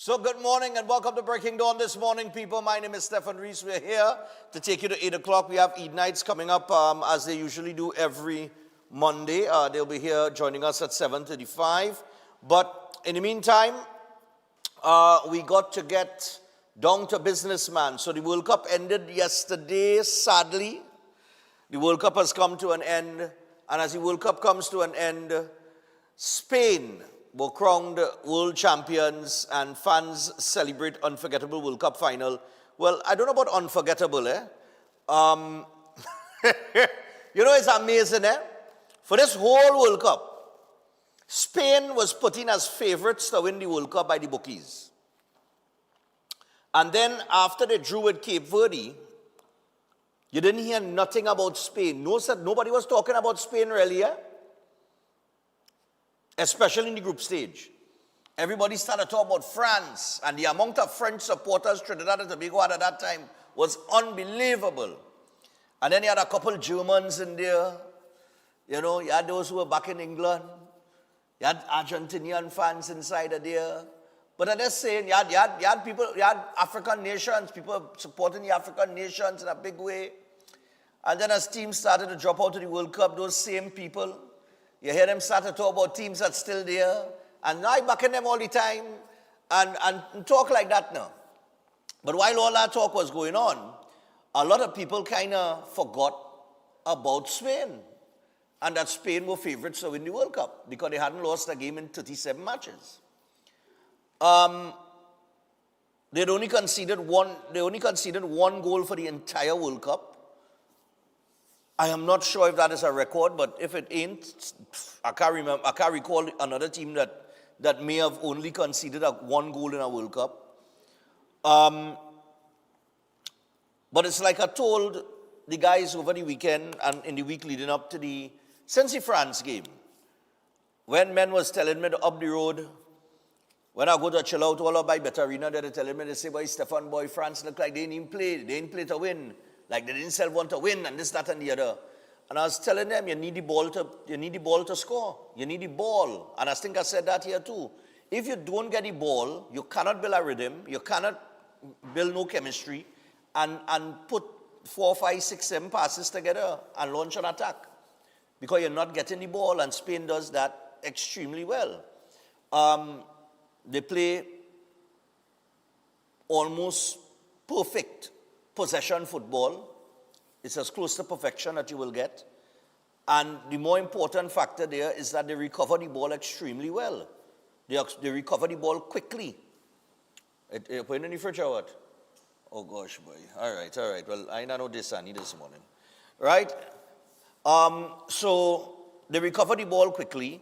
So good morning and welcome to Breaking Dawn this morning, people. My name is Stephen Reese. We're here to take you to 8 o'clock. We have Eid Nights coming up as they usually do every Monday. They'll be here joining us at 7:35. But in the meantime, we got to get down to business, man. So the World Cup ended yesterday, sadly. The World Cup has come to an end. And as the World Cup comes to an end, Spain were crowned world champions and fans celebrate unforgettable World Cup final. Well, I don't know about unforgettable, it's amazing, For this whole World Cup, Spain was put in as favorites to win the World Cup by the bookies. And then after they drew with Cape Verde, you didn't hear nothing about Spain. Nobody was talking about Spain really, especially in the group stage. Everybody started talking about France, and the amount of French supporters Trinidad and Tobago had at that time was unbelievable. And then you had a couple Germans in there. You had those who were back in England. You had Argentinian fans inside of there. But I'm just saying, you had people, you had African nations, people supporting the African nations in a big way. And then as teams started to drop out of the World Cup, those same people, you hear them start to talk about teams that's still there, and I backing them all the time, and talk like that now. But while all that talk was going on, a lot of people kind of forgot about Spain, and that Spain were favorites to win the World Cup, because they hadn't lost a game in 37 matches. They only conceded one goal for the entire World Cup. I am not sure if that is a record, but if it ain't, I can't recall another team that may have only conceded one goal in a World Cup. But it's like I told the guys over the weekend and in the week leading up to the France game, when men was telling me up the road, when I go to chill out all up by Better Arena, they're telling me, they say, boy, Stefan, boy, France look like they didn't even play. They didn't play to win. Like they didn't want to win, and this, that, and the other. And I was telling them, you need the ball to score. You need the ball. And I think I said that here too. If you don't get the ball, you cannot build a rhythm, you cannot build no chemistry, and put 4, 5, 6, 7 passes together and launch an attack. Because you're not getting the ball, and Spain does that extremely well. They play almost perfect possession football. It's as close to perfection that you will get. And the more important factor there is that they recover the ball extremely well. They recover the ball quickly. You put it in the fridge or what? Oh gosh, boy. All right. Well, I know this morning. Right? So they recover the ball quickly.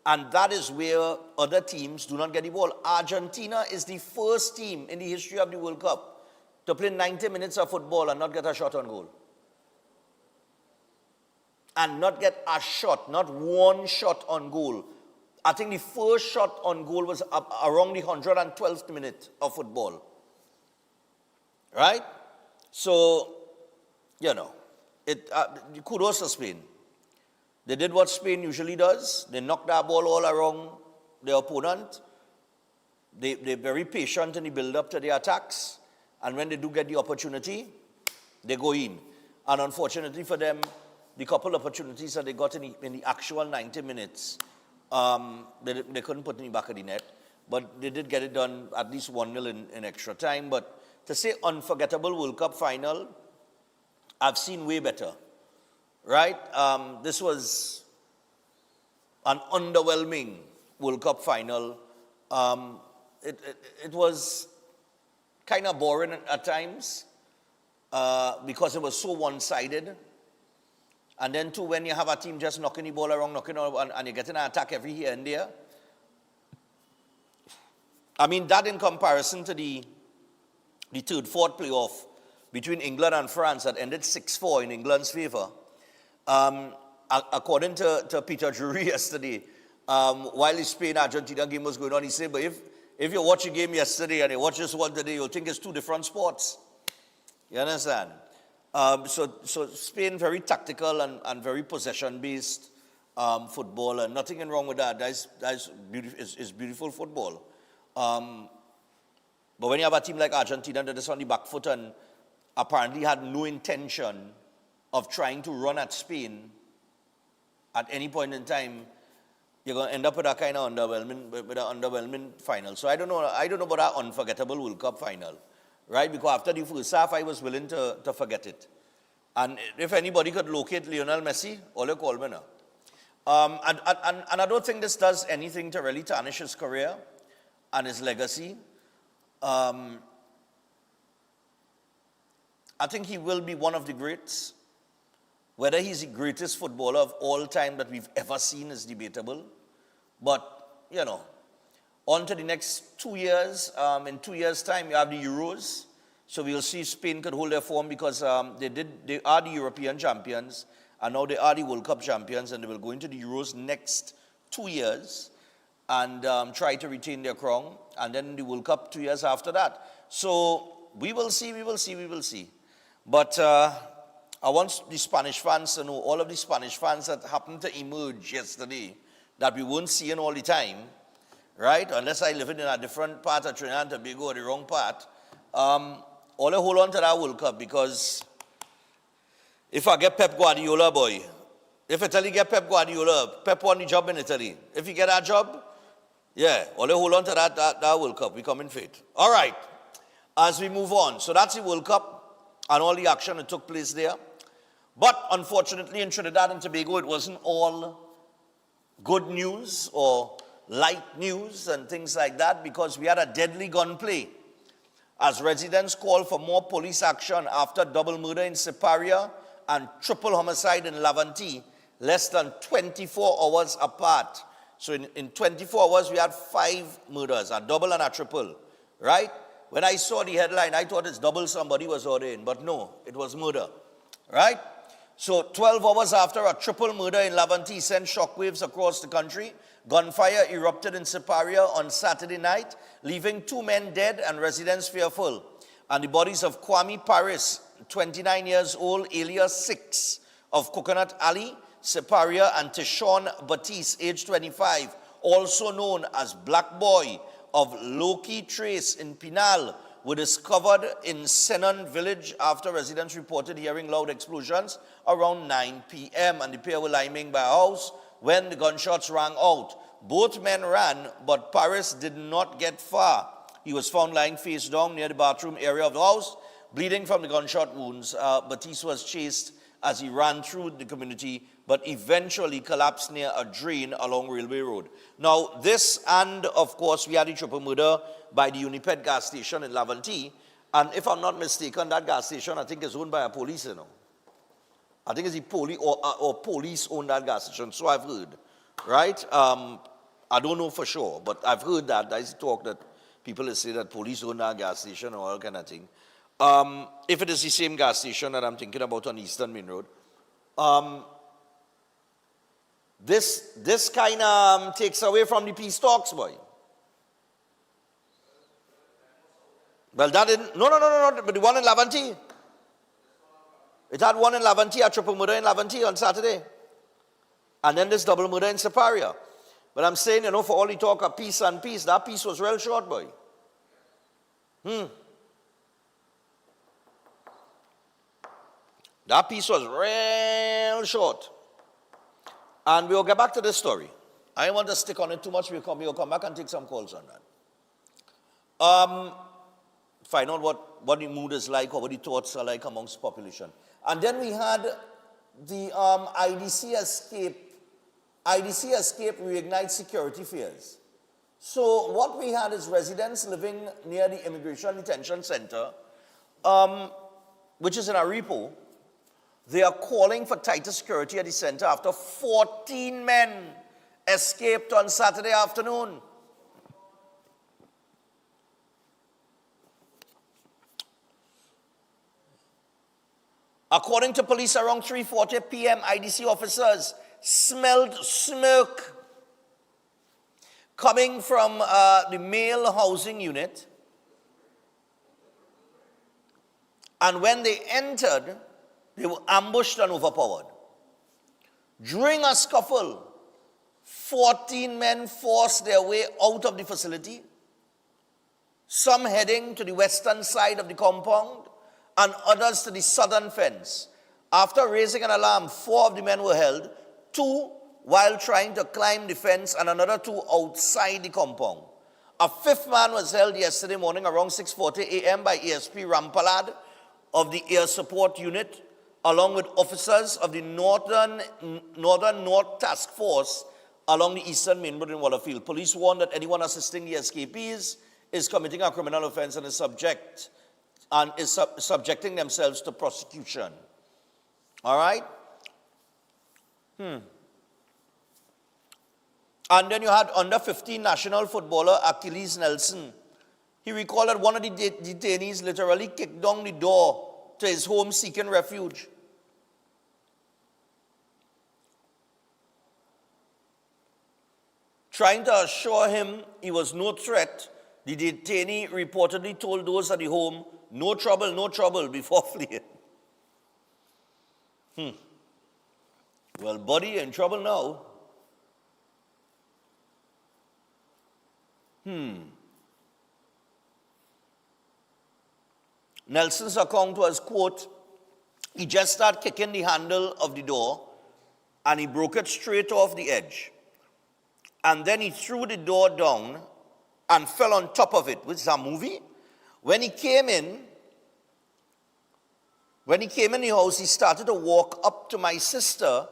And that is where other teams do not get the ball. Argentina is the first team in the history of the World Cup to play 90 minutes of football and not get a shot on goal. And not get a shot, not one shot on goal. I think the first shot on goal was around the 112th minute of football. Right? So, kudos to Spain. They did what Spain usually does. They knocked that ball all around their opponent. They're very patient in the build-up to the attacks. And when they do get the opportunity, they go in. And unfortunately for them, the couple of opportunities that they got in the actual 90 minutes, they couldn't put in the back of the net. But they did get it done at least 1-0 in extra time. But to say unforgettable World Cup final, I've seen way better. Right? This was an underwhelming World Cup final. It was kind of boring at times because it was so one-sided. And then too, when you have a team just knocking the ball around, and you're getting an attack every here and there. I mean, that in comparison to the third, fourth playoff between England and France that ended 6-4 in England's favor. According to Peter Drury yesterday, while the Spain-Argentina game was going on, he said, but if you watch a game yesterday and you watch this one today, you'll think it's two different sports. You understand? So Spain, very tactical and very possession-based football, and nothing wrong with that. That's beautiful football. But when you have a team like Argentina that is on the back foot and apparently had no intention of trying to run at Spain at any point in time, you're going to end up with a kind of underwhelming final. So I don't know about that unforgettable World Cup final, right? Because after the first half, I was willing to forget it. And if anybody could locate Lionel Messi, all you call me now. And I don't think this does anything to really tarnish his career and his legacy. I think he will be one of the greats. Whether he's the greatest footballer of all time that we've ever seen is debatable. But, you know, on to the next 2 years. In 2 years' time, you have the Euros. So we'll see if Spain could hold their form because they are the European champions. And now they are the World Cup champions. And they will go into the Euros next 2 years and try to retain their crown. And then the World Cup 2 years after that. So we will see. But I want the Spanish fans to know, all of the Spanish fans that happened to emerge yesterday, that we weren't seeing all the time, right? Unless I live in a different part of Trinidad and Tobago or the wrong part. All I hold on to that World Cup because if I get Pep Guardiola, boy, if Italy get Pep Guardiola, Pep won the job in Italy. If he get that job, yeah, all I hold on to that World Cup. We come in faith. All right, as we move on. So that's the World Cup and all the action that took place there. But unfortunately in Trinidad and Tobago, it wasn't all good news or light news and things like that because we had a deadly gunplay as residents called for more police action after double murder in Siparia and triple homicide in Laventille, less than 24 hours apart. So in 24 hours, we had 5 murders, a double and a triple, right? When I saw the headline, I thought it's double somebody was ordained, but no, it was murder, right? So 12 hours after a triple murder in Laventille sent shockwaves across the country, gunfire erupted in Siparia on Saturday night, leaving 2 men dead and residents fearful. And the bodies of Kwame Paris, 29 years old, alias 6, of Coconut Alley, Siparia, and Tishon Batiste, age 25, also known as Black Boy, of Loki Trace in Pinal, were discovered in Senon village after residents reported hearing loud explosions around 9 p.m. and the pair were lying by a house when the gunshots rang out. Both men ran, but Paris did not get far. He was found lying face down near the bathroom area of the house, bleeding from the gunshot wounds. Batiste was chased as he ran through the community, but eventually collapsed near a drain along Railway Road. Now, this and, of course, we had the triple murder by the Uniped gas station in Laventille. And if I'm not mistaken, that gas station, I think, is owned by a police, you know. I think it's the police or police own that gas station, so I've heard, right? I don't know for sure, but I've heard that. There's talk that people say that police own that gas station or all kind of thing. If it is the same gas station that I'm thinking about on Eastern Main Road, this kind of takes away from the peace talks, boy. Well, that didn't, no, but the one in Laventille. It had one in Laventille, a triple murder in Laventille on Saturday. And then this double murder in Siparia. But I'm saying, you know, for all the talk of peace and peace, that peace was real short, boy. That piece was real short. And we'll get back to this story. I don't want to stick on it too much. We'll come back and take some calls on that. Find out what the mood is like or what the thoughts are like amongst the population. And then we had the IDC escape. IDC escape reignites security fears. So what we had is residents living near the Immigration Detention Center, which is in Aripo. They are calling for tighter security at the center after 14 men escaped on Saturday afternoon. According to police, around 3:40 p.m., IDC officers smelled smoke coming from the male housing unit. And when they entered, they were ambushed and overpowered. During a scuffle, 14 men forced their way out of the facility. some heading to the western side of the compound, and others to the southern fence. After raising an alarm, 4 of the men were held, 2 while trying to climb the fence and another 2 outside the compound. A 5th man was held yesterday morning around 6:40 a.m. by ASP Rampalad of the Air Support Unit, along with officers of the Northern North Task Force along the eastern main road in Waterfield. Police warned that anyone assisting the escapees is committing a criminal offense and is subjecting themselves to prosecution. All right? And then you had under 15 national footballer Achilles Nelson. He recalled that one of the detainees literally kicked down the door to his home seeking refuge. Trying to assure him he was no threat, the detainee reportedly told those at the home, no trouble, before fleeing. Well, buddy, you're in trouble now. Nelson's account was, quote, he just started kicking the handle of the door and he broke it straight off the edge. And then he threw the door down and fell on top of it, which is a movie. When he came in the house, he started to walk up to my sister.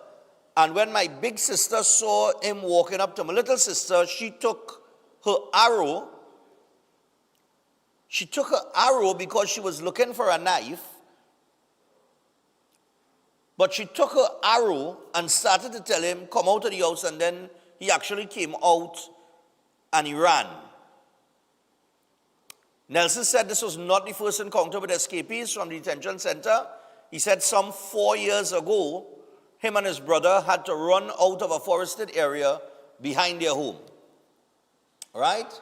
And when my big sister saw him walking up to my little sister, she took her arrow. She took her arrow because she was looking for a knife. But she took her arrow and started to tell him, come out of the house, and then he actually came out and he ran. Nelson said this was not the first encounter with escapees from the detention center. He said some 4 years ago, him and his brother had to run out of a forested area behind their home. All right?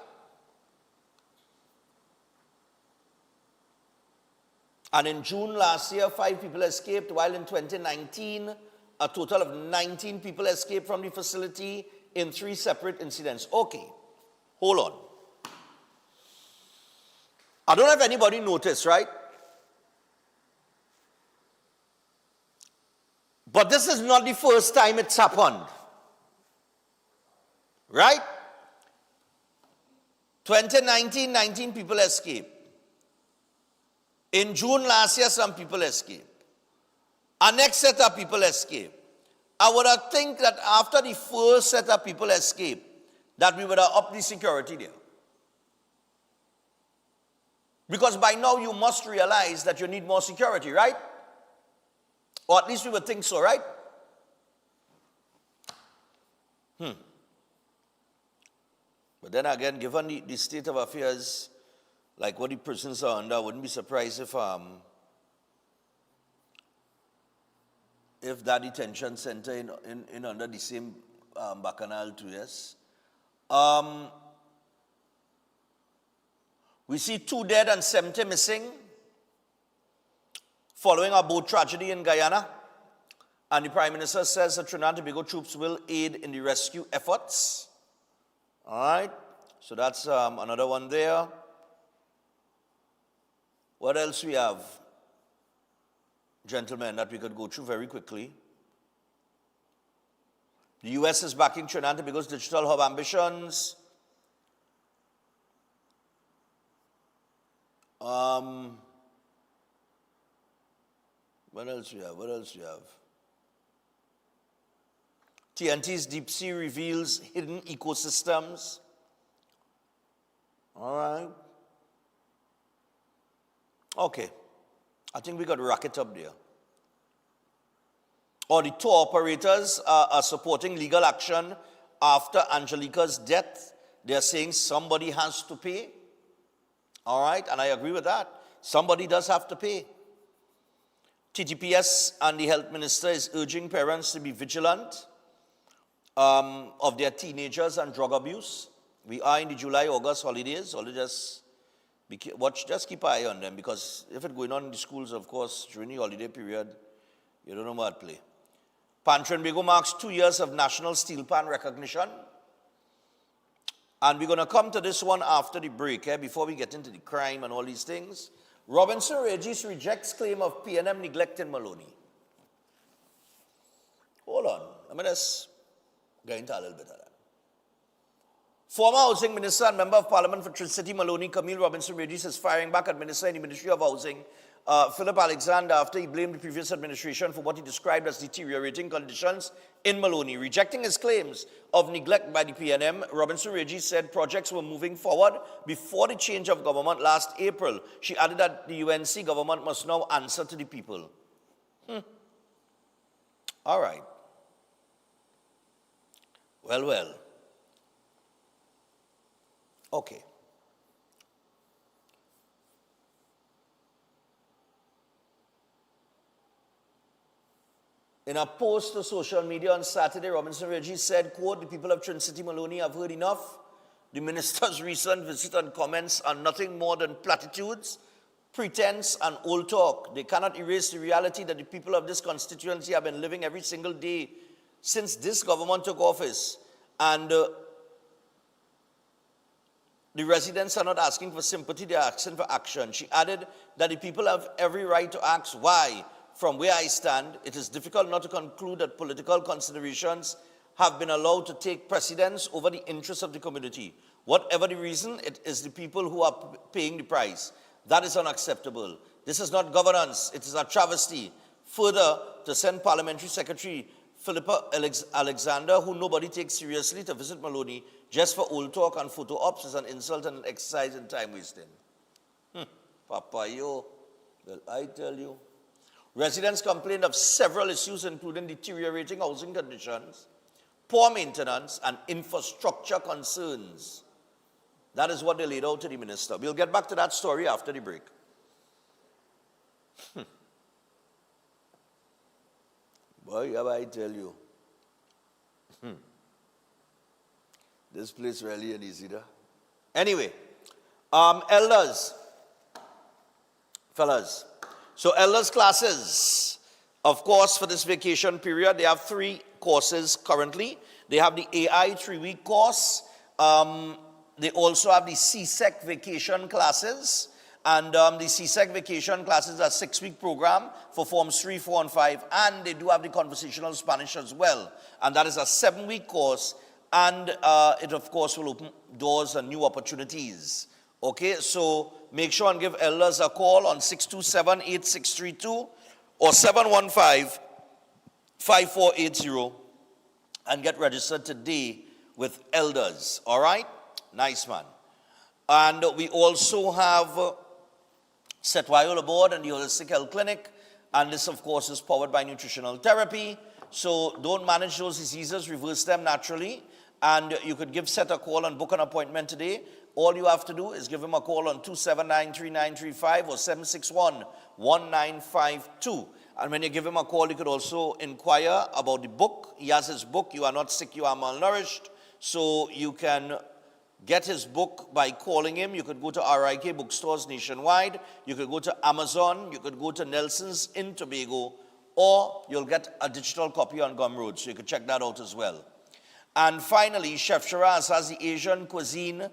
And in June last year, 5 people escaped, while in 2019, a total of 19 people escaped from the facility in 3 separate incidents. Okay, hold on. I don't know if anybody noticed, right? But this is not the first time it's happened. Right? 2019, 19 people escaped. In June last year, some people escaped. Our next set of people escaped. I would have think that after the first set of people escaped, that we would have upped the security there. Because by now you must realize that you need more security, right? Or at least we would think so, right? But then again, given the state of affairs, like what the prisons are under, I wouldn't be surprised if that detention center in under the same bacchanal too, yes. We see 2 dead and 70 missing following a boat tragedy in Guyana. And the Prime Minister says that Trinidad and Tobago troops will aid in the rescue efforts. All right, so that's another one there. What else we have, gentlemen, that we could go through very quickly? The U.S. is backing Trinidad and Tobago's digital hub ambitions. What else we have? TNT's Deep Sea reveals hidden ecosystems. All right. Okay. I think we got to rack it up there. Or the tour operators are supporting legal action after Angelica's death. They're saying somebody has to pay. All right, and I agree with that. Somebody does have to pay. TTPS and the health minister is urging parents to be vigilant of their teenagers and drug abuse. We are in the July-August holidays, so just keep an eye on them, because if it's going on in the schools, of course, during the holiday period, you don't know what to play. Pan Trinbago marks 2 years of National Steel Pan recognition. And we're going to come to this one after the break, before we get into the crime and all these things. Robinson Regis rejects claim of PNM neglecting Maloney. Hold on. Let me just get into a little bit of that. Former Housing Minister and Member of Parliament for Tri-City Maloney, Camille Robinson Regis, is firing back at Minister in the Ministry of Housing, Philip Alexander, after he blamed the previous administration for what he described as deteriorating conditions in Maloney. Rejecting his claims of neglect by the PNM, Robinson Regis said projects were moving forward before the change of government last April. She added that the UNC government must now answer to the people. All right. Well. Okay. In a post to social media on Saturday, Robinson Regis said, quote, "The people of Tri-City Maloney have heard enough. The minister's recent visit and comments are nothing more than platitudes, pretense, and old talk. They cannot erase the reality that the people of this constituency have been living every single day since this government took office. And the residents are not asking for sympathy, they are asking for action." She added that the people have every right to ask why. From where I stand, it is difficult not to conclude that political considerations have been allowed to take precedence over the interests of the community. Whatever the reason, it is the people who are paying the price. That is unacceptable. This is not governance, it is a travesty. Further, to send Parliamentary Secretary Philippa Alexander, who nobody takes seriously, to visit Maloney just for old talk and photo ops is an insult and an exercise in time wasting. Papa, yo, well, I tell you. Residents complained of several issues, including deteriorating housing conditions, poor maintenance, and infrastructure concerns. That is what they laid out to the minister. We'll get back to that story after the break. Boy, have I tell you. This place really ain't easy, though. Anyway, elders, fellas. So elders classes, of course, for this vacation period, they have 3 courses currently. They have the AI 3-week course. They also have the CSEC vacation classes. And the CSEC vacation classes are a 6-week program for Forms 3, 4, and 5. And they do have the conversational Spanish as well. And that is a 7-week course. And it, of course, will open doors and new opportunities. Okay, so make sure and give elders a call on 627-8632 or 715-5480 and get registered today with elders. All right? Nice, man. And we also have Setwayo Board and the Holistic Health Clinic. And this, of course, is powered by nutritional therapy. So don't manage those diseases, reverse them naturally. And you could give Set a call and book an appointment today. All you have to do is give him a call on 279-3935 or 761-1952. And when you give him a call, you could also inquire about the book. He has his book, You Are Not Sick, You Are Malnourished. So you can get his book by calling him. You could go to RIK bookstores nationwide. You could go to Amazon. You could go to Nelson's in Tobago. Or you'll get a digital copy on Gumroad. So you could check that out as well. And finally, Chef Shiraz has the Asian cuisine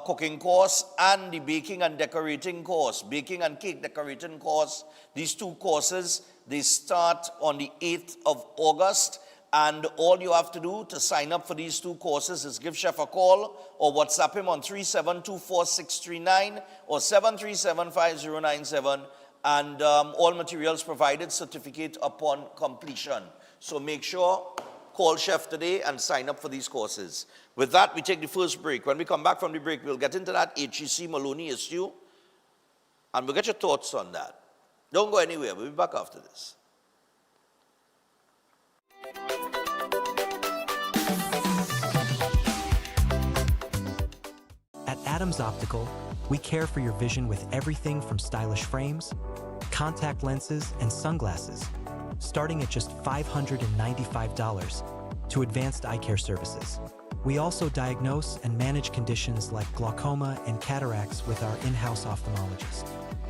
cooking course and the baking and decorating course, baking and cake decorating course. These 2 courses, they start on the 8th of August. And all you have to do to sign up for these 2 courses is give Chef a call or WhatsApp him on 3724639 or 7375097. And all materials provided, certificate upon completion. So make sure, call Chef today and sign up for these courses. With that, we take the first break. When we come back from the break, we'll get into that HEC Maloney issue, and we'll get your thoughts on that. Don't go anywhere. We'll be back after this. At Adams Optical, we care for your vision with everything from stylish frames, contact lenses, and sunglasses, starting at just $595 to advanced eye care services. We also diagnose and manage conditions like glaucoma and cataracts with our in-house ophthalmologist.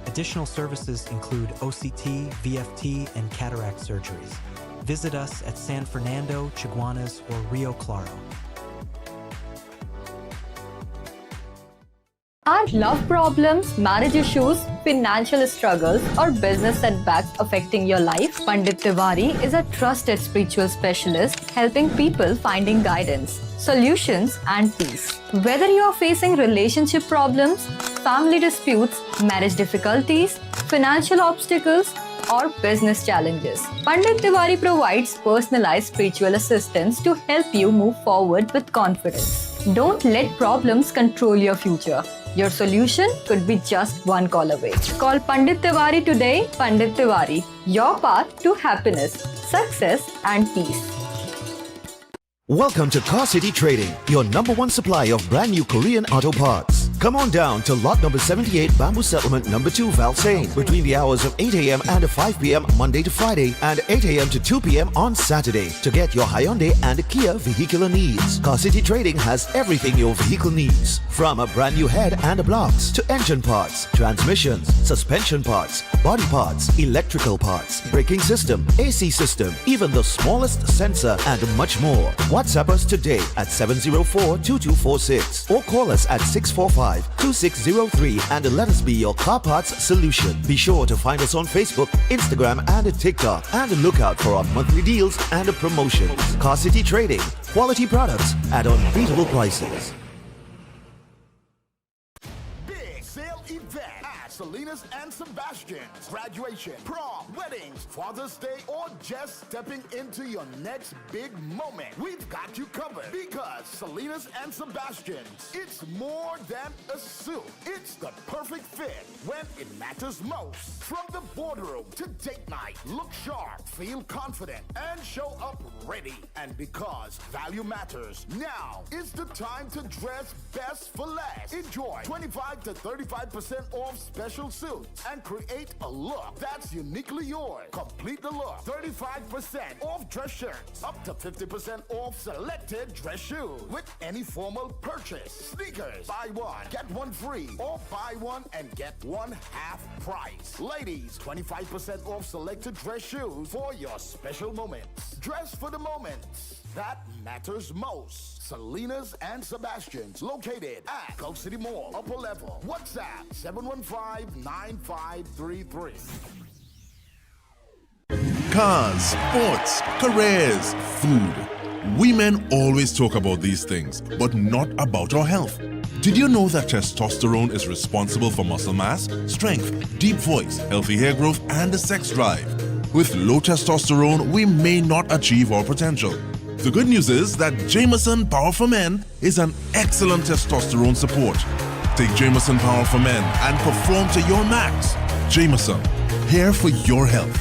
Additional services include OCT, VFT, and cataract surgeries. Visit us at San Fernando, Chaguanas, or Rio Claro. Are love problems, marriage issues, financial struggles, or business setbacks affecting your life? Pandit Tiwari is a trusted spiritual specialist helping people finding guidance, solutions, and peace. Whether you are facing relationship problems, family disputes, marriage difficulties, financial obstacles, or business challenges, Pandit Tiwari provides personalized spiritual assistance to help you move forward with confidence. Don't let problems control your future. Your solution could be just one call away. Call Pandit Tiwari today. Pandit Tiwari, your path to happiness, success, and peace. Welcome to Car City Trading, your #1 supply of brand new Korean auto parts. Come on down to lot number 78, Bamboo Settlement number 2, Valsain, between the hours of 8 a.m. and 5 p.m. Monday to Friday and 8 a.m. to 2 p.m. on Saturday to get your Hyundai and Kia vehicular needs. Car City Trading has everything your vehicle needs, from a brand new head and blocks to engine parts, transmissions, suspension parts, body parts, electrical parts, braking system, AC system, even the smallest sensor, and much more. WhatsApp us today at 704-2246 or call us at 645-2603 and let us be your car parts solution. Be sure to find us on Facebook, Instagram, and TikTok, and look out for our monthly deals and promotions. Car City Trading, quality products at unbeatable prices. Selena's and Sebastian's graduation, prom, weddings, Father's Day, or just stepping into your next big moment. We've got you covered because Selena's and Sebastian's, it's more than a suit. It's the perfect fit when it matters most. From the boardroom to date night, look sharp, feel confident, and show up ready. And because value matters, now is the time to dress best for less. Enjoy 25 to 35% off special suits and create a look that's uniquely yours. Complete the look. 35% off dress shirts. Up to 50% off selected dress shoes with any formal purchase. Sneakers. Buy one, get one free. Or buy one and get one half price. Ladies, 25% off selected dress shoes for your special moments. Dress for the moments that matters most. Selena's and Sebastian's, located at Gulf City Mall, upper level. WhatsApp 715-9533. Cars, sports, careers, food. We men always talk about these things, but not about our health. Did you know that testosterone is responsible for muscle mass, strength, deep voice, healthy hair growth, and a sex drive? With low testosterone, we may not achieve our potential. The good news is that Jameson Power for Men is an excellent testosterone support. Take Jameson Power for Men and perform to your max. Jameson, here for your health.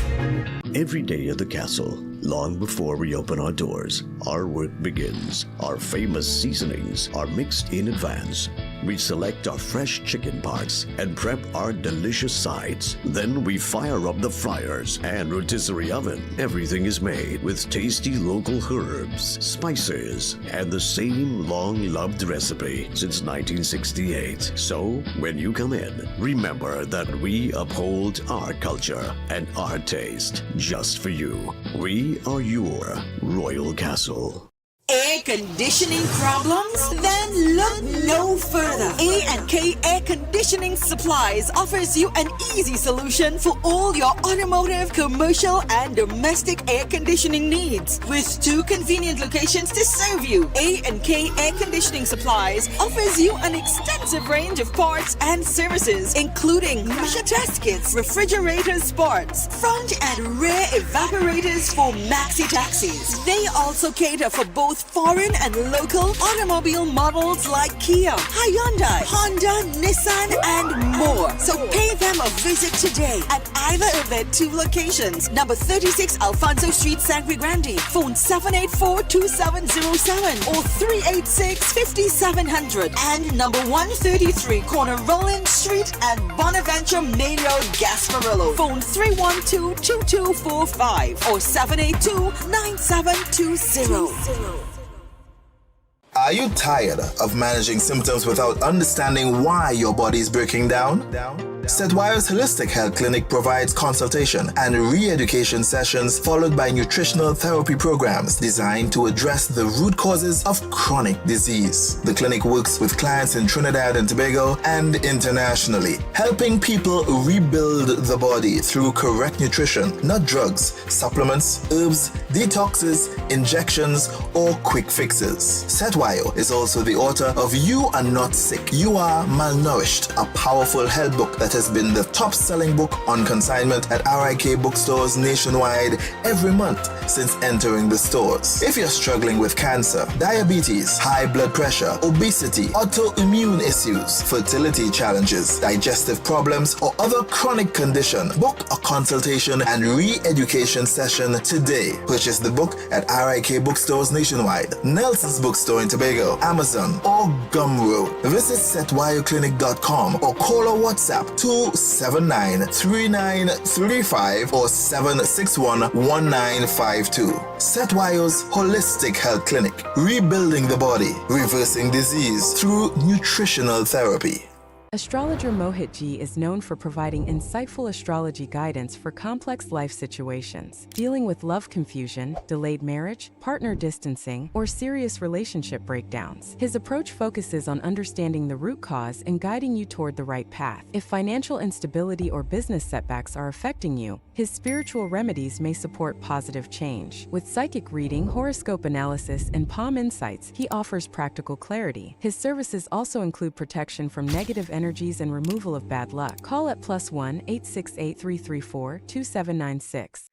Every day at the castle, long before we open our doors, our work begins. Our famous seasonings are mixed in advance. We select our fresh chicken parts and prep our delicious sides. Then we fire up the fryers and rotisserie oven. Everything is made with tasty local herbs, spices, and the same long-loved recipe since 1968. So, when you come in, remember that we uphold our culture and our taste just for you. We are your Royal Castle. Air conditioning problems? Then look no further. A&K Air Conditioning Supplies offers you an easy solution for all your automotive, commercial, and domestic air conditioning needs. With 2 convenient locations to serve you, A&K Air Conditioning Supplies offers you an extensive range of parts and services, including pressure test kits, refrigerator parts, front and rear evaporators for maxi taxis. They also cater for both foreign and local automobile models like Kia, Hyundai, Honda, Nissan, and more. So pay them a visit today at either of their 2 locations. Number 36 Alfonso Street, Sangre Grande. Phone 784-2707 or 386-5700. And number 133 Corner Roland Street and Bonaventure Main Road, Gasparillo. Phone 312-2245 or 782-9720. Are you tired of managing symptoms without understanding why your body is breaking down? Setwire's Holistic Health Clinic provides consultation and re-education sessions followed by nutritional therapy programs designed to address the root causes of chronic disease. The clinic works with clients in Trinidad and Tobago and internationally, helping people rebuild the body through correct nutrition, not drugs, supplements, herbs, detoxes, injections, or quick fixes. Setwire is also the author of You Are Not Sick, You Are Malnourished, a powerful health book that has been the top-selling book on consignment at RIK bookstores nationwide every month since entering the stores. If you're struggling with cancer, diabetes, high blood pressure, obesity, autoimmune issues, fertility challenges, digestive problems, or other chronic condition, book a consultation and re-education session today. Purchase the book at RIK bookstores nationwide, Nelson's bookstore in Tobago, Amazon, or Gumroad. Visit setwireclinic.com or call or WhatsApp 279-3935 or 761-1952. Setwire's Holistic Health Clinic, rebuilding the body, reversing disease through nutritional therapy. Astrologer Mohit Ji is known for providing insightful astrology guidance for complex life situations, dealing with love confusion, delayed marriage, partner distancing, or serious relationship breakdowns. His approach focuses on understanding the root cause and guiding you toward the right path. If financial instability or business setbacks are affecting you, his spiritual remedies may support positive change. With psychic reading, horoscope analysis, and palm insights, he offers practical clarity. His services also include protection from negative energies and removal of bad luck. Call at +1 868 334 2796.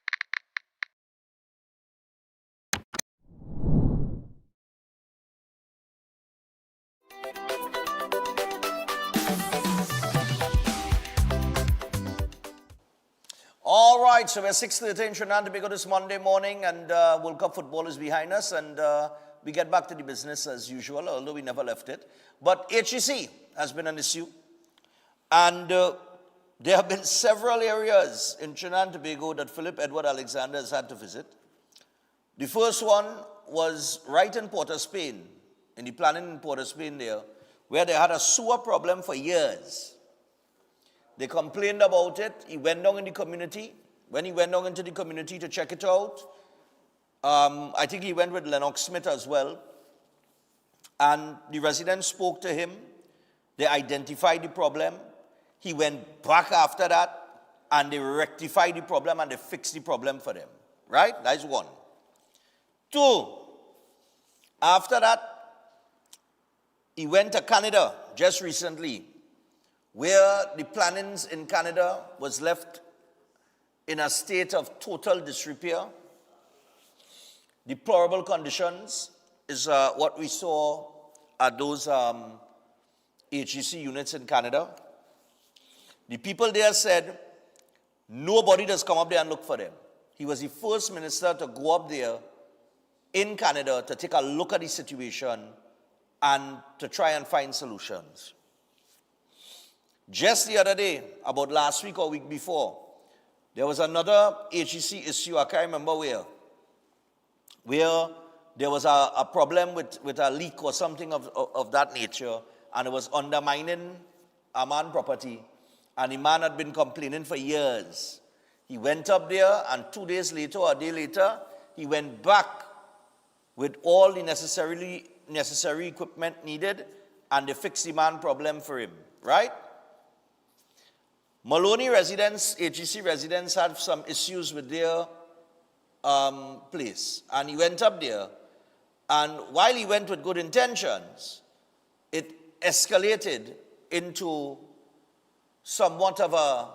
All right, so we're 6:30 in Trinidad and Tobago this Monday morning, and World Cup football is behind us, and we get back to the business as usual, although we never left it. But HEC has been an issue, and there have been several areas in Trinidad and Tobago that Philip Edward Alexander has had to visit. The first one was right in Port of Spain, in the planning in Port of Spain there, where they had a sewer problem for years. They complained about it. He went down in the community. When he went down into the community to check it out, I think he went with Lennox Smith as well. And the residents spoke to him. They identified the problem. He went back after that, and they rectified the problem, and they fixed the problem for them. Right? That's one. Two, after that, he went to Canada just recently, where the plannings in Canada was left in a state of total disrepair. Deplorable conditions is what we saw at those HEC units in Canada. The people there said nobody does come up there and look for them. He was the first minister to go up there in Canada to take a look at the situation and to try and find solutions. Just the other day, about last week or week before, there was another HEC issue, I can't remember where there was a problem with a leak or something of that nature, and it was undermining a man's property, and the man had been complaining for years. He went up there, and 2 days later or a day later, he went back with all the necessary equipment needed, and they fixed the man's problem for him, right? Maloney residents, HEC residents, had some issues with their place. And he went up there. And while he went with good intentions, it escalated into somewhat of a,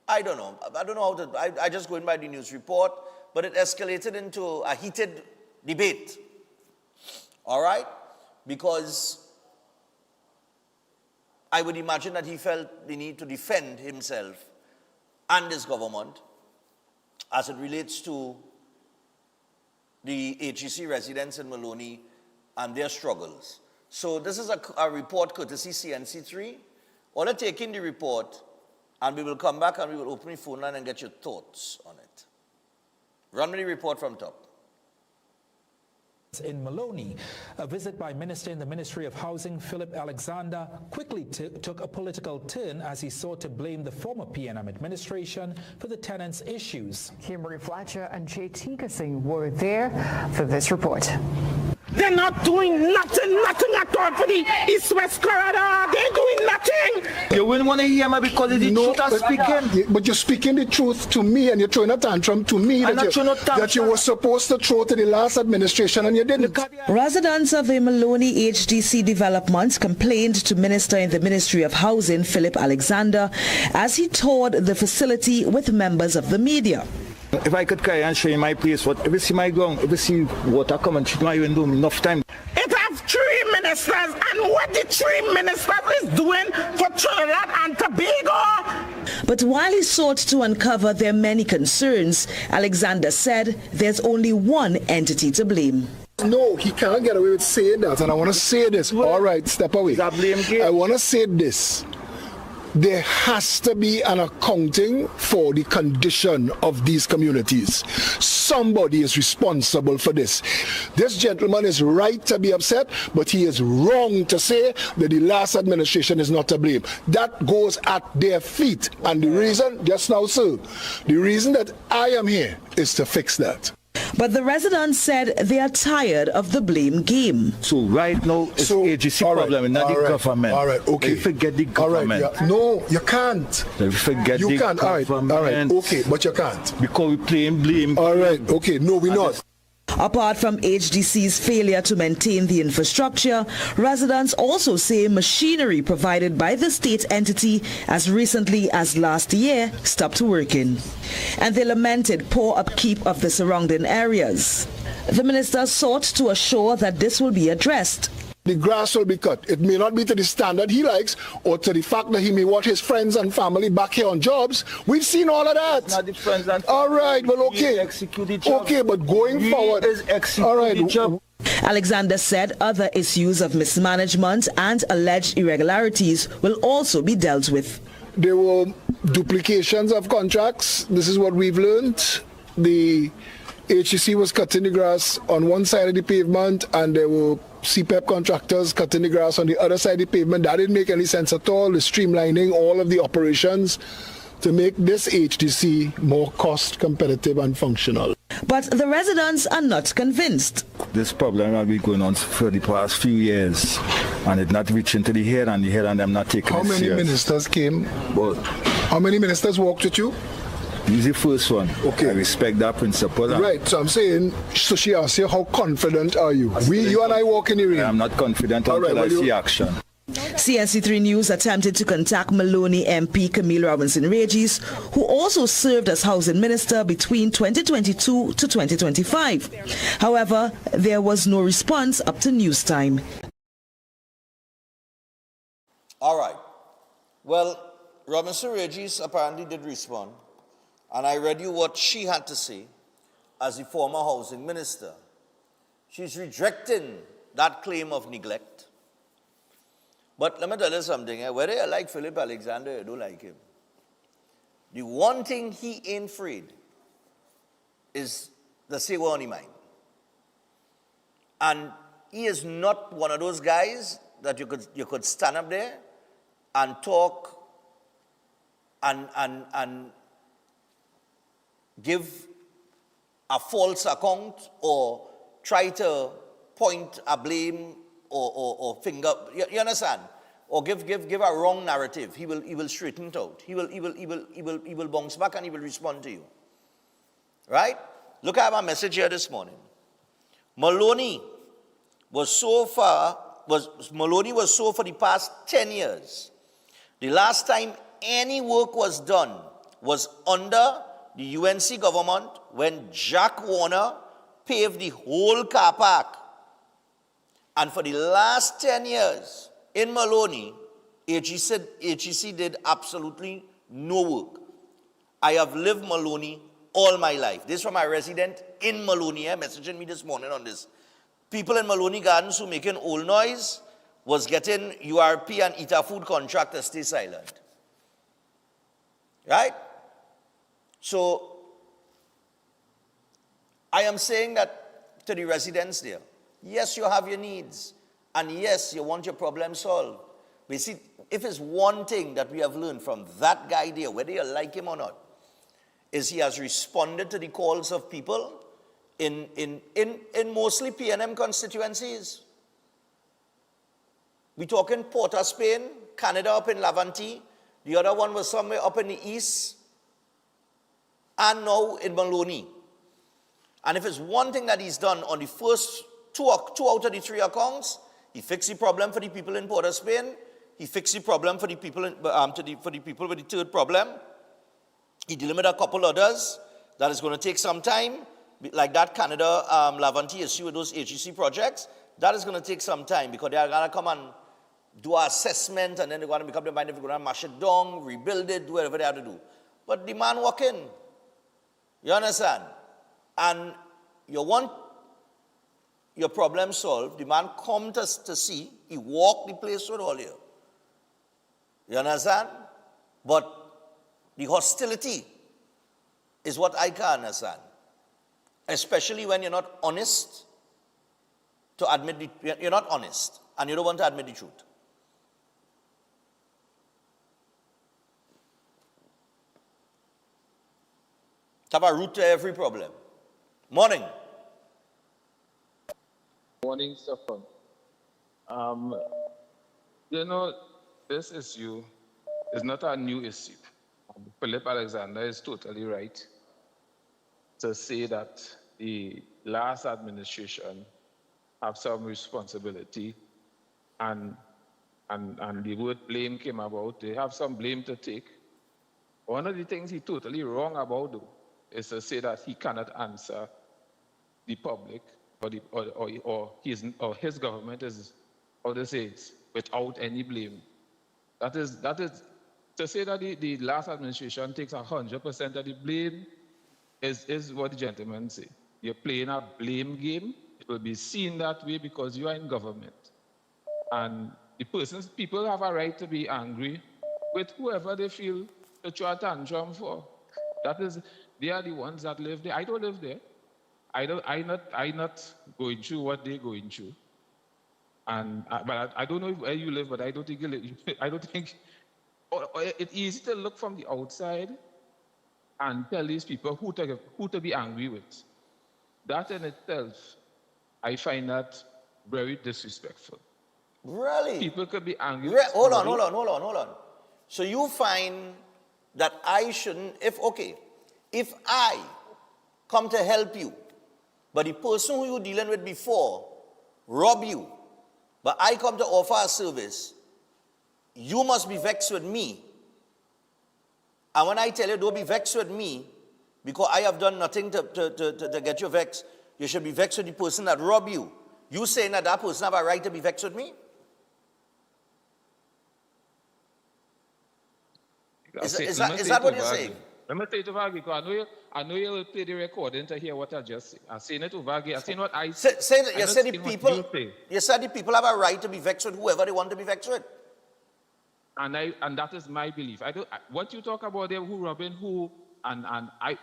I don't know how to, I just go in by the news report, but it escalated into a heated debate. All right? Because I would imagine that he felt the need to defend himself and his government as it relates to the HEC residents in Maloney and their struggles. So this is a report courtesy CNC3. I'll take in the report, and we will come back and we will open the phone line and get your thoughts on it. Run me the report from top. in Maloney. A visit by Minister in the Ministry of Housing, Philip Alexander, quickly took a political turn as he sought to blame the former PNM administration for the tenants' issues. Kimberly Fletcher and Jay Tika Singh were there for this report. They're not doing nothing at all for the East-West corridor. They're doing nothing. You wouldn't want to hear me because of the truth I'm speaking. But you're speaking the truth to me and you're throwing a tantrum to me that you were supposed to throw to the last administration and you didn't. Residents of the Maloney HDC development complained to Minister in the Ministry of Housing, Philip Alexander, as he toured the facility with members of the media. If I could carry and show you my place, if you see my ground, if you see water coming, you don't even do enough time. It has 3 ministers, and what the 3 ministers is doing for Trinidad and Tobago. But while he sought to uncover their many concerns, Alexander said there's only one entity to blame. No, he can't get away with saying that, and I want to say this. All right, step away. I want to say this. There has to be an accounting for the condition of these communities. Somebody is responsible for this. This gentleman is right to be upset, but he is wrong to say that the last administration is not to blame. That goes at their feet. And the reason, just now, sir, the reason that I am here is to fix that. But the residents said they are tired of the blame game. So right now, it's AGC problem, not the government. All right, okay. You forget the government. All right, yeah. No, you can't. You forget you the can't. government. All right, okay, but you can't. Because we playing blame. All right, okay, no, we're not. Apart from HDC's failure to maintain the infrastructure, residents also say machinery provided by the state entity as recently as last year stopped working. And they lamented poor upkeep of the surrounding areas. The minister sought to assure that this will be addressed. The grass will be cut. It may not be to the standard he likes or to the fact that he may want his friends and family back here on jobs. We've seen all of that. Not the friends and all right, well, okay. Okay, but going forward. All right. Alexander said other issues of mismanagement and alleged irregularities will also be dealt with. There were duplications of contracts. This is what we've learned. The HEC was cutting the grass on one side of the pavement and there were CPEP contractors cutting the grass on the other side of the pavement. That didn't make any sense at all. The streamlining all of the operations to make this HDC more cost competitive and functional. But the residents are not convinced. This problem has been going on for the past few years and it's not reaching to the head and them not taking How it many serious. ministers came? But how many ministers worked with you? He's the first one. Okay. I respect that principle. Right, so I'm saying, so she asked you, how confident are you? You and I walk in the rain. I'm not confident until I see action. CNC3 News attempted to contact Maloney MP Camille Robinson Regis, who also served as housing minister between 2022 to 2025. However, there was no response up to news time. All right. Well, Robinson Regis apparently did respond. And I read you what she had to say as the former housing minister. She's rejecting that claim of neglect. But let me tell you something. Whether you like Philip Alexander or you don't like him, the one thing he ain't afraid is to say what's on his mind. And he is not one of those guys that you could stand up there and talk and give a false account or try to point a blame or finger, you understand? Or give a wrong narrative. He will straighten it out. He will bounce back and he will respond to you. Right? Look, I have a message here this morning. Maloney was so for the past 10 years. The last time any work was done was under the UNC government when Jack Warner paved the whole car park. And for the last 10 years in Maloney, HEC did absolutely no work. I have lived Maloney all my life. This is from a resident in Maloney messaging me this morning on this. People in Maloney Gardens who making old noise was getting URP and ETA food contract to stay silent. Right? So, I am saying that to the residents there, Yes, you have your needs. And yes, you want your problem solved. But you see, if it's one thing that we have learned from that guy there, whether you like him or not, is he has responded to the calls of people in mostly PNM constituencies. We talking Port of Spain, Canada up in Laventille, the other one was somewhere up in the east, and now in Maloney. And if it's one thing that he's done on the first two out of the three accounts, he fixed the problem for the people in Port of Spain, he fixed the problem for the people for the people with the third problem. He dealing with a couple others that is going to take some time, like that Canada Laventille issue with those HEC projects. That is going to take some time because they are going to come and do an assessment, and then they're going to make up their mind if they're going to mash it down, rebuild it, do whatever they have to do. But the man walk in. You understand? And you want your problem solved, the man come to see, he walk the place with all you. You understand? But the hostility is what I can't understand. Especially when you're not honest to admit you're not honest and you don't want to admit the truth. Have a root to every problem. Morning. Morning, Stefan. This issue is not a new issue. Philip Alexander is totally right to say that the last administration have some responsibility, and the word blame came about. They have some blame to take. One of the things he's totally wrong about, though, is to say that he cannot answer the public or his government is, how to say it, without any blame. That is to say that the last administration takes 100% of the blame is what the gentleman say. You're playing a blame game. It will be seen that way because you are in government. And people have a right to be angry with whoever they feel to throw a tantrum for. They are the ones that live there. I don't live there. I'm not going through what they're going through. But I don't know where you live, but I don't think you live. I don't think it's easy to look from the outside and tell these people who to be angry with. That in itself, I find that very disrespectful. Really? People could be angry. Hold on. So you find that I shouldn't, if I come to help you, but the person who you're dealing with before rob you, but I come to offer a service, you must be vexed with me. And when I tell you don't be vexed with me, because I have done nothing to get you vexed, you should be vexed with the person that robbed you. You saying that person have a right to be vexed with me? Is that what you're saying? Let me say it over again, because I know you will play the recording to hear what I just said. I'm saying it over again. I'm saying what I said. You said the people have a right to be vexed with whoever they want to be vexed with. And that is my belief. What you talk about there, who robbing who, and I.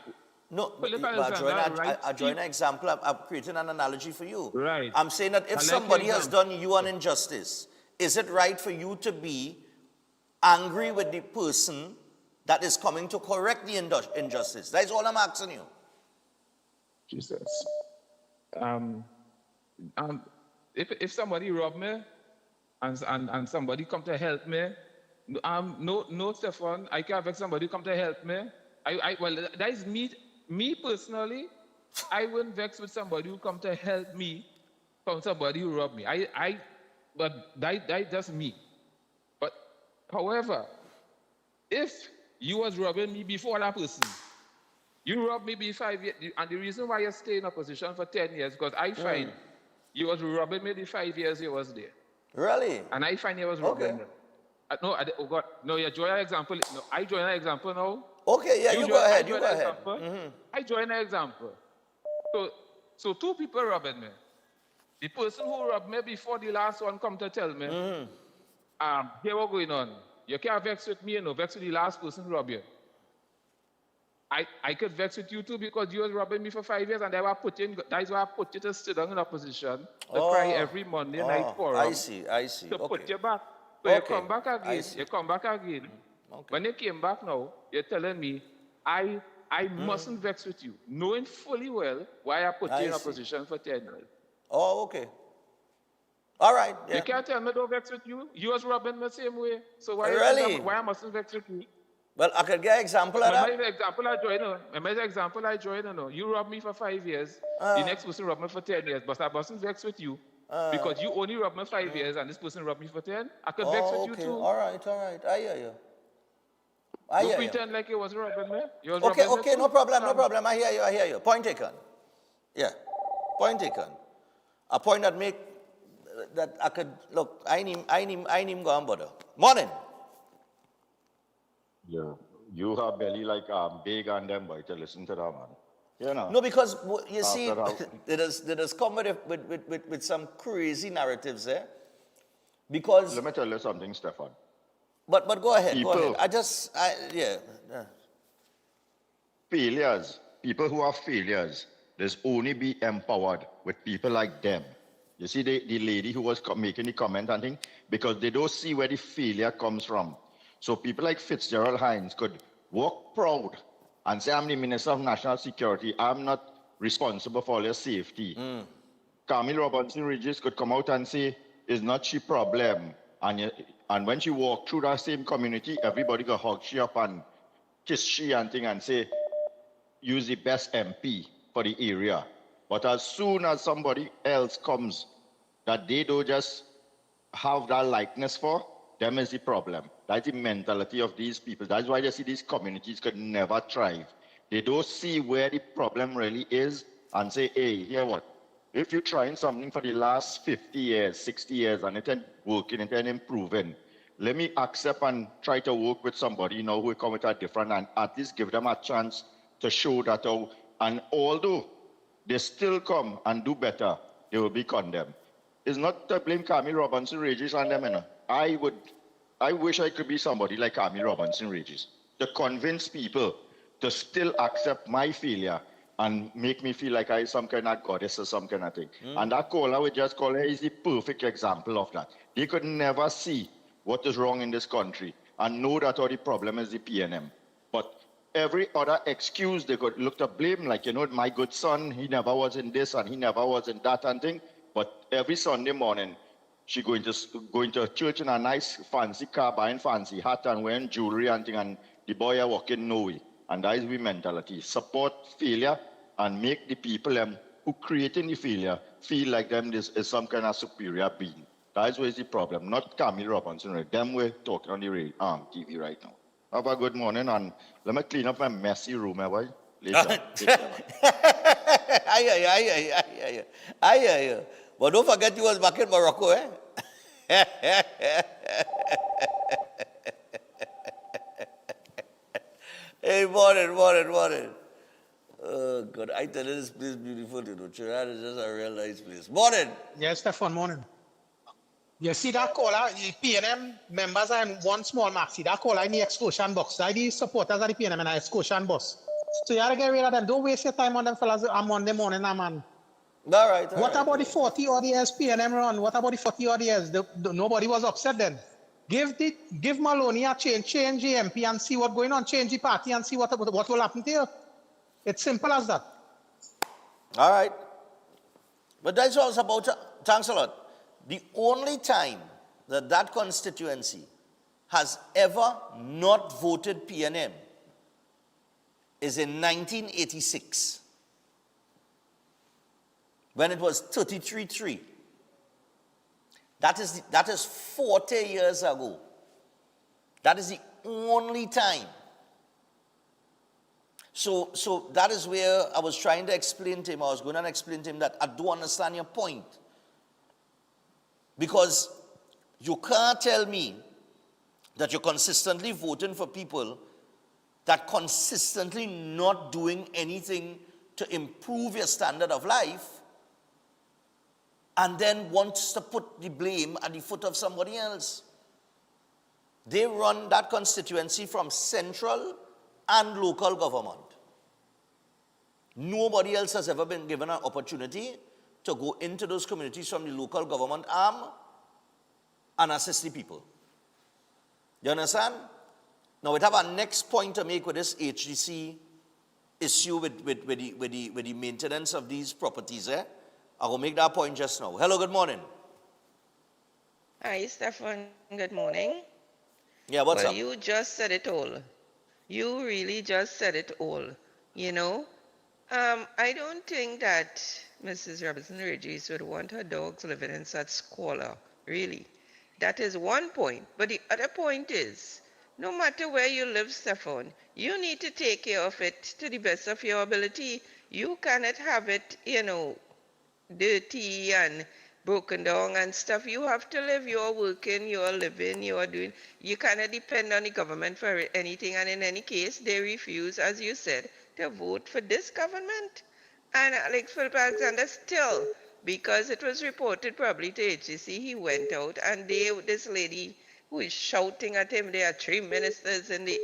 No, I join an example. I'm creating an analogy for you. Right. I'm saying that if somebody has done you an injustice, is it right for you to be angry with the person that is coming to correct the injustice? That is all I'm asking you. Jesus. If somebody robbed me and somebody come to help me, no, Stefan, I can't vex somebody come to help me. Well, that is me personally. I wouldn't vex with somebody who come to help me from somebody who robbed me. But that's just me. But however, if you was robbing me before that person, you robbed me before 5 years, and the reason why you stay in a position for 10 years, because I find you was robbing me the 5 years you was there. Really? And I find you was robbing me. You join an example. No, I join an example now. Okay, yeah, you go ahead. I join an example. So two people robbing me. The person who robbed me before the last one come to tell me, here what's going on. You can't vex with me, vex with the last person who robbed you. I could vex with you too because you was robbing me for 5 years and that's why I put you to sit down in opposition to cry every Monday night forum. I see. To Okay. put you back. So Okay. you come back again. You come back again. Okay. When you came back now, you're telling me I mustn't vex with you, knowing fully well why I put you in see. opposition for 10 years. Oh, okay. All right. Yeah. You can't tell me don't vex with you. You was robbing the same way. So why Really? why I mustn't vex with you? Well, I could get an example of Remember that. the example I joined. You robbed me for 5 years. The next person robbed me for 10 years. But I mustn't vex with you because you only robbed me 5 years and this person robbed me for 10. I could vex with you okay. too. All right. I hear you. Don't pretend like you was robbing me. You was Okay, robbing me no too. problem. I hear you. Point taken. Yeah, point taken. A point that make that I could look. I need go and bother. Morning. Yeah, you have belly like big on them, boy, to listen to that, man. You know. No, because you see, After it has come with some crazy narratives there. Because let me tell you something, Stefan. But go ahead. People- Yeah. Failures, people who are failures, there's only be empowered with people like them. You see the lady who was making the comment and thing, because they don't see where the failure comes from. So people like Fitzgerald Hines could walk proud and say, I'm the Minister of National Security, I'm not responsible for all your safety. Camille Robinson Regis could come out and say, it's not she problem. And when she walk through that same community, everybody go hug she up and kiss she and thing and say, use the best MP for the area. But as soon as somebody else comes that they don't just have that likeness for, them is the problem. That's the mentality of these people. That's why you see these communities could never thrive. They don't see where the problem really is and say, hey, hear what? If you're trying something for the last 50 years, 60 years, and it ain't working, it ain't improving, let me accept and try to work with somebody, you know, who come with a different, and at least give them a chance to show that out. And although they still come and do better, they will be condemned. It's not to blame Camille Robinson Regis on them, you know. I wish I could be somebody like Camille Robinson Regis to convince people to still accept my failure and make me feel like I'm some kind of goddess or some kind of thing. And that caller we just call her is the perfect example of that. They could never see what is wrong in this country and know that all the problem is the PNM. But every other excuse they could look to blame, like, you know, my good son, he never was in this and he never was in that and thing. But every Sunday morning, she going to church in a nice fancy car, buying fancy hat and wearing jewelry and thing, and the boy are walking nowhere. And that is the mentality. Support failure and make the people who creating the failure feel like them is some kind of superior being. That is where is the problem, not Camille Robinson. Right? Them we're talking on the TV right now. Have a good morning, and let me clean up my messy room, boy. Later. I hear you. But don't forget you was back in Morocco, eh? Hey, morning. Oh, God, I tell you, this place is beautiful, you know. Trinidad is just a real nice place. Morning. Yes, Stefan, morning. You see that caller, the PNM members are in one small maxi. That caller in the excursion bus. That the supporters of the PNM in an excursion bus. So you have to get rid of them. Don't waste your time on them fellas on Monday morning, man. All right. What about the 40 odd years PNM run? What about the 40 odd years? Nobody was upset then. Give Maloney a change the MP and see what's going on. Change the party and see what will happen to you. It's simple as that. All right. But that's what I was about to, thanks a lot. The only time that constituency has ever not voted PNM is in 1986, when it was 33-3. That is 40 years ago. That is the only time. So that is where I was trying to explain to him. I was going to explain to him that I do understand your point. Because you can't tell me that you're consistently voting for people that consistently not doing anything to improve your standard of life and then wants to put the blame at the foot of somebody else. They run that constituency from central and local government. Nobody else has ever been given an opportunity to go into those communities from the local government arm and assist the people. You understand? Now we have our next point to make with this HDC issue with the maintenance of these properties. I will make that point just now. Hello, good morning. Hi, Stefan. Good morning. Yeah, what's up? You just said it all. You really just said it all. You know, I don't think that Mrs. Robinson Regis would want her dogs living in such squalor, really. That is one point. But the other point is, no matter where you live, Stefan, you need to take care of it to the best of your ability. You cannot have it, you know, dirty and broken down and stuff. You have to live. You're working, you're living, you're doing. You cannot depend on the government for anything. And in any case, they refuse, as you said, to vote for this government. And Alex Philip Alexander still, because it was reported probably to HCC, he went out and this lady who is shouting at him, there are 3 ministers in the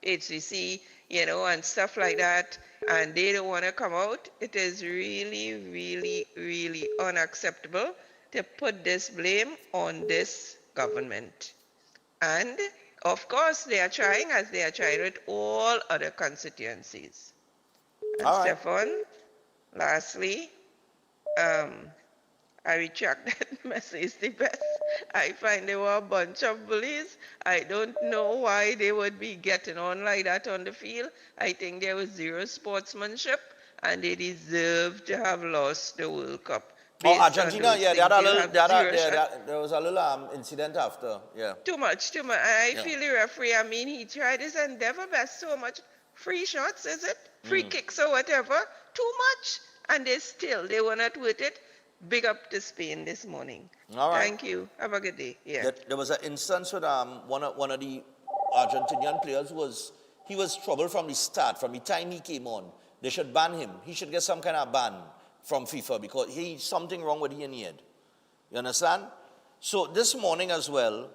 HCC, you know, and stuff like that, and they don't want to come out. It is really, really, really unacceptable to put this blame on this government. And of course, they are trying, as they are trying with all other constituencies. And all right. Stefan, lastly, I retract that message the best. I find they were a bunch of bullies. I don't know why they would be getting on like that on the field. I think there was zero sportsmanship, and they deserve to have lost the World Cup. Oh, Argentina, yeah, there was a little incident after, yeah. Too much. I feel the referee, I mean, he tried his endeavor best so much. Free shots, is it? Free kicks or whatever. Too much. And they were not with it. Big up to Spain this morning. All right. Thank you. Have a good day. Yeah. There was an instance with one of the Argentinian players he was trouble from the start, from the time he came on. They should ban him. He should get some kind of ban from FIFA because he's something wrong with him in the head. You understand? So this morning as well,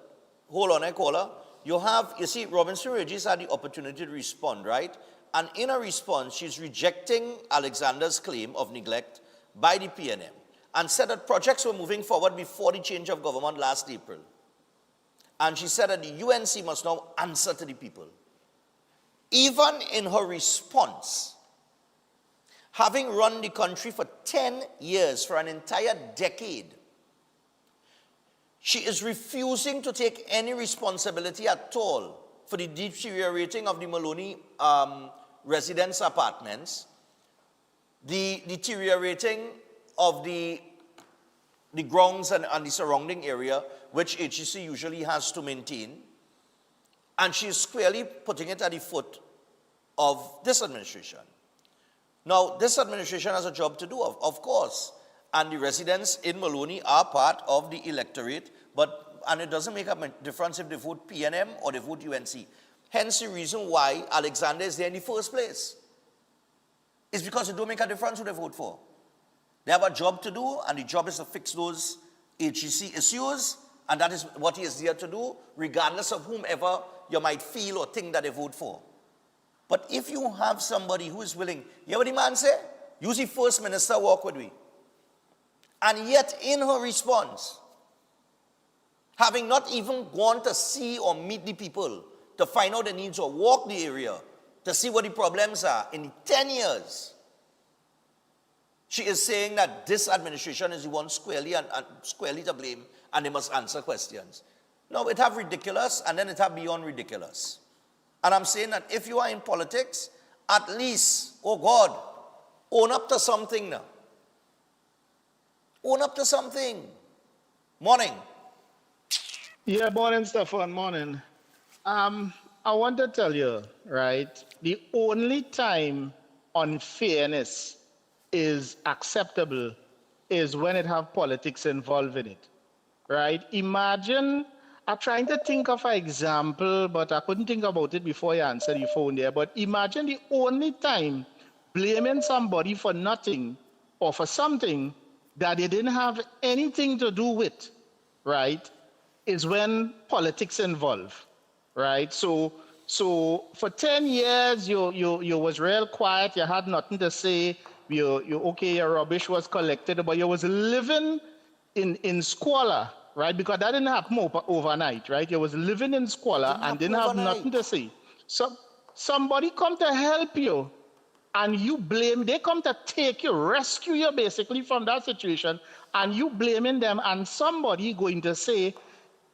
hold on, caller. You see, Robinson Regis had the opportunity to respond, right? And in her response, she's rejecting Alexander's claim of neglect by the PNM and said that projects were moving forward before the change of government last April. And she said that the UNC must now answer to the people. Even in her response, having run the country for 10 years, for an entire decade, she is refusing to take any responsibility at all for the deteriorating of the Maloney residence apartments, the deteriorating of the grounds and the surrounding area, which HEC usually has to maintain. And she is squarely putting it at the foot of this administration. Now, this administration has a job to do, of course, and the residents in Maloney are part of the electorate, and it doesn't make a difference if they vote PNM or they vote UNC. Hence the reason why Alexander is there in the first place. It's because it don't make a difference who they vote for. They have a job to do, and the job is to fix those HEC issues, and that is what he is there to do, regardless of whomever you might feel or think that they vote for. But if you have somebody who is willing, you hear what the man say? Use the first minister walk with me. And yet in her response, having not even gone to see or meet the people, to find out the needs or walk the area, to see what the problems are in 10 years, she is saying that this administration is the one squarely to blame, and they must answer questions. No, it have ridiculous, and then it have beyond ridiculous. And I'm saying that if you are in politics, at least, oh God, own up to something now. Own up to something. Morning. Yeah, morning, Stefan, morning. I want to tell you, right, the only time unfairness is acceptable is when it have politics involved in it, right? Imagine, I'm trying to think of an example, but I couldn't think about it before you answered the phone there, but imagine the only time blaming somebody for nothing or for something that they didn't have anything to do with, right, is when politics involve, right? So So for 10 years, you was real quiet. You had nothing to say. Your rubbish was collected, but you was living in squalor, right? Because that didn't happen overnight, right? You was living in squalor and didn't have nothing to say. So somebody come to help you, and you blame. They come to take you, rescue you basically from that situation, and you blaming them. And somebody going to say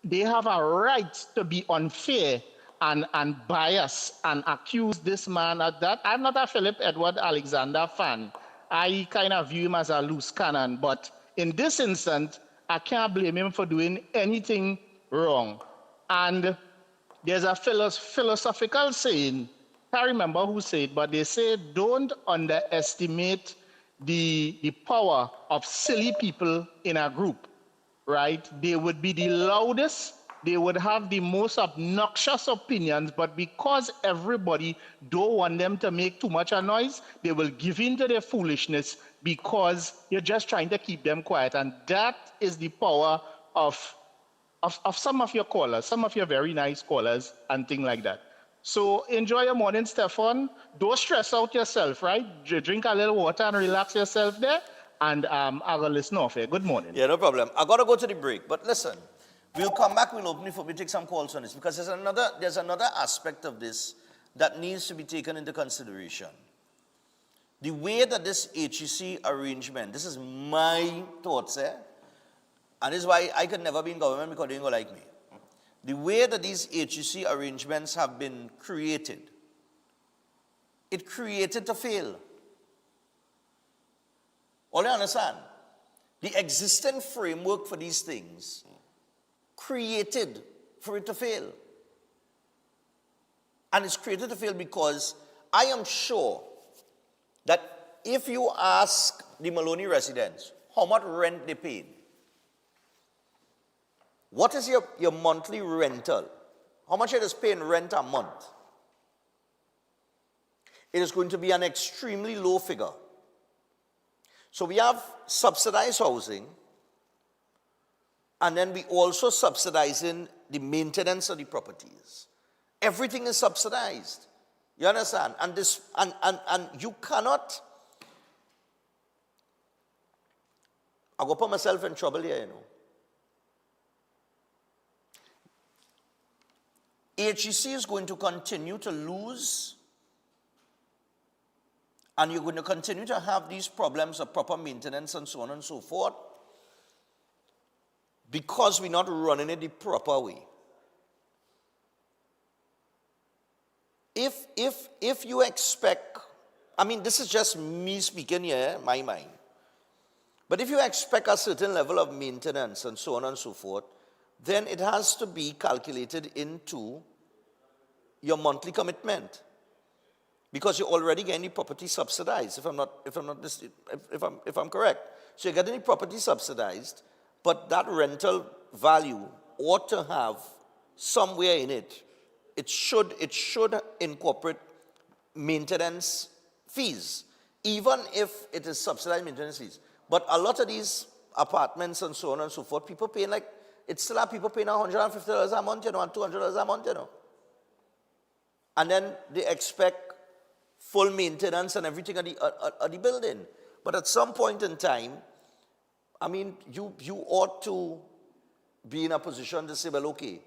they have a right to be unfair and bias and accuse this man of that. I'm not a Philip Edward Alexander fan. I kind of view him as a loose cannon, but in this instance, I can't blame him for doing anything wrong. And there's a philosophical saying, I can't remember who said it, but they say don't underestimate the power of silly people in a group, right? They would be the loudest, they would have the most obnoxious opinions, but because everybody don't want them to make too much a noise, they will give in to their foolishness because you're just trying to keep them quiet. And that is the power of some of your callers, some of your very nice callers and things like that. So enjoy your morning, Stefan. Don't stress out yourself, right? Drink a little water and relax yourself there. And I will listen off here. Good morning. Yeah, no problem. I got to go to the break. But listen, we'll come back. We'll open it for, we'll take some calls on this. Because there's another aspect of this that needs to be taken into consideration. The way that this HEC arrangement, this is my thoughts, and this is why I could never be in government because they ain't gonna like me. The way that these HEC arrangements have been created, it created to fail. All you understand? The existing framework for these things created for it to fail. And it's created to fail because I am sure that if you ask the Maloney residents how much rent they paid, what is your monthly rental? How much it is paying rent a month? It is going to be an extremely low figure. So we have subsidized housing, and then we also subsidizing the maintenance of the properties. Everything is subsidized. You understand? And this and you cannot. I go put myself in trouble here, you know. HEC is going to continue to lose, and you're going to continue to have these problems of proper maintenance and so on and so forth because we're not running it the proper way. If you expect, I mean, this is just me speaking here, my mind, but if you expect a certain level of maintenance and so on and so forth, then it has to be calculated into your monthly commitment, because you're already getting the property subsidized. If I'm correct, so you're getting the property subsidized, but that rental value ought to have somewhere in it. It should incorporate maintenance fees, even if it is subsidized maintenance fees. But a lot of these apartments and so on and so forth, people paying like, it's still have people paying $150 a month, you know, and $200 a month, you know. And then they expect full maintenance and everything of the building. But at some point in time, I mean, you ought to be in a position to say, well, okay,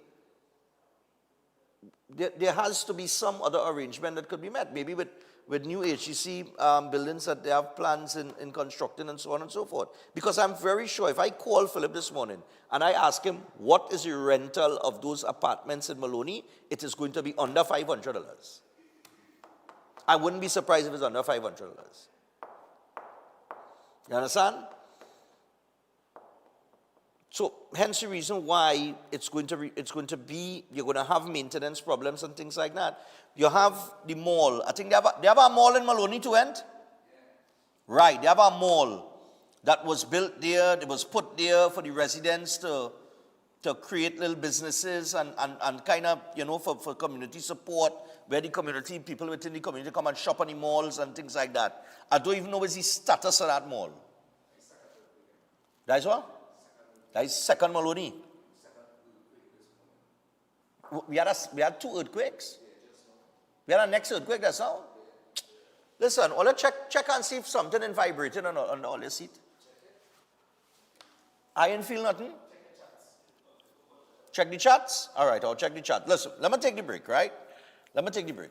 there has to be some other arrangement that could be met, maybe with new HEC buildings that they have plans in constructing and so on and so forth. Because I'm very sure if I call Philip this morning and I ask him what is the rental of those apartments in Maloney, it is going to be under $500. I wouldn't be surprised if it's under $500. You understand? So hence the reason why it's going to be, you're going to have maintenance problems and things like that. You have the mall. I think they have a mall in Maloney too, end? Right, they have a mall that was built there, it was put there for the residents to create little businesses and kind of, you know, for community support, where the community, people within the community come and shop on the malls and things like that. I don't even know what's the status of that mall. That's what? That is second Maloney. We had 2 earthquakes. We had a next earthquake, that's all. Listen, all check and see if something is vibrating on all your seat. I ain't feel nothing. Check the chats? All right, I'll check the chat. Listen, let me take the break, right? Let me take the break.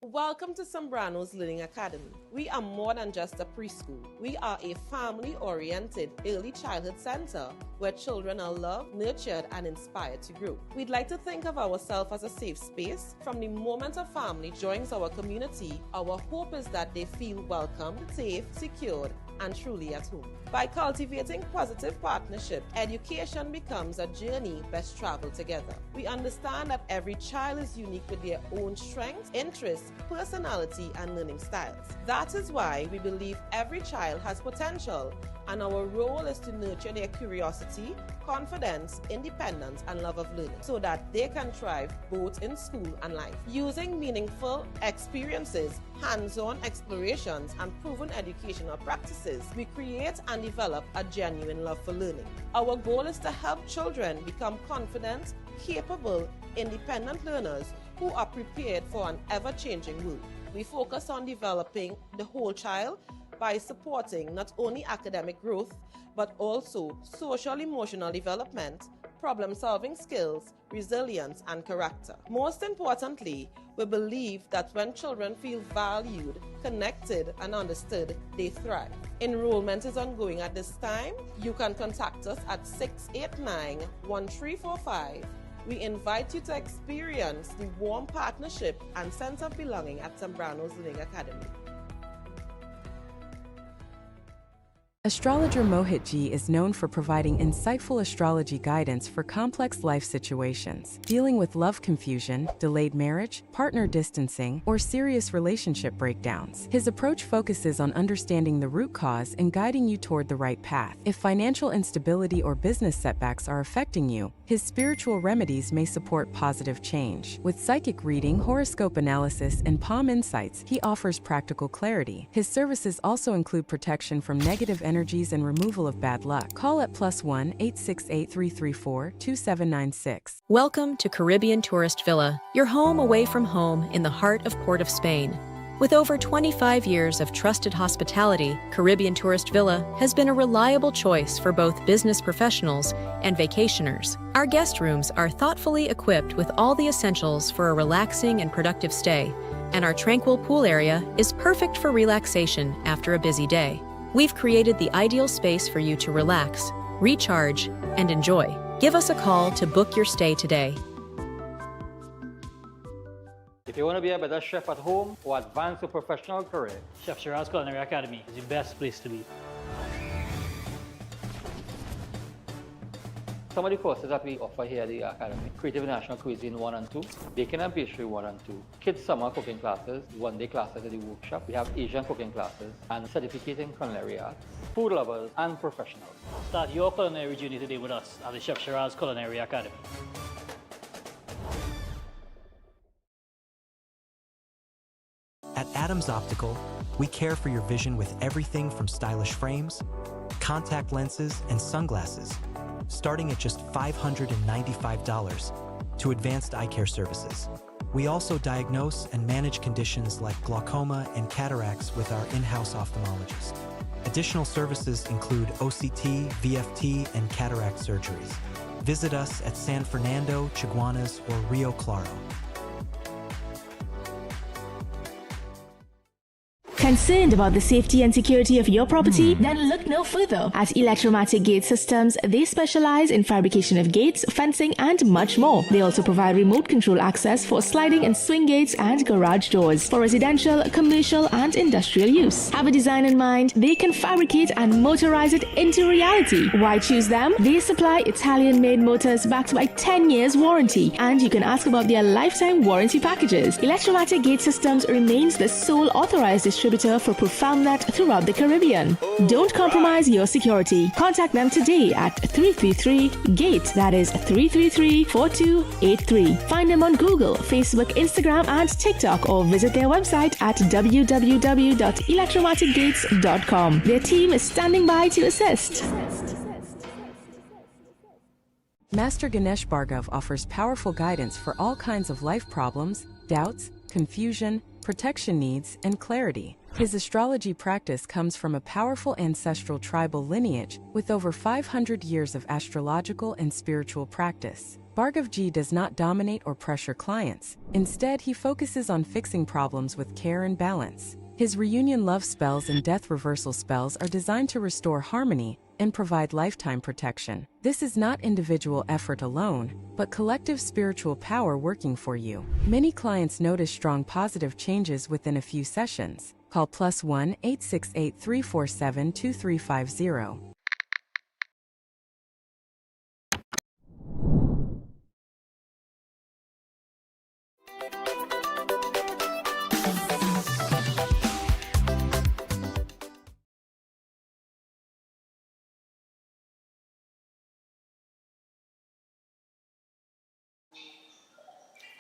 Welcome to Zambrano's Learning Academy. We are more than just a preschool. We are a family-oriented early childhood center where children are loved, nurtured, and inspired to grow. We'd like to think of ourselves as a safe space. From the moment a family joins our community, our hope is that they feel welcomed, safe, secured, and truly at home. By cultivating positive partnership, education becomes a journey best traveled together. We understand that every child is unique with their own strengths, interests, personality, and learning styles. That is why we believe every child has potential, and our role is to nurture their curiosity, confidence, independence, and love of learning so that they can thrive both in school and life. Using meaningful experiences, hands-on explorations, and proven educational practices, we create and develop a genuine love for learning. Our goal is to help children become confident, capable, independent learners who are prepared for an ever-changing world. We focus on developing the whole child by supporting not only academic growth, but also social-emotional development, problem-solving skills, resilience, and character. Most importantly, we believe that when children feel valued, connected, and understood, they thrive. Enrollment is ongoing at this time. You can contact us at 689-1345. We invite you to experience the warm partnership and sense of belonging at Zambrano's Learning Academy. Astrologer Mohit Ji is known for providing insightful astrology guidance for complex life situations, dealing with love confusion, delayed marriage, partner distancing, or serious relationship breakdowns. His approach focuses on understanding the root cause and guiding you toward the right path. If financial instability or business setbacks are affecting you, his spiritual remedies may support positive change. With psychic reading, horoscope analysis, and palm insights, he offers practical clarity. His services also include protection from negative energies and removal of bad luck. Call at +1 868 334 2796. Welcome to Caribbean Tourist Villa, your home away from home in the heart of Port of Spain. With over 25 years of trusted hospitality, Caribbean Tourist Villa has been a reliable choice for both business professionals and vacationers. Our guest rooms are thoughtfully equipped with all the essentials for a relaxing and productive stay, and our tranquil pool area is perfect for relaxation after a busy day. We've created the ideal space for you to relax, recharge, and enjoy. Give us a call to book your stay today. If you want to be a better chef at home or advance your professional career, Chef Shiraz Culinary Academy is the best place to be. Some of the courses that we offer here at the Academy: Creative National Cuisine 1 and 2, Baking and Pastry 1 and 2, Kids Summer Cooking Classes, one-day classes at the workshop. We have Asian cooking classes and certificate in culinary arts, food lovers and professionals. Start your culinary journey today with us at the Chef Shiraz Culinary Academy. At Adams Optical, we care for your vision with everything from stylish frames, contact lenses, and sunglasses, starting at just $595, to advanced eye care services. We also diagnose and manage conditions like glaucoma and cataracts with our in-house ophthalmologist. Additional services include OCT, VFT, and cataract surgeries. Visit us at San Fernando, Chaguanas, or Rio Claro. Concerned about the safety and security of your property? Then look no further. At Electromatic Gate Systems, they specialize in fabrication of gates, fencing, and much more. They also provide remote control access for sliding and swing gates and garage doors for residential, commercial, and industrial use. Have a design in mind? They can fabricate and motorize it into reality. Why choose them? They supply Italian-made motors backed by 10 years warranty, and you can ask about their lifetime warranty packages. Electromatic Gate Systems remains the sole authorized distributor distributor for ProfoundNet throughout the Caribbean. Don't compromise your security. Contact them today at 333-GATE, that is 333-4283. Find them on Google, Facebook, Instagram, and TikTok, or visit their website at www.electromaticgates.com. Their team is standing by to assist. Master Ganesh Bhargav offers powerful guidance for all kinds of life problems, doubts, confusion, protection needs, and clarity. His astrology practice comes from a powerful ancestral tribal lineage with over 500 years of astrological and spiritual practice. Bhargavji does not dominate or pressure clients. Instead, he focuses on fixing problems with care and balance. His reunion love spells and death reversal spells are designed to restore harmony and provide lifetime protection. This is not individual effort alone, but collective spiritual power working for you. Many clients notice strong positive changes within a few sessions. Call +1 868 347 2350.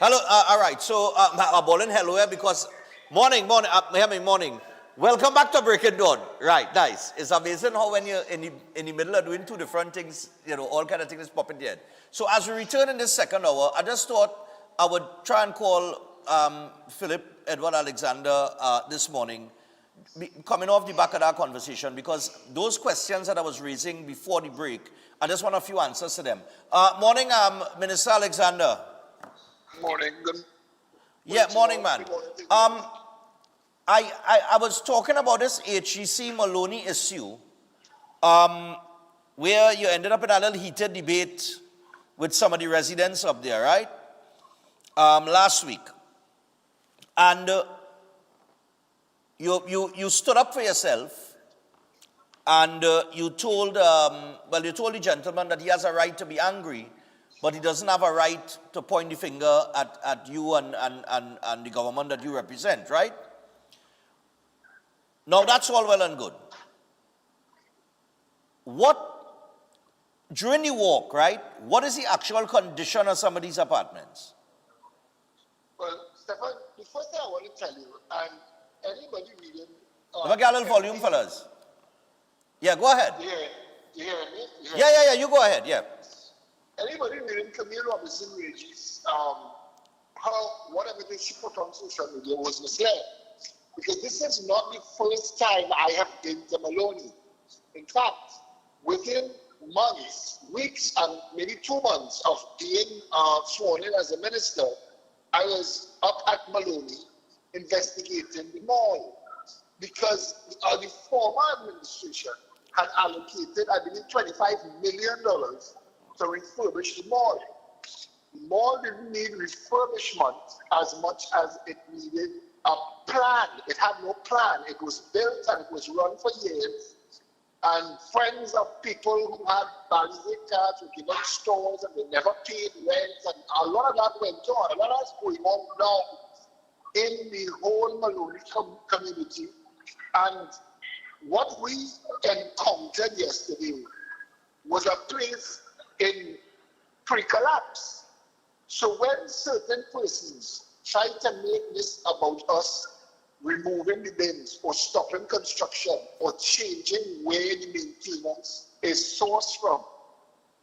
Hello, all right, so Bolin, hello, because morning. Welcome back to Breaking Dawn. Right, nice. It's amazing how when you're in the middle of doing two different things, all kind of things pop in your head. So as we return in this second hour, I just thought I would try and call Philip Edward Alexander this morning, coming off the back of that conversation, because those questions that I was raising before the break, I just want a few answers to them. Morning, Minister Alexander. Morning. Morning, man. I was talking about this HEC Maloney issue, where you ended up in a little heated debate with some of the residents up there, right? Last week. And you stood up for yourself, and you told the gentleman that he has a right to be angry, but he doesn't have a right to point the finger at you and the government that you represent, right? Now, that's all well and good. During the walk, right, what is the actual condition of some of these apartments? Well, Stefan, the first thing I want to tell you, and anybody reading... Let me get a little volume, fellas. Yeah, go ahead. You hear me? Yeah, you go ahead, yeah. Anybody reading Camille Robinson Regis, whatever she put on social media was misled. Because this is not the first time I have been to Maloney. In fact, within months, weeks, and maybe 2 months of being sworn in as a minister, I was up at Maloney investigating the mall. Because the former administration had allocated, I believe, $25 million to refurbish the mall. The mall didn't need refurbishment as much as it needed a plan. It had no plan. It was built and it was run for years. And friends of people who had barricade cards were given stores and they never paid rent. And a lot of that went on. A lot of that's going on now in the whole Maloney community. And what we encountered yesterday was a place in pre-collapse. So when certain persons try to make this about us removing the bins or stopping construction or changing where the maintenance is sourced from,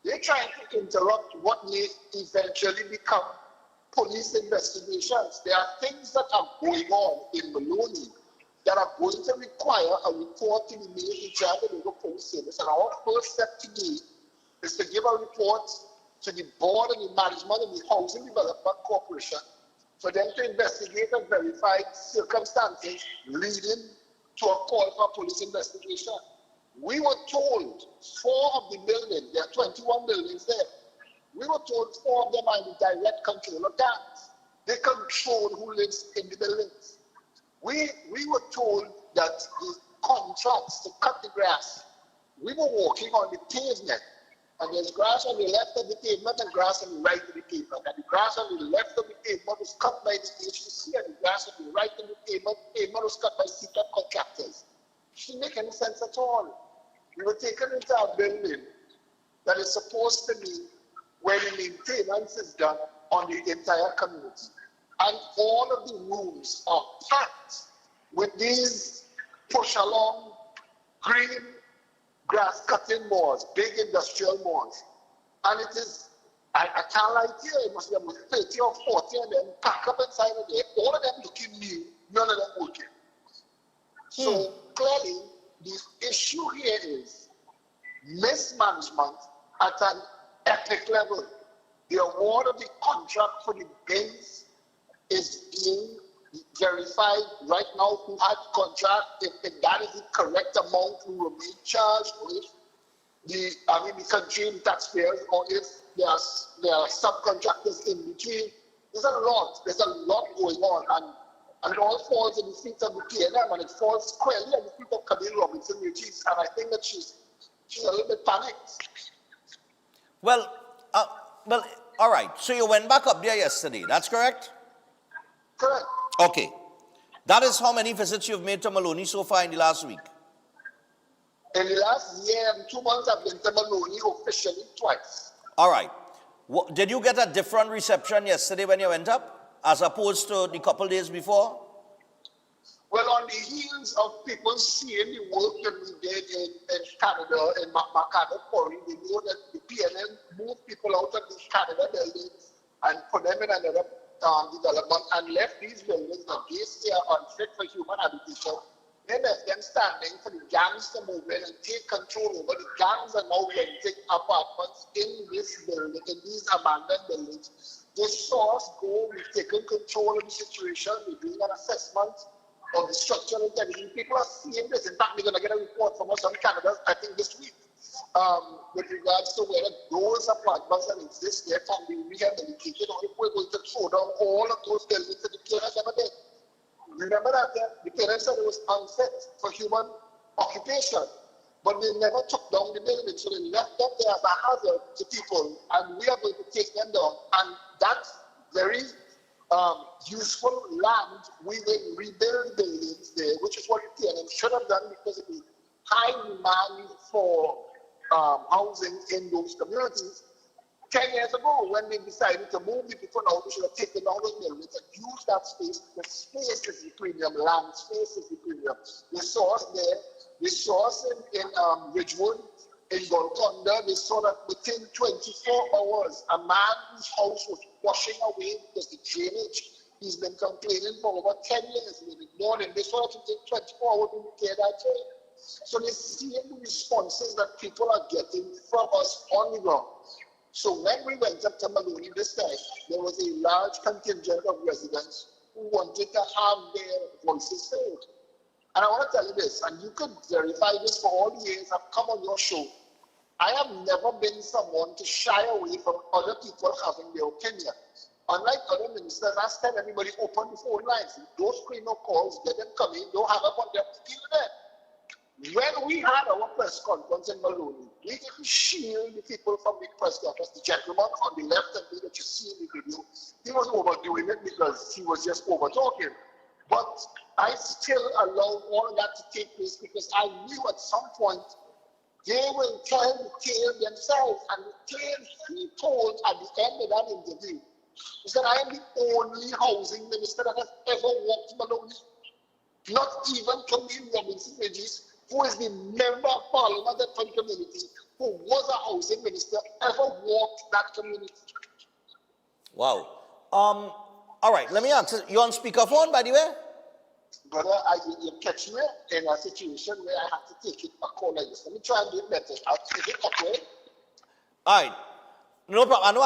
they're trying to interrupt what may eventually become police investigations. There are things that are going on in Maloney that are going to require a report to be made in Chattanooga Police Service. And our first step today is to give a report to the board and the management of the Housing Development Corporation for them to investigate and verify circumstances leading to a call for police investigation. We were told 4 of the buildings, there are 21 buildings there, we were told 4 of them are in the direct control of gangs. They control who lives in the buildings. We were told that the contracts to cut the grass, we were walking on the pavement. And there's grass on the left of the pavement and grass on the right of the pavement. And the grass on the left of the pavement was cut by the HTC, and the grass on the right of the pavement was cut by CTEP contractors. It didn't make any sense at all. We were taken into a building that is supposed to be where the maintenance is done on the entire community. And all of the rooms are packed with these push-along green grass cutting moors, big industrial moors. And it is, I can't lie to you, it must be about 30 or 40 of them packed up inside of there, all of them looking new, none of them working. So clearly, the issue here is mismanagement at an epic level. The award of the contract for the bins is being verified right now who had the contract, if that is the correct amount who will be charged with the country taxpayers, or if there are subcontractors in between. There's a lot going on, and it all falls in the feet of the PNM, and it falls squarely on the feet of Camille Robinson-Regis, and I think that she's a little bit panicked. Well, all right. So you went back up there yesterday, that's correct? Correct. Okay. That is how many visits you've made to Maloney so far in the last week? In the last year and 2 months, I've been to Maloney officially twice. All right. Did you get a different reception yesterday when you went up, as opposed to the couple days before? Well, on the heels of people seeing the work that we did in Canada, in Macado Quarry, they know that the PNM moved people out of these Canada buildings and put them in another development and left these buildings that they say are unfit for human habitation. They left them standing for the gangs to move in and take control over. The gangs are now renting apartments in this building, in these abandoned buildings. They saw us go, we've taken control of the situation, we're doing an assessment of the structural integrity. People are seeing this. In fact, they're going to get a report from us on Canada, I think this week, with regards to whether those apartments that exist there can be rehabilitated, or if we're going to throw down all of those buildings that the parents ever did. Remember that the parents said it was unfit for human occupation, but they never took down the building, so they left them there as a hazard to people, and we are going to take them down. And that's very useful land. We will rebuild buildings there, which is what the PNM should have done, because of the high demand for housing in those communities. 10 years ago, when they decided to move the people out, they should have taken down those buildings and used that space, because space is the premium, land space is the premium. They saw us there, they saw us in Ridgewood, in Golconda. They saw that within 24 hours, a man whose house was washing away because the drainage, he's been complaining for over 10 years, maybe more than. They saw that within 24 hours to repair that drain. So they're seeing the responses that people are getting from us on the ground. So when we went up to Maloney this time, there was a large contingent of residents who wanted to have their voices heard. And I want to tell you this, and you could verify this for all the years I've come on your show. I have never been someone to shy away from other people having their opinion. Unlike other ministers, I tell everybody, open the phone lines. Don't screen no calls, get them coming, don't hang up on them, deal with them. When we had our press conference in Maloney, we didn't shield the people from the press conference. The gentleman on the left of me that you see in the video, he was overdoing it because he was just over talking. But I still allowed all of that to take place because I knew at some point they will tell the tale themselves. And the tale he told at the end of that interview is that I am the only housing minister that has ever walked Maloney. Not even Camille Robinson-Regis, who is the member of parliament for the community, who was a housing minister, ever walked that community. Wow. All right, let me answer. You're on speakerphone, by the way? Brother, you catch me in a situation where I have to take it a call like this. Let me try and do it better. I'll take it okay. All right. No problem. I know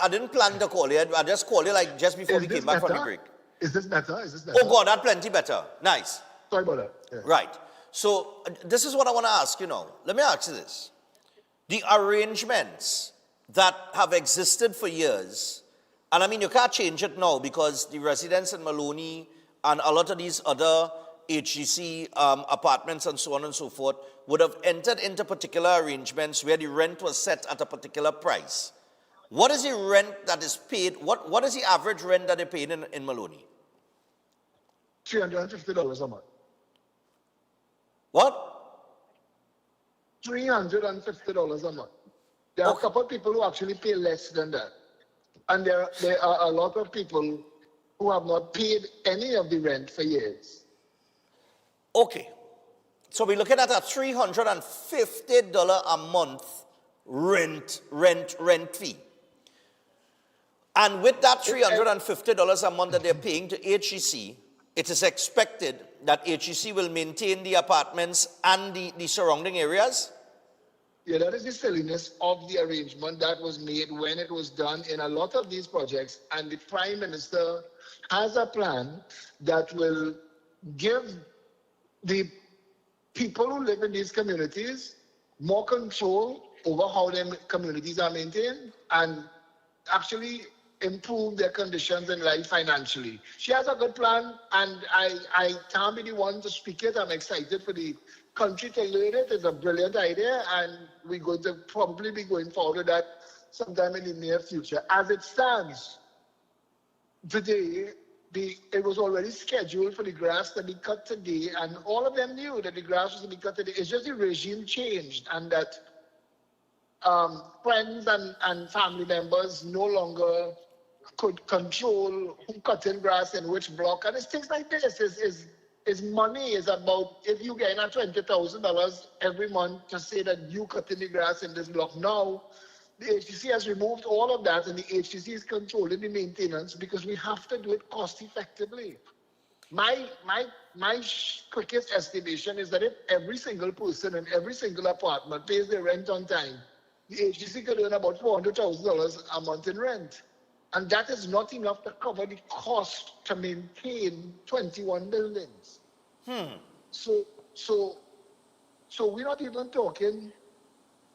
I didn't plan to call you. I just called you like just before we came back from the break. Is this better? Is this better? Oh, God, that's plenty better. Nice. Sorry about that. Yeah. Right. So this is what I want to ask you now. Let me ask you this. The arrangements that have existed for years, and I mean, you can't change it now because the residents in Maloney and a lot of these other HGC apartments and so on and so forth would have entered into particular arrangements where the rent was set at a particular price. What is the rent that is paid? What is the average rent that they paid in Maloney? $350 a month. What? $350 a month. There are a couple of people who actually pay less than that. And there are a lot of people who have not paid any of the rent for years. Okay. So we're looking at a $350 a month rent fee. And with that $350 a month that they're paying to HEC, it is expected that HEC will maintain the apartments and the surrounding areas? Yeah, that is the silliness of the arrangement that was made when it was done in a lot of these projects. And the Prime Minister has a plan that will give the people who live in these communities more control over how their communities are maintained and actually improve their conditions in life financially. She has a good plan, and I can't be the one to speak it. I'm excited for the country to learn it. It's a brilliant idea, and we're going to probably be going forward with that sometime in the near future. As it stands today, it was already scheduled for the grass to be cut today, and all of them knew that the grass was to be cut today. It's just the regime changed, and that friends and family members no longer could control who cutting grass in which block. And it's things like this. Is money is about, if you get $20,000 every month to say that you cutting the grass in this block. Now, the HTC has removed all of that, and the HTC is controlling the maintenance because we have to do it cost effectively. My quickest estimation is that if every single person in every single apartment pays their rent on time, the HTC could earn about $400,000 a month in rent. And that is not enough to cover the cost to maintain 21 buildings. So we're not even talking.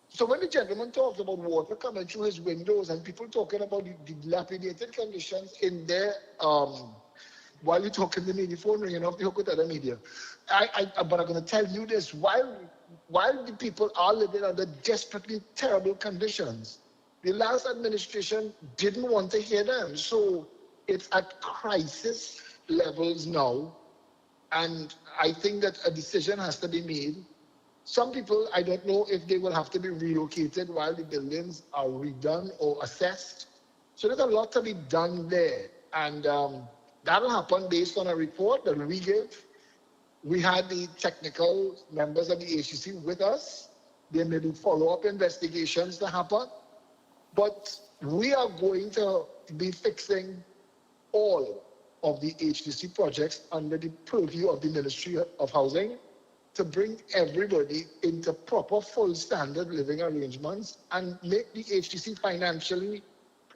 So when the gentleman talks about water coming through his windows and people talking about the dilapidated conditions in there, while you're talking to me, the phone ringing off the hook with other media. But I'm going to tell you this, while the people are living under desperately terrible conditions, the last administration didn't want to hear them. So it's at crisis levels now. And I think that a decision has to be made. Some people, I don't know if they will have to be relocated while the buildings are redone or assessed. So there's a lot to be done there. And that'll happen based on a report that we give. We had the technical members of the HCC with us. There may be follow-up investigations to happen. But we are going to be fixing all of the HDC projects under the purview of the Ministry of Housing to bring everybody into proper full standard living arrangements and make the HDC financially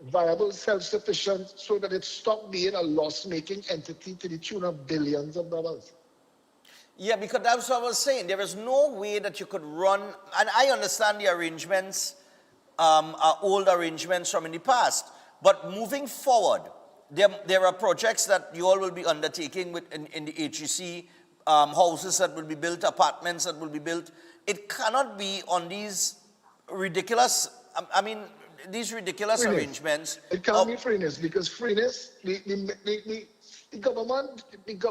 viable, self-sufficient, so that it stops being a loss-making entity to the tune of billions of dollars. Yeah, because that's what I was saying. There is no way that you could run, and I understand the arrangements are old arrangements from in the past. But moving forward, there are projects that you all will be undertaking in the HEC, houses that will be built, apartments that will be built. It cannot be on these ridiculous, these ridiculous arrangements. It can't be freeness, because freeness, the government,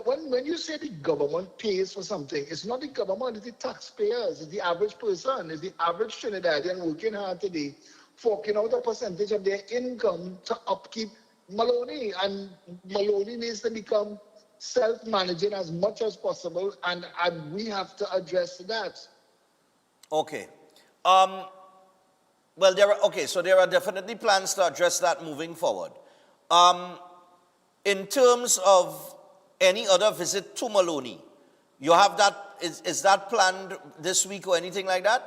when you say the government pays for something, it's not the government, it's the taxpayers, it's the average person, it's the average Trinidadian working hard today, forking out a percentage of their income to upkeep Maloney. And Maloney needs to become self-managing as much as possible, and we have to address that. Okay. Well, so there are definitely plans to address that moving forward. In terms of any other visit to Maloney, you have that, is that planned this week or anything like that?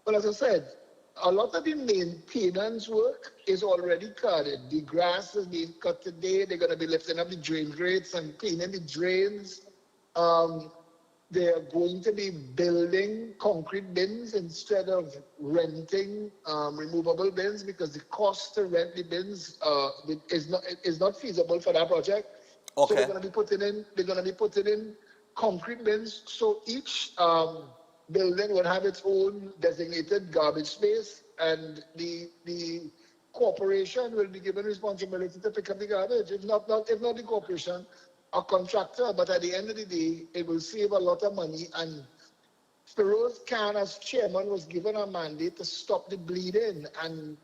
Well, as I said, a lot of the maintenance work is already cutted. The grass is being cut today. They're going to be lifting up the drain grates and cleaning the drains. They're going to be building concrete bins instead of renting removable bins, because the cost to rent the bins is not feasible for that project. Okay. So they're going to be putting in concrete bins. So each building would have its own designated garbage space, and the corporation will be given responsibility to pick up the garbage. If not the corporation, a contractor. But at the end of the day, it will save a lot of money. And Feroz Khan, as chairman, was given a mandate to stop the bleeding and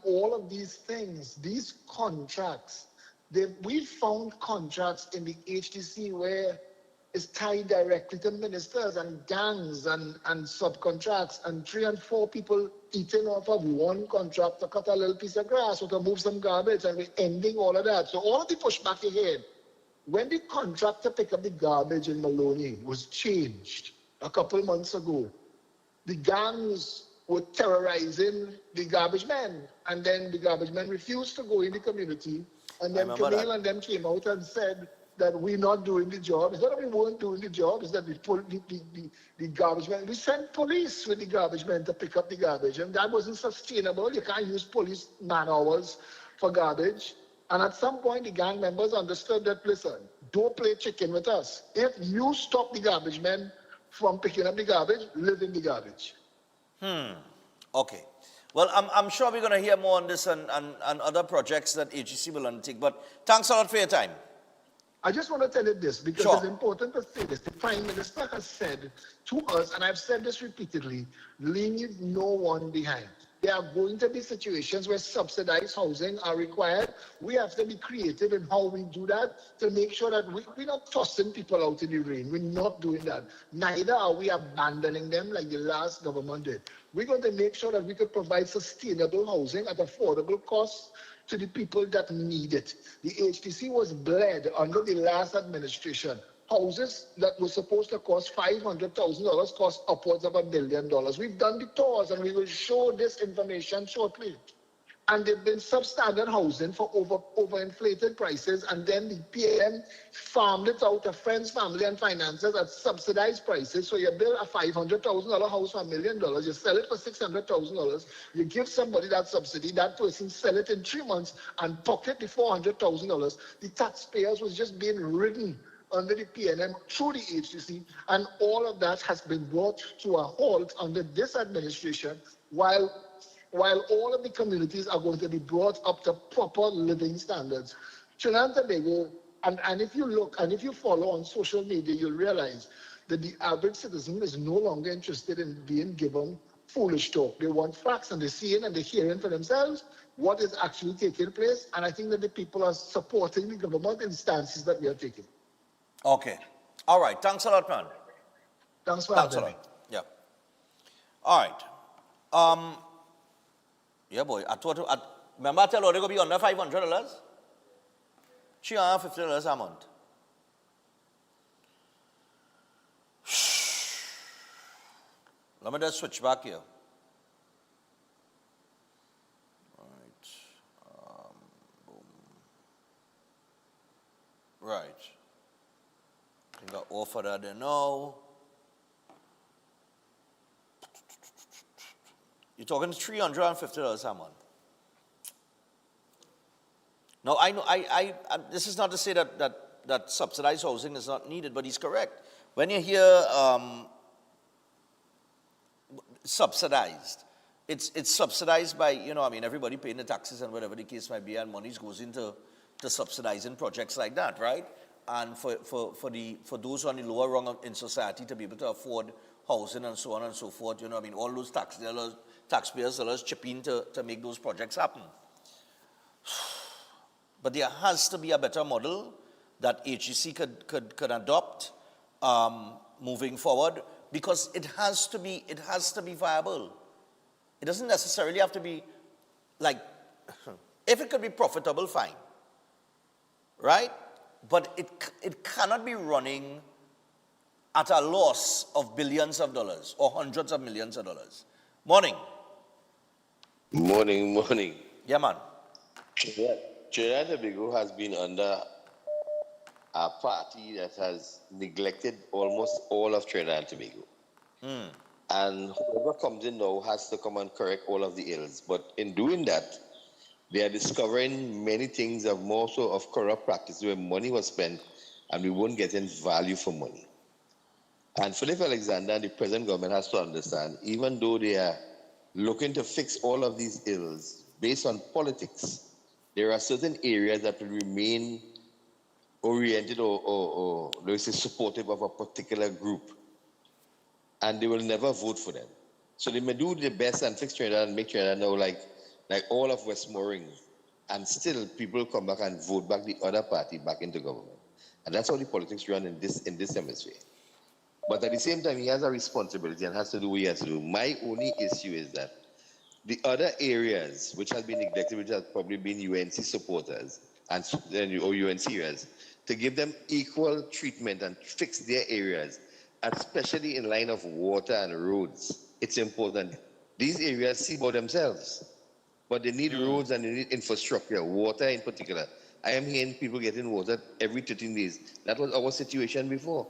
all of these things, these contracts. We found contracts in the HDC where it's tied directly to ministers and gangs and subcontracts, and 3 and 4 people eating off of one contract to cut a little piece of grass or to move some garbage, and we're ending all of that. So all of the pushback you had, when the contract to pick up the garbage in Maloney was changed a couple months ago, the gangs were terrorizing the garbage men, and then the garbage men refused to go in the community, and then Camille and them came out and said that we're not doing the job. It's not that we weren't doing the job, it's that we pulled the garbage men. We sent police with the garbage men to pick up the garbage, and that wasn't sustainable. You can't use police man hours for garbage. And at some point, the gang members understood that, listen, don't play chicken with us. If you stop the garbage men from picking up the garbage, live in the garbage. Okay. Well, I'm sure we're going to hear more on this and other projects that HGC will undertake, but thanks a lot for your time. I just want to tell you this, because it's important to say this. The Prime Minister has said to us, and I've said this repeatedly, leave no one behind. There are going to be situations where subsidized housing are required. We have to be creative in how we do that to make sure that we're not tossing people out in the rain. We're not doing that. Neither are we abandoning them like the last government did. We're going to make sure that we could provide sustainable housing at affordable costs to the people that need it. The HTC was bled under the last administration. Houses that were supposed to cost $500,000 cost upwards of $1 million. We've done the tours, and we will show this information shortly. And they've been substandard housing for overinflated prices, and then the PM farmed it out to friends, family, and finances at subsidized prices. So you build a $500,000 house for $1 million, you sell it for $600,000, you give somebody that subsidy, that person sell it in 3 months and pocket the $400,000. The taxpayers was just being ridden under the PNM through the HTC, and all of that has been brought to a halt under this administration, while all of the communities are going to be brought up to proper living standards. Trinidad and Tobago, and if you look and if you follow on social media, you'll realize that the average citizen is no longer interested in being given foolish talk. They want facts, and they're seeing and they're hearing for themselves what is actually taking place, and I think that the people are supporting the government in stances that we are taking. Okay. All right. Thanks a lot, man. Thanks for having me. Yeah. All right. Yeah, boy. Remember I tell you they're going to be under $500? $350 a month. Let me just switch back here. All right. Boom. Right. I think I offer that there now. You're talking $350 a month. Now, I know, this is not to say that subsidized housing is not needed, but he's correct. When you hear subsidized, it's subsidized by, everybody paying the taxes and whatever the case might be, and money goes into subsidizing projects like that, right? And for those on the lower rung in society to be able to afford housing and so on and so forth, all those taxpayers dollars chip in to make those projects happen. But there has to be a better model that HGC could adopt moving forward, because it has to be viable. It doesn't necessarily have to be if it could be profitable, fine, right? But it cannot be running at a loss of billions of dollars or hundreds of millions of dollars. Morning. Morning. Yeah, man. Trinidad and Tobago has been under a party that has neglected almost all of Trinidad and Tobago. And whoever comes in now has to come and correct all of the ills. But in doing that, they are discovering many things of more so of corrupt practice where money was spent and we weren't getting value for money. And Philip Alexander and the present government has to understand, even though they are looking to fix all of these ills based on politics, there are certain areas that will remain oriented or let's say supportive of a particular group, and they will never vote for them. So they may do their best and fix Trinidad and make Trinidad now like all of Westmoreland, and still people come back and vote back the other party back into government. And that's how the politics run in this hemisphere. But at the same time, he has a responsibility and has to do what he has to do. My only issue is that the other areas which have been neglected, which have probably been UNC supporters or UNC areas, to give them equal treatment and fix their areas, especially in line of water and roads. It's important. These areas see about themselves, but they need roads and they need infrastructure, water in particular. I am hearing people getting water every 13 days. That was our situation before.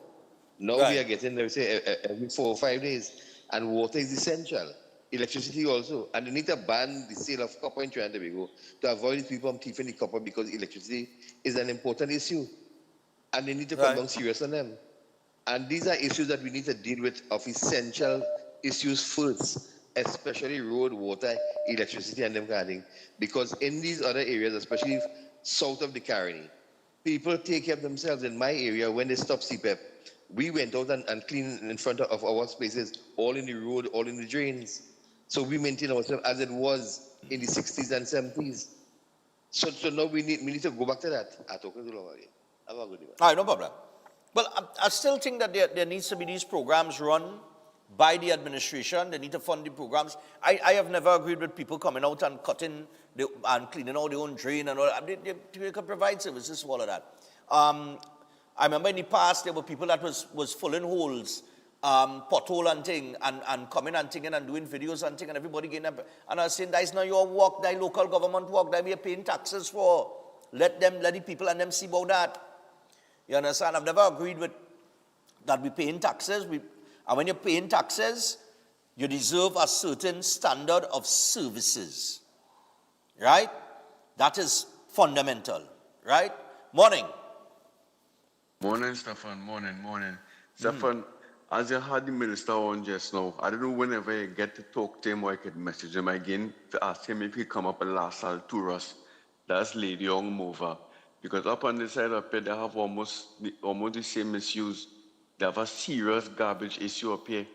Now we are getting, let's say, every 4 or 5 days. And water is essential. Electricity also. And they need to ban the sale of copper in Trinidad and Tobago to avoid people from thieving the copper, because electricity is an important issue. And they need to come down serious on them. And these are issues that we need to deal with of essential issues first, especially road, water, electricity, and them kind of thing. Because in these other areas, especially south of the Caroni, people take care of themselves. In my area, when they stop CPEP, we went out and cleaned in front of our spaces, all in the road, all in the drains. So we maintain ourselves as it was in the 60s and 70s. So now we need to go back to that. I'm talking to you again. Have a good day. All right, no problem. Well, I still think that there needs to be these programs run by the administration. They need to fund the programs. I have never agreed with people coming out and cutting and cleaning out their own drain and all that. They could provide services for all of that. I remember in the past there were people that was filling holes, pothole and thing, and coming and thing and doing videos and thing, and everybody getting up. And I was saying, that's not your work, that local government work, that we are paying taxes for. Let the people and them see about that. You understand? I've never agreed with that we paying taxes. And when you're paying taxes, you deserve a certain standard of services. Right? That is fundamental. Right? Morning. Morning, Stefan. Morning. Stefan, as you had the minister on just now, I don't know whenever I get to talk to him or I could message him again to ask him if he come up at Las Alturas. That's Lady Young Mover. Because up on the side of it, they have almost the same issues. They have a serious garbage issue up here,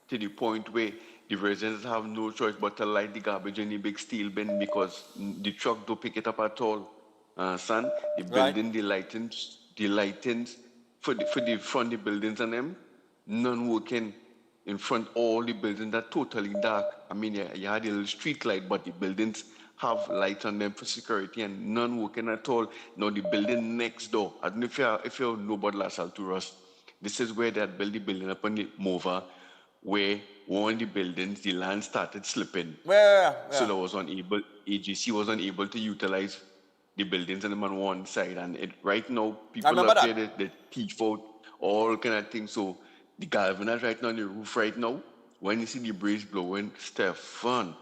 to the point where the residents have no choice but to light the garbage in the big steel bin because the truck don't pick it up at all. Son, the building, the lightings for the front the buildings and them, none working in front all the buildings are totally dark. I mean, you had a little street light, but the buildings have lights on them for security and none working at all. Now the building next door, I don't know if you know about Las Alturas, this is where they had built the building up on the Mova, where one of the buildings, the land started slipping. So there was AGC was unable to utilize the buildings and them on one side. And right now, people up there, they teach out all kind of things. So the galvanized right now on the roof right now, when you see the breeze blowing, Stefan,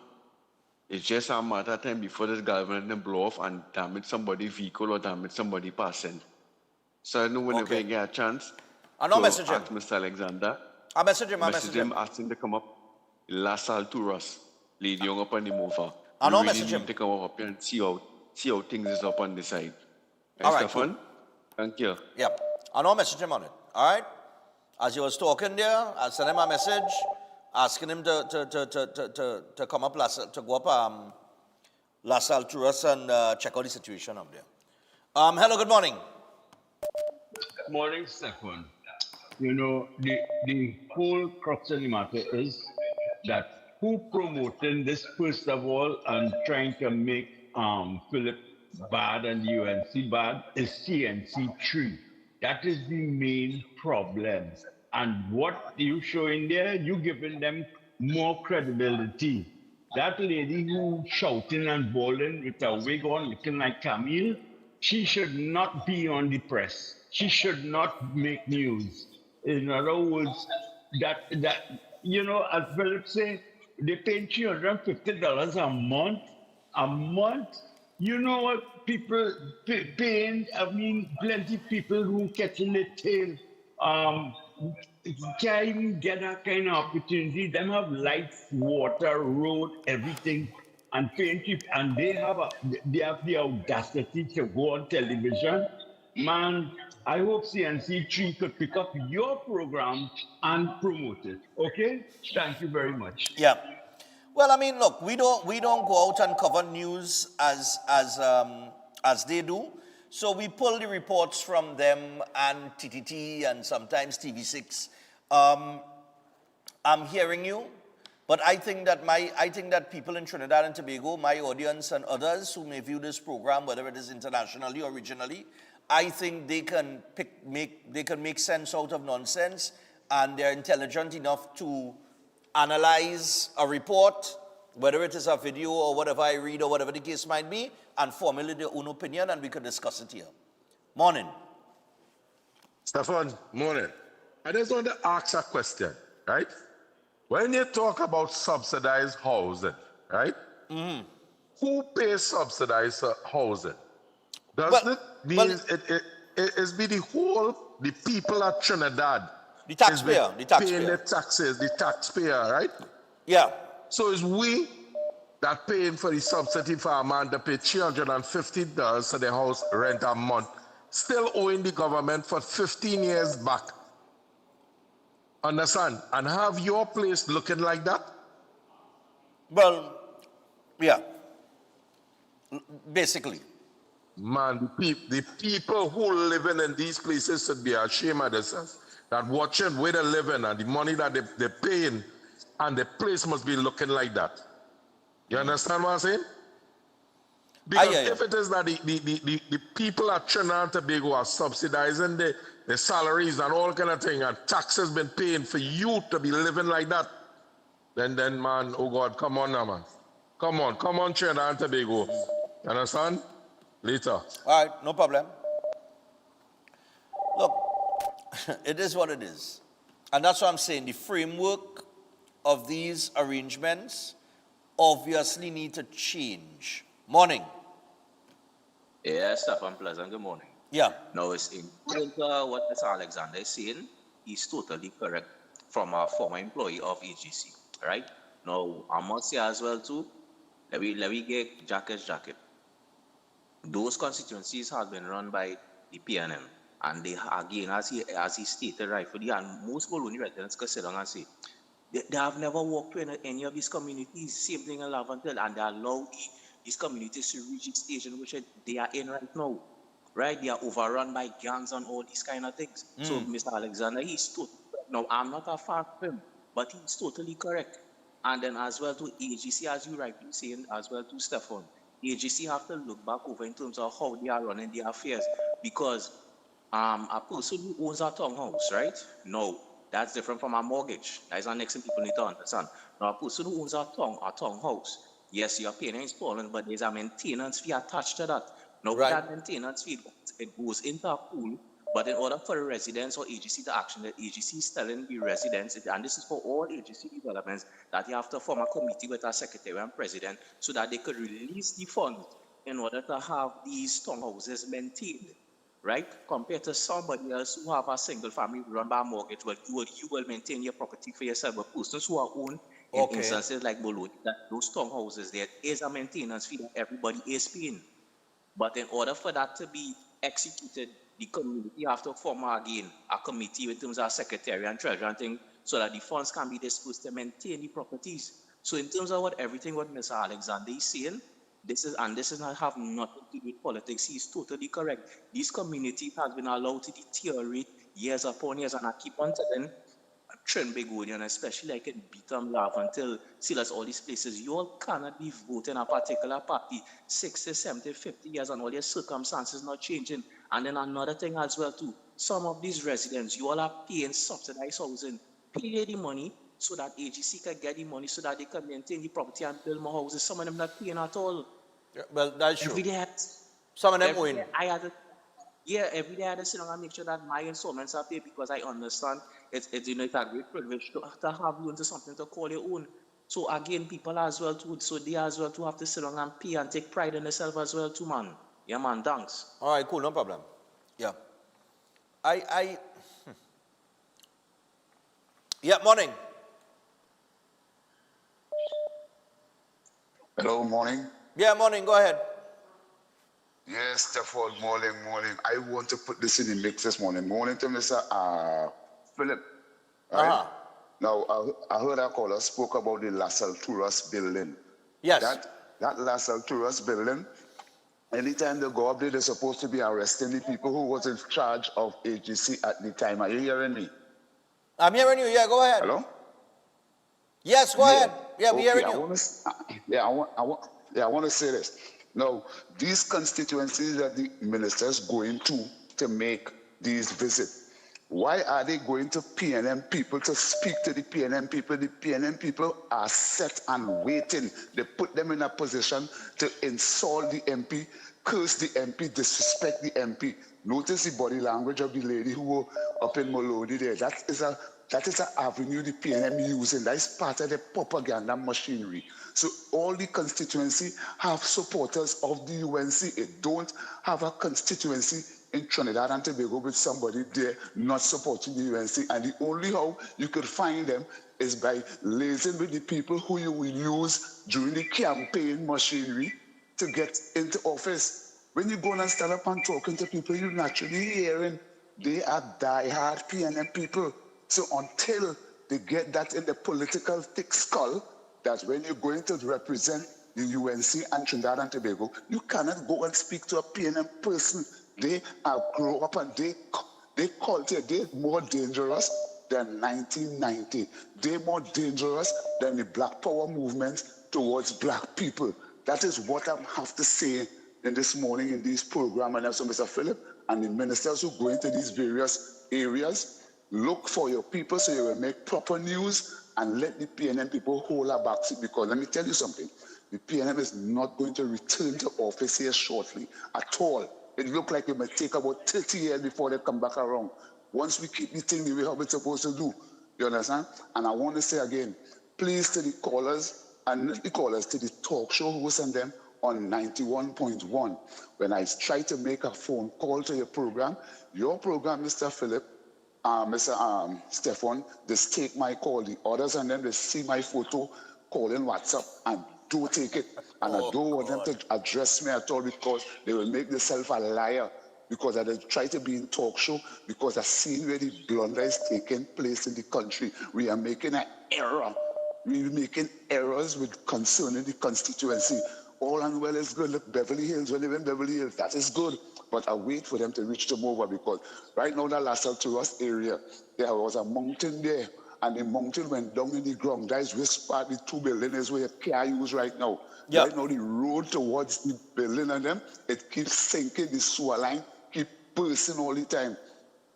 it's just a matter of time before this galvanized blow off and damage somebody's vehicle or damage somebody passing. So I know whenever you get a chance, message him. Mr. Alexander. I message him. Ask him to come up. Las Alturas, Lady Young up on the Mover. I know message him. To come up here and see how things is up on the side. All right, Stefan? cool. Thank you. Yep. I know message him on it. All right? As you was talking there, I sent him a message asking him to come up, to go up Las Alturas and check out the situation up there. Hello, good morning. Morning, Stefan. You know, the whole crux of the matter is that who promoting this first of all and trying to make Philip bad and the UNC bad is CNC3. That is the main problem. And what you showing there, you giving them more credibility. That lady who shouting and bawling with her wig on looking like Camille, she should not be on the press. She should not make news. In other words, that as Philip said, they pay $350 a month. You know what people paying? I mean, plenty people who catching their tail can't even get that kind of opportunity. Them have lights, water, road, everything, and paying cheap, and they have the audacity to go on television. Man, I hope CNC3 could pick up your program and promote it. Okay? Thank you very much. Yeah. Well, I mean, look, we don't go out and cover news as they do. So we pull the reports from them and TTT and sometimes TV6. I'm hearing you, but I think that people in Trinidad and Tobago, my audience and others who may view this program, whether it is internationally or regionally, I think they can make sense out of nonsense, and they're intelligent enough to analyze a report, whether it is a video or whatever I read or whatever the case might be, and formulate their own opinion, and we can discuss it here. Morning. Stefan, morning. I just want to ask a question, right? When you talk about subsidized housing, right? Mm-hmm. Who pays subsidized housing? Does it mean it's be the people of Trinidad? The taxpayer. Paying the taxes, the taxpayer, right? Yeah. So it's we that paying for the subsidy for a man to pay $350 for the house rent a month, still owing the government for 15 years back. Understand? And have your place looking like that? Well, yeah. Basically. Man, the people who living in these places should be ashamed of themselves. That watching where they're living and the money that they're paying, and the place must be looking like that. You understand what I'm saying? Because if it is that the people at Trinidad and Tobago are subsidizing the salaries and all kind of thing, and taxes been paying for you to be living like that, then man, oh God, come on now, man. Come on, Trinidad and Tobago. You understand? Later. All right, no problem. Look, it is what it is. And that's what I'm saying. The framework of these arrangements obviously need to change. Morning. Yes, Stefan Pleasant, good morning. Yeah. Now, it's in what Mr. Alexander is saying, he's totally correct from a former employee of AGC, right? Now, I must say as well too, let me get jacket. Those constituencies have been run by the PNM, and they, again, as he stated rightfully, and most Bologna residents can sit down and say, they have never walked to any of these communities, same thing in Laventille, and they allow these communities to reach the stage in which they are in right now, right? They are overrun by gangs and all these kind of things. So Mr. Alexander, now I'm not a fan of him, but he's totally correct. And then as well to AGC, as you rightly saying, as well to Stefan, AGC have to look back over in terms of how they are running their affairs, because a person who owns a townhouse, right? No, that's different from a mortgage. That is the next thing people need to understand. Now, a person who owns a townhouse, yes, you're paying installments, but there's a maintenance fee attached to that. Now, that maintenance fee, it goes into a pool, but in order for the residents or AGC to action, the AGC is telling the residents, and this is for all AGC developments, that you have to form a committee with a secretary and president so that they could release the funds in order to have these townhouses maintained, right? Compared to somebody else who have a single family run by a mortgage, but you will maintain your property for yourself. But persons who are owned in instances like Bologna, that those townhouses, there is a maintenance fee that everybody is paying. But in order for that to be executed, the community have to form again a committee in terms of secretary and treasurer and things, so that the funds can be dispersed to maintain the properties. So in terms of what Mr. Alexander is saying, this is not have nothing to do with politics. He's totally correct. These communities has been allowed to deteriorate years upon years, and I keep on telling Trinbagonian, and especially like in Beetham, Laventille, Silas, all these places, you all cannot be voting a particular party 60, 70, 50 years and all your circumstances not changing. And then another thing as well too, some of these residents, you all are paying subsidized housing, pay the money so that AGC can get the money so that they can maintain the property and build more houses. Some of them not paying at all. Yeah, well, that's true. Every day, some of them win. Every day I had to sit down and make sure that my installments are paid, because I understand it's a great privilege to have you into something to call your own. So again, people as well too, so they as well too have to sit down and pay and take pride in themselves as well too, man. Yeah, man, thanks. All right, cool, no problem. Yeah. Yeah, morning. Hello, morning. Yeah, morning. Go ahead. Yes, Stefan, morning. I want to put this in the mix this morning. Morning to Mr. Philip. Right? Now, I heard our caller spoke about the LaSalle Tourist building. Yes. That LaSalle Tourist building, anytime they go up there, they're supposed to be arresting the people who was in charge of AGC at the time. Are you hearing me? I'm hearing you. Yeah, go ahead. Hello? Yes, go ahead. Yeah, we're hearing I you. want to, I want to say this. Now, these constituencies that the minister is going to make these visits, why are they going to PNM people to speak to the PNM people? The PNM people are set and waiting. They put them in a position to insult the MP, curse the MP, disrespect the MP. Notice the body language of the lady who were up in Molodi there. That is an avenue the PNM using. That is part of the propaganda machinery. So all the constituency have supporters of the UNC. It don't have a constituency in Trinidad and Tobago with somebody there not supporting the UNC. And the only how you could find them is by liaising with the people who you will use during the campaign machinery to get into office. When you go and stand up and talking to people, you're naturally hearing they are diehard PNM people. So until they get that in the political thick skull, that when you're going to represent the UNC and Trinidad and Tobago, you cannot go and speak to a PNM person. They are grow up and they culture. They're more dangerous than 1990. They're more dangerous than the Black Power movement towards black people. That is what I have to say in this morning in this program. And also Mr. Philip and the ministers who go into these various areas, look for your people so you will make proper news and let the PNM people hold our backs. Because let me tell you something, the PNM is not going to return to office here shortly at all. It looks like it might take about 30 years before they come back around. Once we keep the thing the way how it's supposed to do, you understand? And I want to say again, please to the callers, and not the callers, to the talk show hosts and them on 91.1. When I try to make a phone call to your program, Mr. Philip, Mr. Stefan, they take my call. The others and them, they see my photo, call in WhatsApp, and don't take it. And I don't want them to address me at all because they will make themselves a liar. Because I try to be in talk show because I've seen where the blunder is taking place in the country. We are making an error. We're making errors with concerning the constituency. All and well is good. Look, Beverly Hills, we live in Beverly Hills. That is good. But I wait for them to reach them over because right now that LaSalle Tourist area, there was a mountain there. And the mountain went down in the ground. That is which part the two buildings where you can't use right now. Yeah. Right now the road towards the building and them, it keeps sinking, the sewer line keep bursting all the time.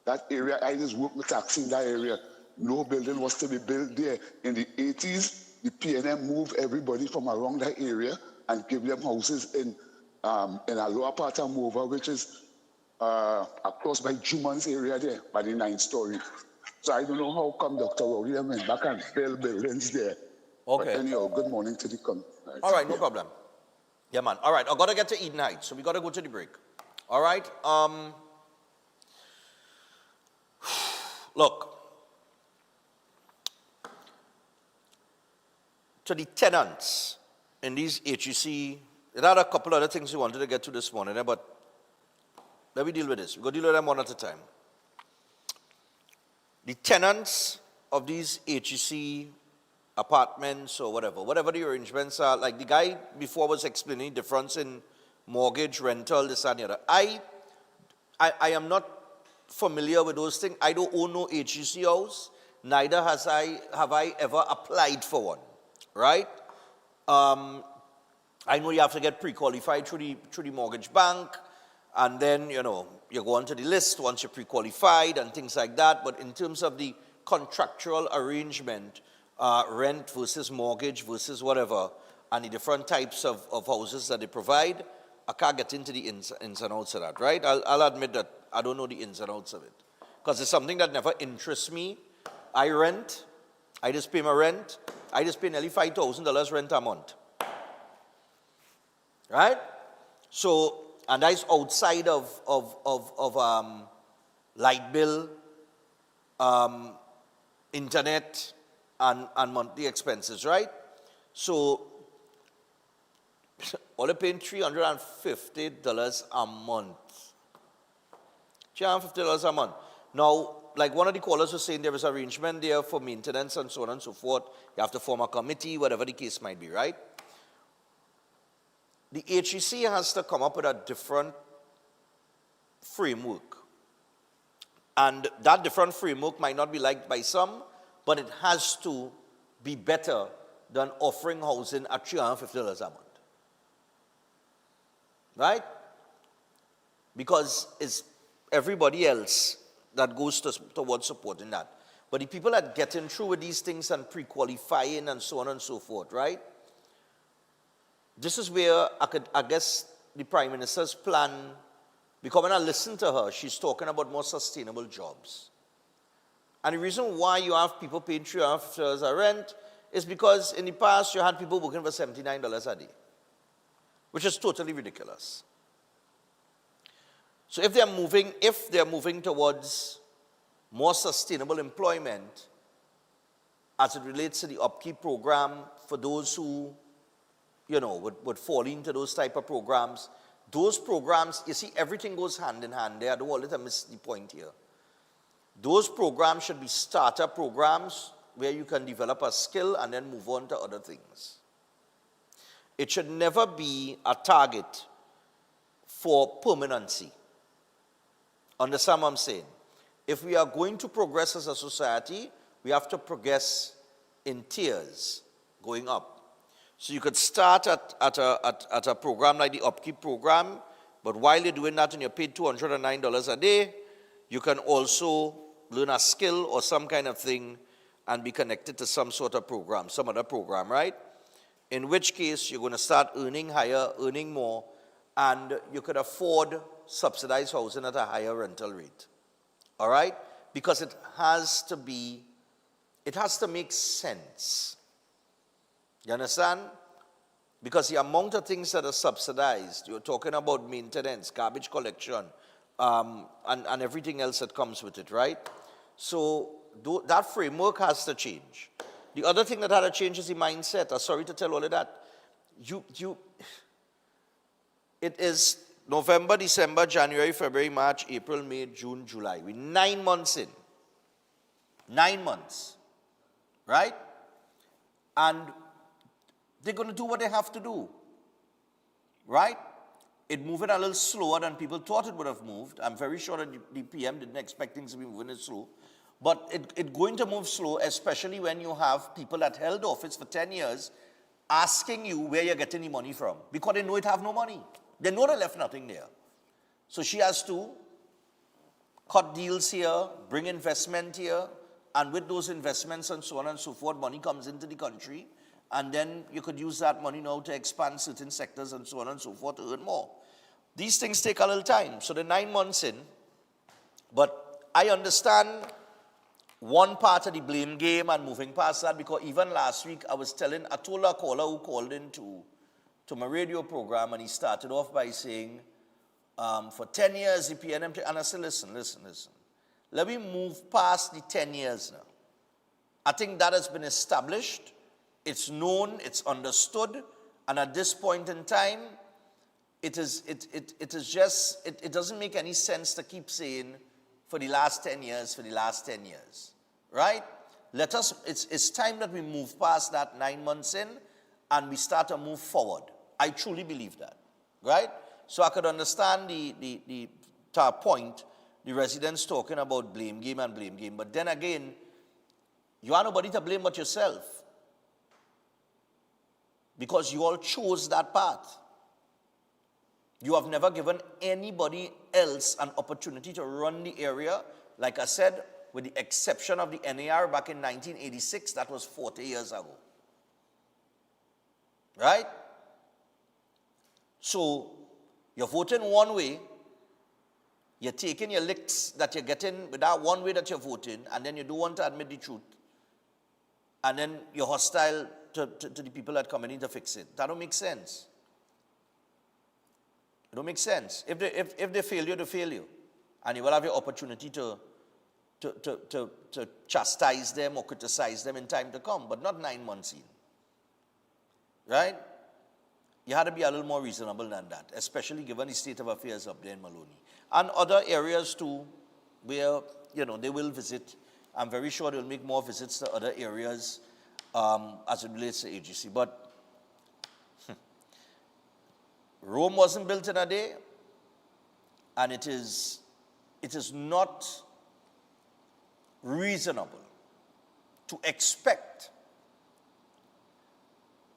That area, I just work with taxi in that area. No building was to be built there. In the 80s, the PNM moved everybody from around that area and give them houses in a lower part of Mova, which is across by Juman's area there, by the 9th story. So I don't know how come Dr. Rowley went back and build buildings there. Okay. But anyhow, good morning to the All right, no problem. Yeah, man. All right, I've got to get to Eden Heights, so we got to go to the break. All right. Look. To the tenants in these HEC, there are a couple other things we wanted to get to this morning, but let me deal with this. We're going to deal with them one at a time. The tenants of these HEC apartments or whatever the arrangements are, like the guy before was explaining the difference in mortgage, rental, this and the other. I am not familiar with those things. I don't own no HEC house, neither have I ever applied for one, right? I know you have to get pre-qualified through the mortgage bank, and then, you go onto the list once you're pre-qualified and things like that. But in terms of the contractual arrangement, rent versus mortgage versus whatever, and the different types of houses that they provide, I can't get into the ins and outs of that, right? I'll admit that I don't know the ins and outs of it. Because it's something that never interests me. I rent. I just pay my rent. I just pay nearly $5,000 rent a month. Right? So, and that's outside of light bill, internet and monthly expenses, right? So, all they're paying $350 a month. $350 a month. Now, like one of the callers was saying, there is arrangement there for maintenance and so on and so forth. You have to form a committee, whatever the case might be, right? The HEC has to come up with a different framework. And that different framework might not be liked by some, but it has to be better than offering housing at $350 a month. Right? Because it's everybody else that goes towards supporting that. But the people that getting through with these things and pre-qualifying and so on and so forth, right? This is where I guess the Prime Minister's plan, because when I listen to her, she's talking about more sustainable jobs. And the reason why you have people paying $350 a rent is because in the past you had people working for $79 a day, which is totally ridiculous. So if they're moving towards more sustainable employment as it relates to the upkeep program for those who, would fall into those type of programs, those programs, you see, everything goes hand in hand there. I don't want to miss the point here. Those programs should be starter programs where you can develop a skill and then move on to other things. It should never be a target for permanency. Understand what I'm saying? If we are going to progress as a society, we have to progress in tiers, going up. So you could start at a program like the upkeep program, but while you're doing that and you're paid $209 a day, you can also learn a skill or some kind of thing and be connected to some sort of program, some other program, right? In which case, you're going to start earning higher, earning more, and you could afford subsidized housing at a higher rental rate. All right? Because it has to make sense. You understand? Because the amount of things that are subsidized, you're talking about maintenance, garbage collection, and everything else that comes with it, right? So that framework has to change. The other thing that had to change is the mindset. I'm sorry to tell all of that. It is November, December, January, February, March, April, May, June, July. We're 9 months in. 9 months. Right? And they're going to do what they have to do. Right? It moving a little slower than people thought it would have moved. I'm very sure that the PM didn't expect things to be moving slow. But it's going to move slow, especially when you have people that held office for 10 years asking you where you're getting the money from. Because they know it have no money. They know they left nothing there. So she has to cut deals here, bring investment here, and with those investments and so on and so forth, money comes into the country, and then you could use that money now to expand certain sectors and so on and so forth to earn more. These things take a little time. So they're 9 months in, but I understand one part of the blame game and moving past that, because even last week I told a caller who called in to my radio program, and he started off by saying, for 10 years the PNM, and I said, listen. Let me move past the 10 years now. I think that has been established, it's known, it's understood, and at this point in time, it doesn't make any sense to keep saying for the last 10 years, right? It's time that we move past that 9 months in, and we start to move forward. I truly believe that, right? So I could understand the point, the residents talking about blame game, but then again, you are nobody to blame but yourself, because you all chose that path. You have never given anybody else an opportunity to run the area. Like I said, with the exception of the NAR back in 1986, that was 40 years ago. Right? So, you're voting one way, you're taking your licks that you're getting with that one way that you're voting, and then you don't want to admit the truth. And then you're hostile to the people that come in to fix it. That don't make sense. It don't make sense. If they fail you, they fail you. And you will have your opportunity to to chastise them or criticize them in time to come, but not 9 months in. Right? You had to be a little more reasonable than that, especially given the state of affairs up there in Maloney. And other areas too, where, they will visit. I'm very sure they'll make more visits to other areas as it relates to AGC. But Rome wasn't built in a day, and it is not reasonable to expect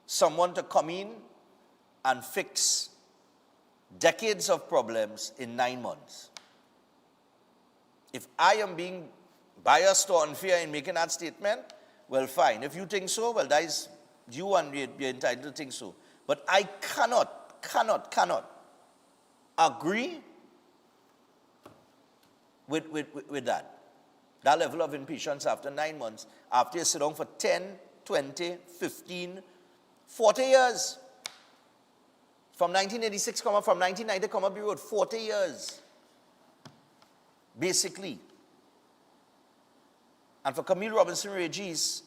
someone to come in and fix decades of problems in 9 months. If I am being biased or unfair in making that statement, well, fine. If you think so, well, that is you, and you're entitled to think so. But I cannot agree with that. That level of impatience after 9 months, after you sit down for 10, 20, 15, 40 years. From 1986, from 1990, come up, you wrote 40 years. Basically. And for Camille Robinson Regis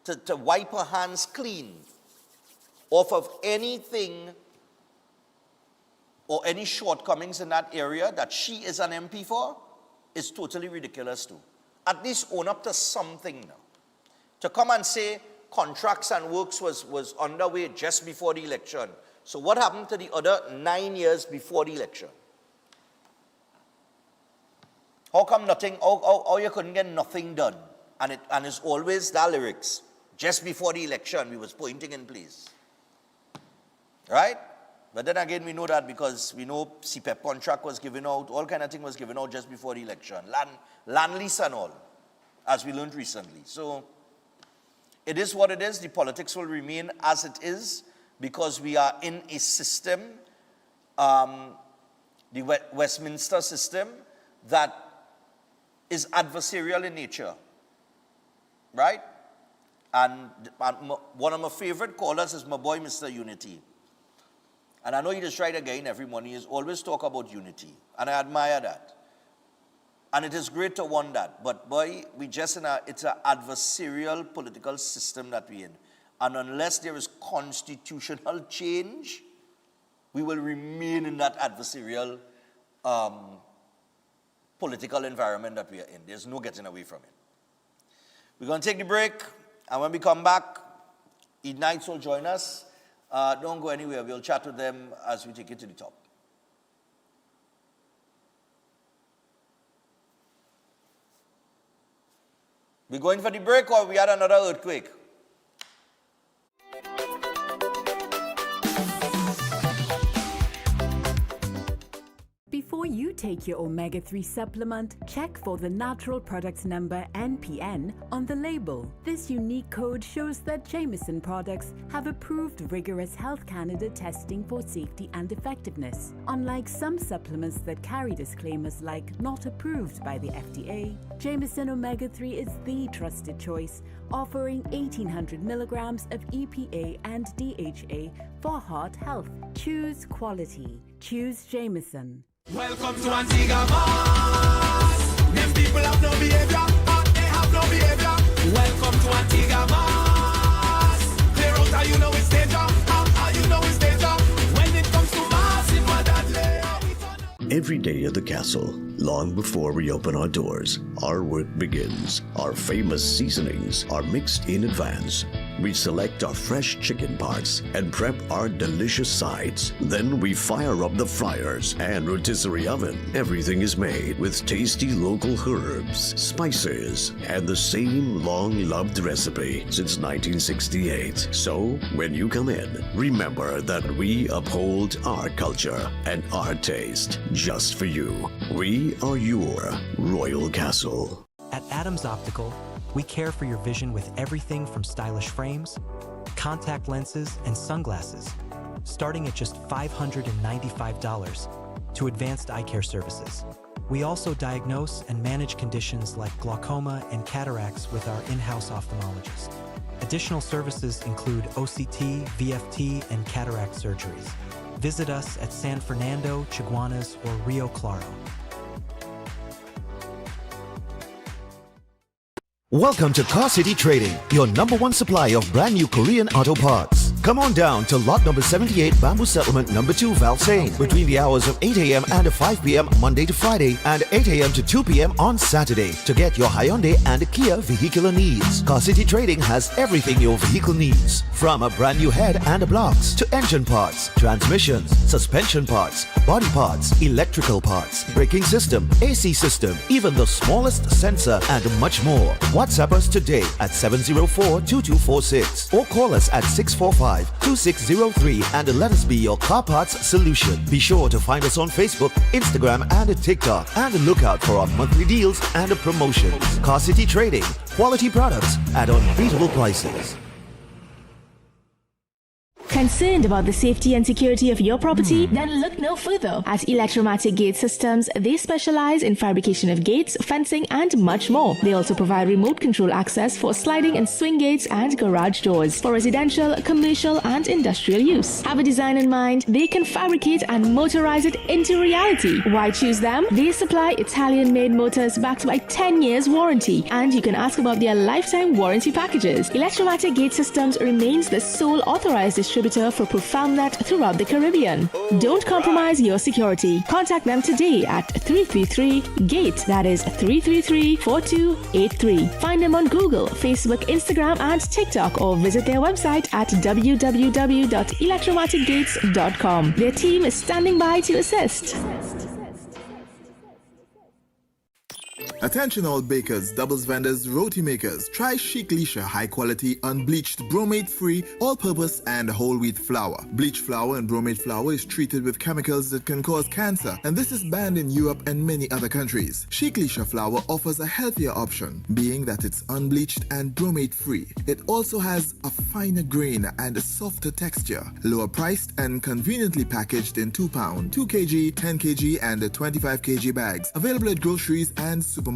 to wipe her hands clean off of anything or any shortcomings in that area that she is an MP for is totally ridiculous too. At least own up to something now. To come and say contracts and works was underway just before the election. So what happened to the other 9 years before the election? How come nothing, how you couldn't get nothing done? And it's always that lyrics. Just before the election, we was pointing in place. Right? But then again, we know that because we know CPEP contract was given out, all kind of thing was given out just before the election. Land lease and all, as we learned recently. So, it is what it is. The politics will remain as it is because we are in a system, the Westminster system, that is adversarial in nature. Right? And one of my favorite callers is my boy, Mr. Unity. And I know he just tried again every morning. He always talk about unity. And I admire that. And it is great to want that. But boy, it's an adversarial political system that we're in. And unless there is constitutional change, we will remain in that adversarial political environment that we are in. There's no getting away from it. We're going to take the break. And when we come back, Eid Knights will join us. Don't go anywhere. We'll chat with them as we take it to the top. We going for the break or we had another earthquake? Before you take your omega-3 supplement, check for the natural product number NPN on the label. This unique code shows that Jameson products have approved rigorous Health Canada testing for safety and effectiveness. Unlike some supplements that carry disclaimers like not approved by the FDA, Jameson Omega-3 is the trusted choice, offering 1800 milligrams of EPA and DHA for heart health. Choose quality. Choose Jameson. Welcome to Antigua Mas. Them people have no behavior, they have no behavior. Welcome to Antigua Mas. Clear out how you know it's danger, how you know it's danger. When it comes to massive deadly. Every day at the castle, long before we open our doors, our work begins. Our famous seasonings are mixed in advance. We select our fresh chicken parts and prep our delicious sides. Then we fire up the fryers and rotisserie oven. Everything is made with tasty local herbs, spices, and the same long-loved recipe since 1968. So, when you come in, remember that we uphold our culture and our taste just for you. We are your Royal Castle. At Adams Optical, we care for your vision with everything from stylish frames, contact lenses, and sunglasses, starting at just $595 to advanced eye care services. We also diagnose and manage conditions like glaucoma and cataracts with our in-house ophthalmologist. Additional services include OCT, VFT, and cataract surgeries. Visit us at San Fernando, Chaguanas, or Rio Claro. Welcome to Car City Trading, your #1 supply of brand new Korean auto parts. Come on down to lot number 78, Bamboo Settlement number 2, Valsain, between the hours of 8 a.m. and 5 p.m. Monday to Friday, and 8 a.m. to 2 p.m. on Saturday to get your Hyundai and Kia vehicular needs. Car City Trading has everything your vehicle needs, from a brand new head and blocks to engine parts, transmissions, suspension parts, body parts, electrical parts, braking system, AC system, even the smallest sensor, and much more. WhatsApp us today at 704-2246 or call us at 645-2603 and let us be your car parts solution. Be sure to find us on Facebook, Instagram, and TikTok, and look out for our monthly deals and promotions. Car City Trading, quality products at unbeatable prices. Concerned about the safety and security of your property? Then look no further. At Electromatic Gate Systems, they specialize in fabrication of gates, fencing, and much more. They also provide remote control access for sliding and swing gates and garage doors for residential, commercial, and industrial use. Have a design in mind? They can fabricate and motorize it into reality. Why choose them? They supply Italian-made motors backed by 10 years warranty, and you can ask about their lifetime warranty packages. Electromatic Gate Systems remains the sole authorized distributor for ProfoundNet throughout the Caribbean. Don't compromise your security. Contact them today at 333-GATE, that is 333-4283. Find them on Google, Facebook, Instagram, and TikTok, or visit their website at www.electromaticgates.com. Their team is standing by to assist. Attention all bakers, doubles vendors, roti makers. Try Chic Leisha high quality, unbleached, bromate free, all purpose and whole wheat flour. Bleached flour and bromate flour is treated with chemicals that can cause cancer, and this is banned in Europe and many other countries. Chic Leisha flour offers a healthier option, being that it's unbleached and bromate free. It also has a finer grain and a softer texture, lower priced and conveniently packaged in 2 pound, 2 kg, 10 kg, and 25 kg bags. Available at groceries and supermarkets.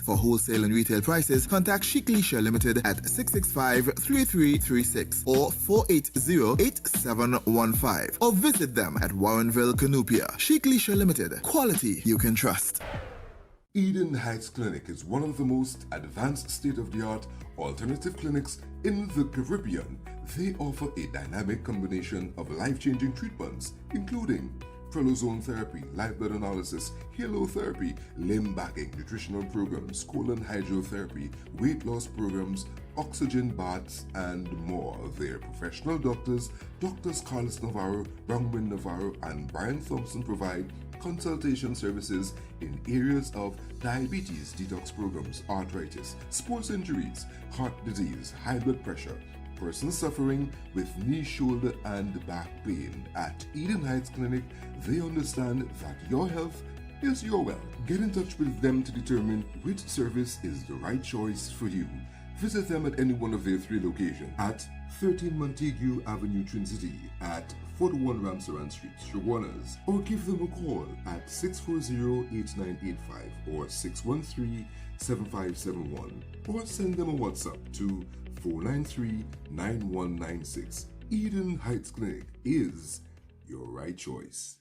For wholesale and retail prices, contact Chic Leisha Limited at 665-3336 or 480-8715, or visit them at Warrenville, Canoopia. Chic Leisha Limited, quality you can trust. Eden Heights Clinic is one of the most advanced state-of-the-art alternative clinics in the Caribbean. They offer a dynamic combination of life-changing treatments, including prolozone therapy, live blood analysis, halotherapy, limb backing, nutritional programs, colon hydrotherapy, weight loss programs, oxygen baths, and more. Their professional doctors, Drs. Carlos Navarro, Bronwyn Navarro, and Brian Thompson, provide consultation services in areas of diabetes detox programs, arthritis, sports injuries, heart disease, high blood pressure, persons suffering with knee, shoulder, and back pain. At Eden Heights Clinic, they understand that your health is your wealth. Get in touch with them to determine which service is the right choice for you. Visit them at any one of their 3 locations: at 13 Montague Avenue, Twin City, at 41 Ramsaran Street, Shoguanas, or give them a call at 640-8985 or 613-7571, or send them a WhatsApp to 493-9196. Eden Heights Clinic is your right choice.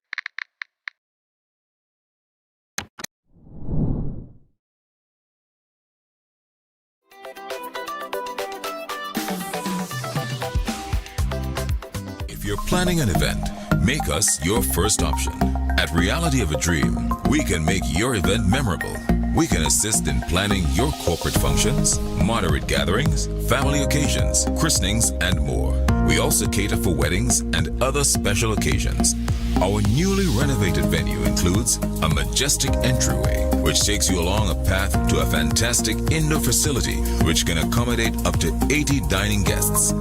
If you're planning an event, make us your first option. At Reality of a Dream, we can make your event memorable. We can assist in planning your corporate functions, moderate gatherings, family occasions, christenings, and more. We also cater for weddings and other special occasions. Our newly renovated venue includes a majestic entryway, which takes you along a path to a fantastic indoor facility which can accommodate up to 80 dining guests.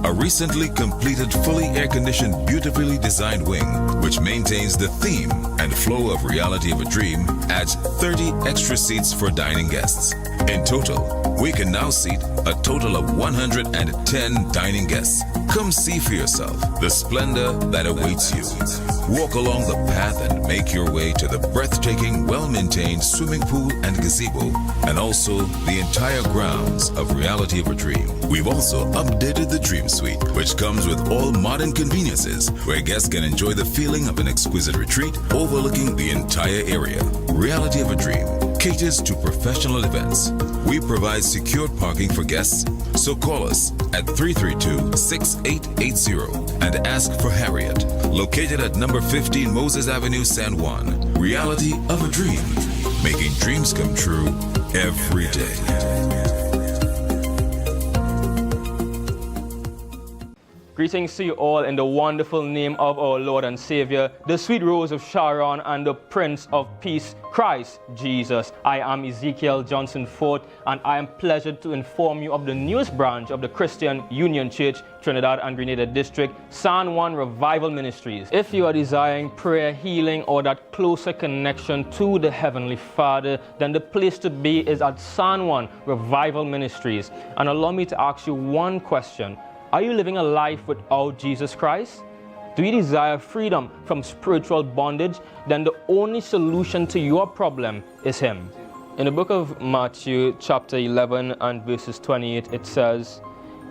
A recently completed, fully air-conditioned, beautifully designed wing, which maintains the theme and flow of Reality of a Dream, adds 30 extra seats for dining guests. In total, we can now seat a total of 110 dining guests. Come see for yourself the splendor that awaits you. Walk along the path and make your way to the breathtaking, well-maintained swimming pool and gazebo, and also the entire grounds of Reality of a Dream. We've also updated the Dream Suite, which comes with all modern conveniences, where guests can enjoy the feeling of an exquisite retreat overlooking the entire area. Reality of a Dream caters to professional events. We provide secured parking for guests, so call us at 332-6880 and ask for Harriet. Located at number 15 Moses Avenue, San Juan. Reality of a dream. Making dreams come true every day. Greetings to you all in the wonderful name of our Lord and Savior, the sweet rose of Sharon and the Prince of Peace, Christ Jesus. I am Ezekiel Johnson Fort, and I am pleasured to inform you of the newest branch of the Christian Union Church, Trinidad and Grenada District, San Juan Revival Ministries. If you are desiring prayer, healing, or that closer connection to the Heavenly Father, then the place to be is at San Juan Revival Ministries. And allow me to ask you one question. Are you living a life without Jesus Christ? Do you desire freedom from spiritual bondage? Then the only solution to your problem is Him. In the book of Matthew chapter 11 and verses 28, it says,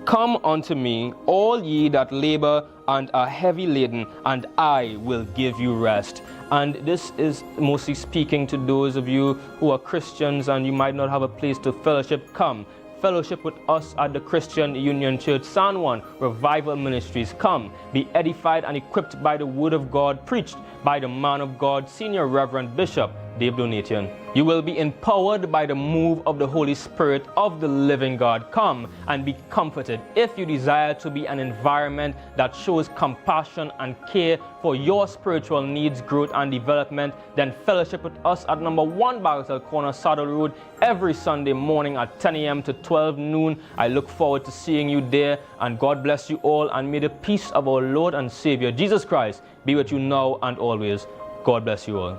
"Come unto me, all ye that labor and are heavy laden, and I will give you rest." And this is mostly speaking to those of you who are Christians and you might not have a place to fellowship. Come. Fellowship with us at the Christian Union Church, San Juan Revival Ministries. Come, be edified and equipped by the Word of God, preached by the man of God, Senior Reverend Bishop Dave Donation. You will be empowered by the move of the Holy Spirit of the living God. Come and be comforted. If you desire to be an environment that shows compassion and care for your spiritual needs, growth, and development, then fellowship with us at number 1 Bagatelle Corner, Saddle Road, every Sunday morning at 10 a.m. to 12 noon. I look forward to seeing you there, and God bless you all, and may the peace of our Lord and Savior, Jesus Christ, be with you now and always. God bless you all.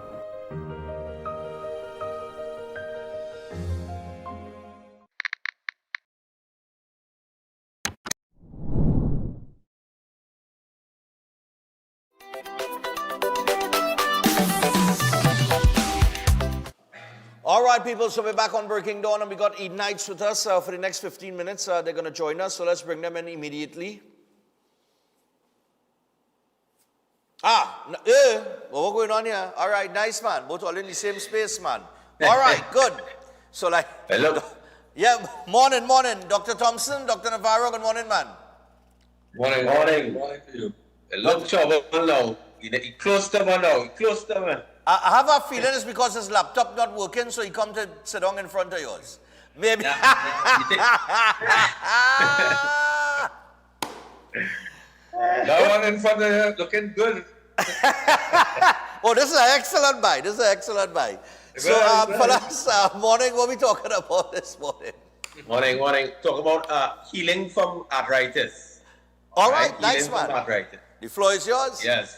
All right, people, so we're back on Breaking Dawn, and we got Eden Knights with us for the next 15 minutes. They're going to join us, so let's bring them in immediately. What's going on here? All right, nice, man. Both all in the same space, man. All right, good. So, hello. Yeah, morning. Dr. Thompson, Dr. Navarro, good morning, man. Morning to you. Look, trouble now. He closed them now. Man. I have a feeling it's because his laptop not working, so he come to sit down in front of yours. Maybe. That one in front of you looking good. Oh, this is an excellent buy. So, fellas, morning, what are we talking about this morning? Morning. Talk about healing from arthritis. All right, nice, man. Arthritis. The floor is yours. Yes.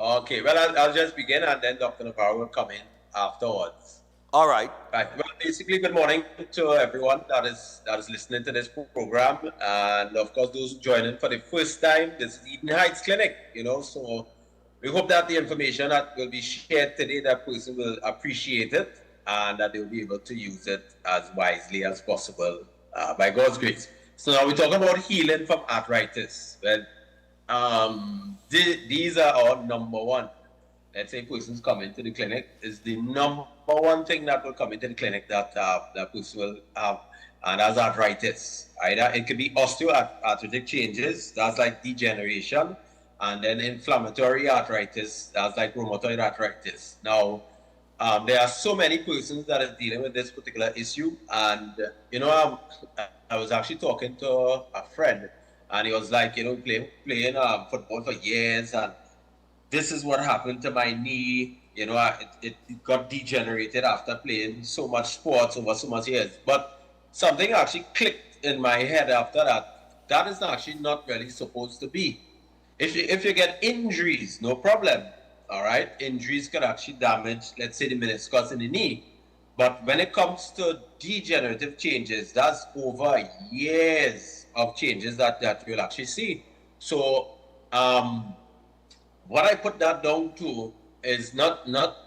Okay, well, I'll just begin, and then Dr. Navarro will come in afterwards. All right. Right. Well, basically, good morning to everyone that is listening to this program, and of course, those who join in for the first time. This is Eden Heights Clinic, so we hope that the information that will be shared today, that person will appreciate it, and that they will be able to use it as wisely as possible by God's grace. So now we're talking about healing from arthritis. Well, these are our number one. Let's say persons come into the clinic, is the number one thing that will come into the clinic that that person will have, and that's arthritis. Either it could be osteoarthritic changes, that's like degeneration, and then inflammatory arthritis, that's like rheumatoid arthritis. Now, there are so many persons that are dealing with this particular issue, and I was actually talking to a friend, and he was like, playing football for years, and this is what happened to my knee. It got degenerated after playing so much sports over so much years. But something actually clicked in my head after that. That is actually not really supposed to be. If you get injuries, no problem. All right, injuries can actually damage, let's say, the meniscus in the knee. But when it comes to degenerative changes, that's over years of changes that you'll actually see. So, what I put that down to is not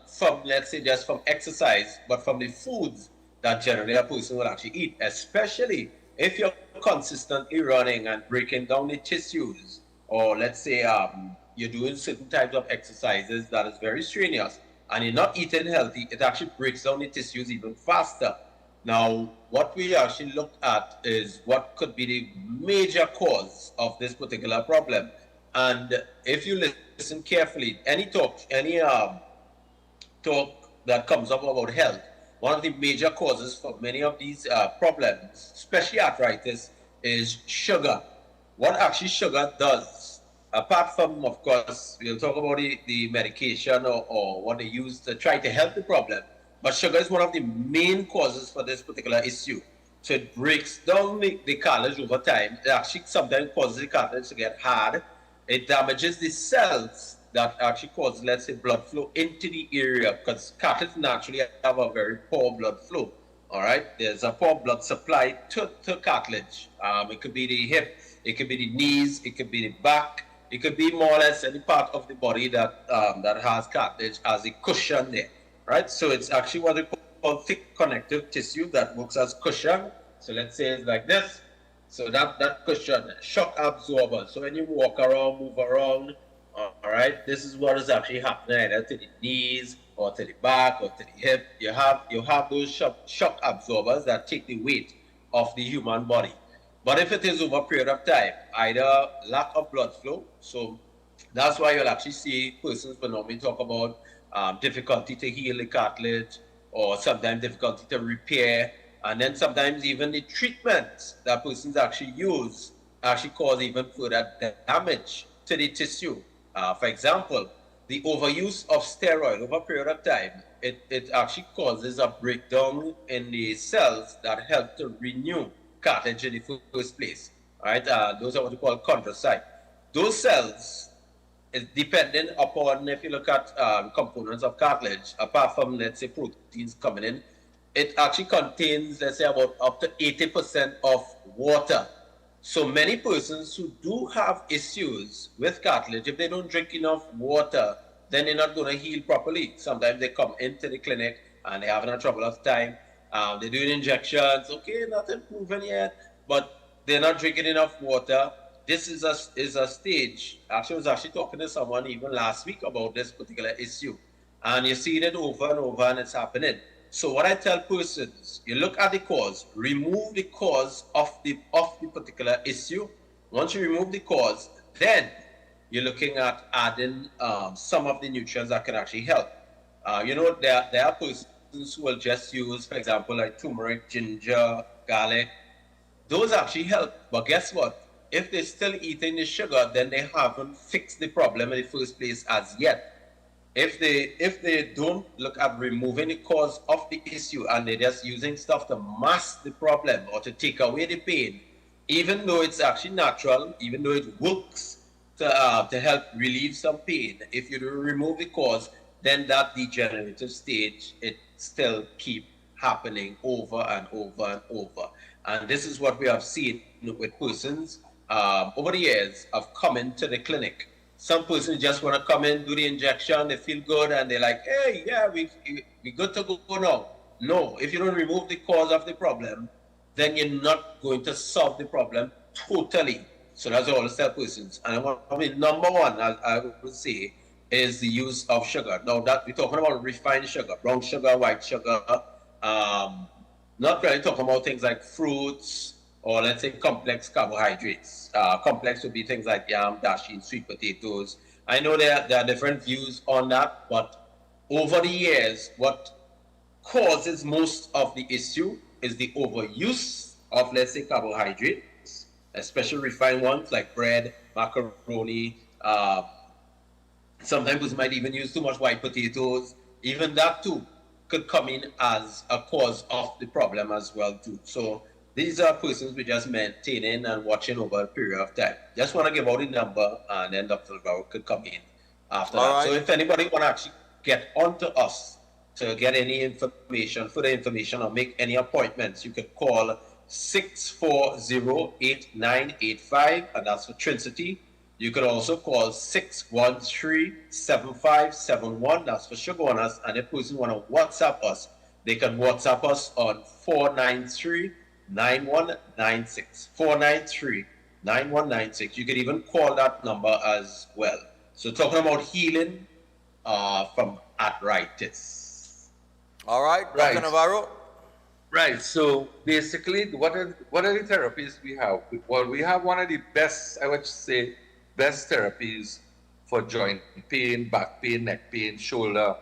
from, let's say, just from exercise, but from the foods that generally a person will actually eat, especially if you're consistently running and breaking down the tissues, or let's say you're doing certain types of exercises that is very strenuous, and you're not eating healthy, it actually breaks down the tissues even faster. Now, what we actually look at is what could be the major cause of this particular problem. And if you listen carefully, any talk that comes up about health, one of the major causes for many of these problems, especially arthritis, is sugar. What actually sugar does, apart from, of course, we'll talk about the medication or what they use to try to help the problem, but sugar is one of the main causes for this particular issue. So it breaks down the cartilage over time. It actually sometimes causes the cartilage to get hard. It damages the cells that actually cause, let's say, blood flow into the area, because cartilage naturally have a very poor blood flow. All right, there's a poor blood supply to cartilage. It could be the hip, it could be the knees, it could be the back, it could be more or less any part of the body that that has cartilage as a cushion there. Right, so it's actually what we call thick connective tissue that works as cushion. So let's say it's like this. So that cushion, shock absorber. So when you walk around, move around, all right, this is what is actually happening either to the knees or to the back or to the hip. You have those shock absorbers that take the weight of the human body. But if it is over a period of time, either lack of blood flow, so that's why you'll actually see persons will normally talk about difficulty to heal the cartilage, or sometimes difficulty to repair, and then sometimes even the treatments that persons actually use actually cause even further damage to the tissue. For example, the overuse of steroid over a period of time, it actually causes a breakdown in the cells that help to renew cartilage in the first place. All right, those are what we call chondrocytes. Those cells is dependent upon, if you look at components of cartilage, apart from, let's say, proteins coming in, it actually contains, let's say, about up to 80% of water. So many persons who do have issues with cartilage, if they don't drink enough water, then they're not going to heal properly. Sometimes they come into the clinic and they're having a trouble of time. They're doing injections, okay, not improving yet, but they're not drinking enough water. This is a stage. Actually, I was actually talking to someone even last week about this particular issue. And you see it over and over and it's happening. So what I tell persons, you look at the cause, remove the cause of the particular issue. Once you remove the cause, then you're looking at adding some of the nutrients that can actually help. There are persons who will just use, for example, like turmeric, ginger, garlic. Those actually help. But guess what? If they're still eating the sugar, then they haven't fixed the problem in the first place as yet. If they don't look at removing the cause of the issue and they're just using stuff to mask the problem or to take away the pain, even though it's actually natural, even though it works to help relieve some pain, if you remove the cause, then that degenerative stage, it still keep happening over and over and over. And this is what we have seen with persons over the years of coming to the clinic. Some persons just want to come in, do the injection, they feel good, and they're like, hey, yeah, we good to go now. No, if you don't remove the cause of the problem, then you're not going to solve the problem totally. So that's all I tell persons. And number one, I would say, is the use of sugar. Now that we're talking about refined sugar, brown sugar, white sugar, not really talking about things like fruits, or let's say complex carbohydrates. Complex would be things like yam, dashi, sweet potatoes. I know there are different views on that, but over the years, what causes most of the issue is the overuse of, let's say, carbohydrates, especially refined ones like bread, macaroni. Sometimes we might even use too much white potatoes. Even that too could come in as a cause of the problem as well too. So these are persons we just maintaining and watching over a period of time. Just want to give out the number, and then Dr. Lugaro could come in after that. Right. So if anybody want to actually get onto us to get any information, further information, or make any appointments, you could call 640-8985, and that's for Trinity. You could also call 613-7571, that's for Sugar Owners. And if person want to WhatsApp us, they can WhatsApp us on 493-9196. 493-9196. You could even call that number as well. So talking about healing from arthritis. All right, Right. Dr. Navarro. Right. So basically, what are the therapies we have? Well, we have one of the best, I would say, best therapies for joint pain, back pain, neck pain, shoulder.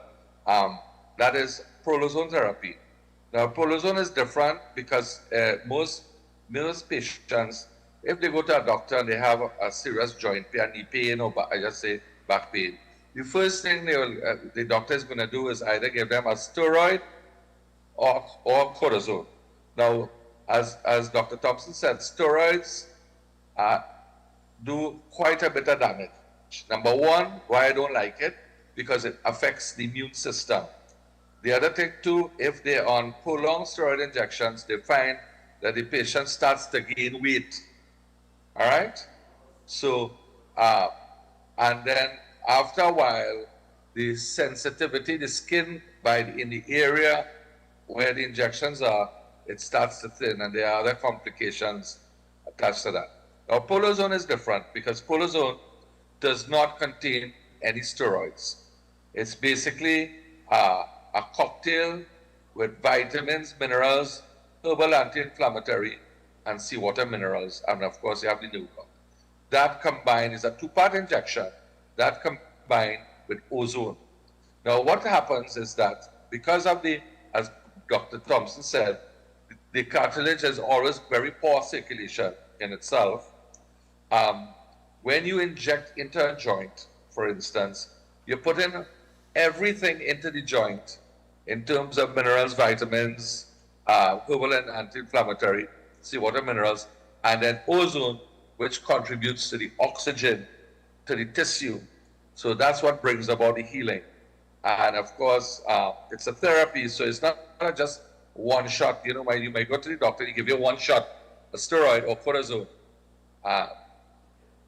That is prolozone therapy. Now, prolozone is different because most patients, if they go to a doctor and they have a serious joint pain, knee pain, or I just say back pain, the first thing the doctor is going to do is either give them a steroid or cortisone. Now, as Dr. Thompson said, steroids do quite a bit of damage. Number one, why I don't like it, because it affects the immune system. The other thing too, if they're on prolonged steroid injections, they find that the patient starts to gain weight. All right? So, and then after a while, the sensitivity, the skin in the area where the injections are, it starts to thin, and there are other complications attached to that. Now, prolozone is different because prolozone does not contain any steroids. It's basically a cocktail with vitamins, minerals, herbal anti-inflammatory, and seawater minerals, and of course you have the nuclear. That combined is a 2-part injection, that combined with ozone. Now what happens is that because of as Dr. Thompson said, the cartilage has always very poor circulation in itself. When you inject into a joint, for instance, you put in everything into the joint in terms of minerals, vitamins, herbal and anti-inflammatory, seawater minerals, and then ozone, which contributes to the oxygen to the tissue. So that's what brings about the healing. And of course, it's a therapy, so it's not just one shot. You know, you might go to the doctor, he give you one shot, a steroid or cortisone.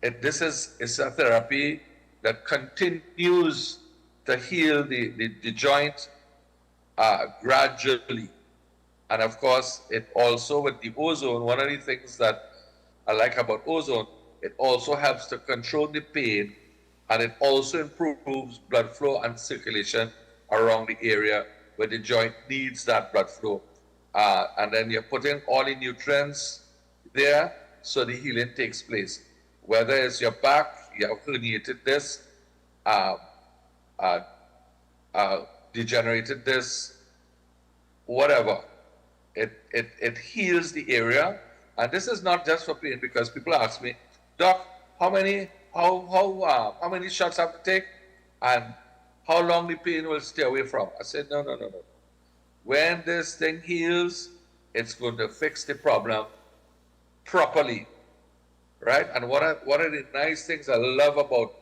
It's a therapy that continues to heal the joint gradually. And of course, it also, with the ozone, one of the things that I like about ozone, it also helps to control the pain, and it also improves blood flow and circulation around the area where the joint needs that blood flow. And then you're putting all the nutrients there so the healing takes place. Whether it's your back, you have herniated disc, degenerated disc, whatever. It heals the area. And this is not just for pain, because people ask me, Doc, how many shots I have to take, and how long the pain will stay away from? I said, no. When this thing heals, it's going to fix the problem properly, right? And one of the nice things I love about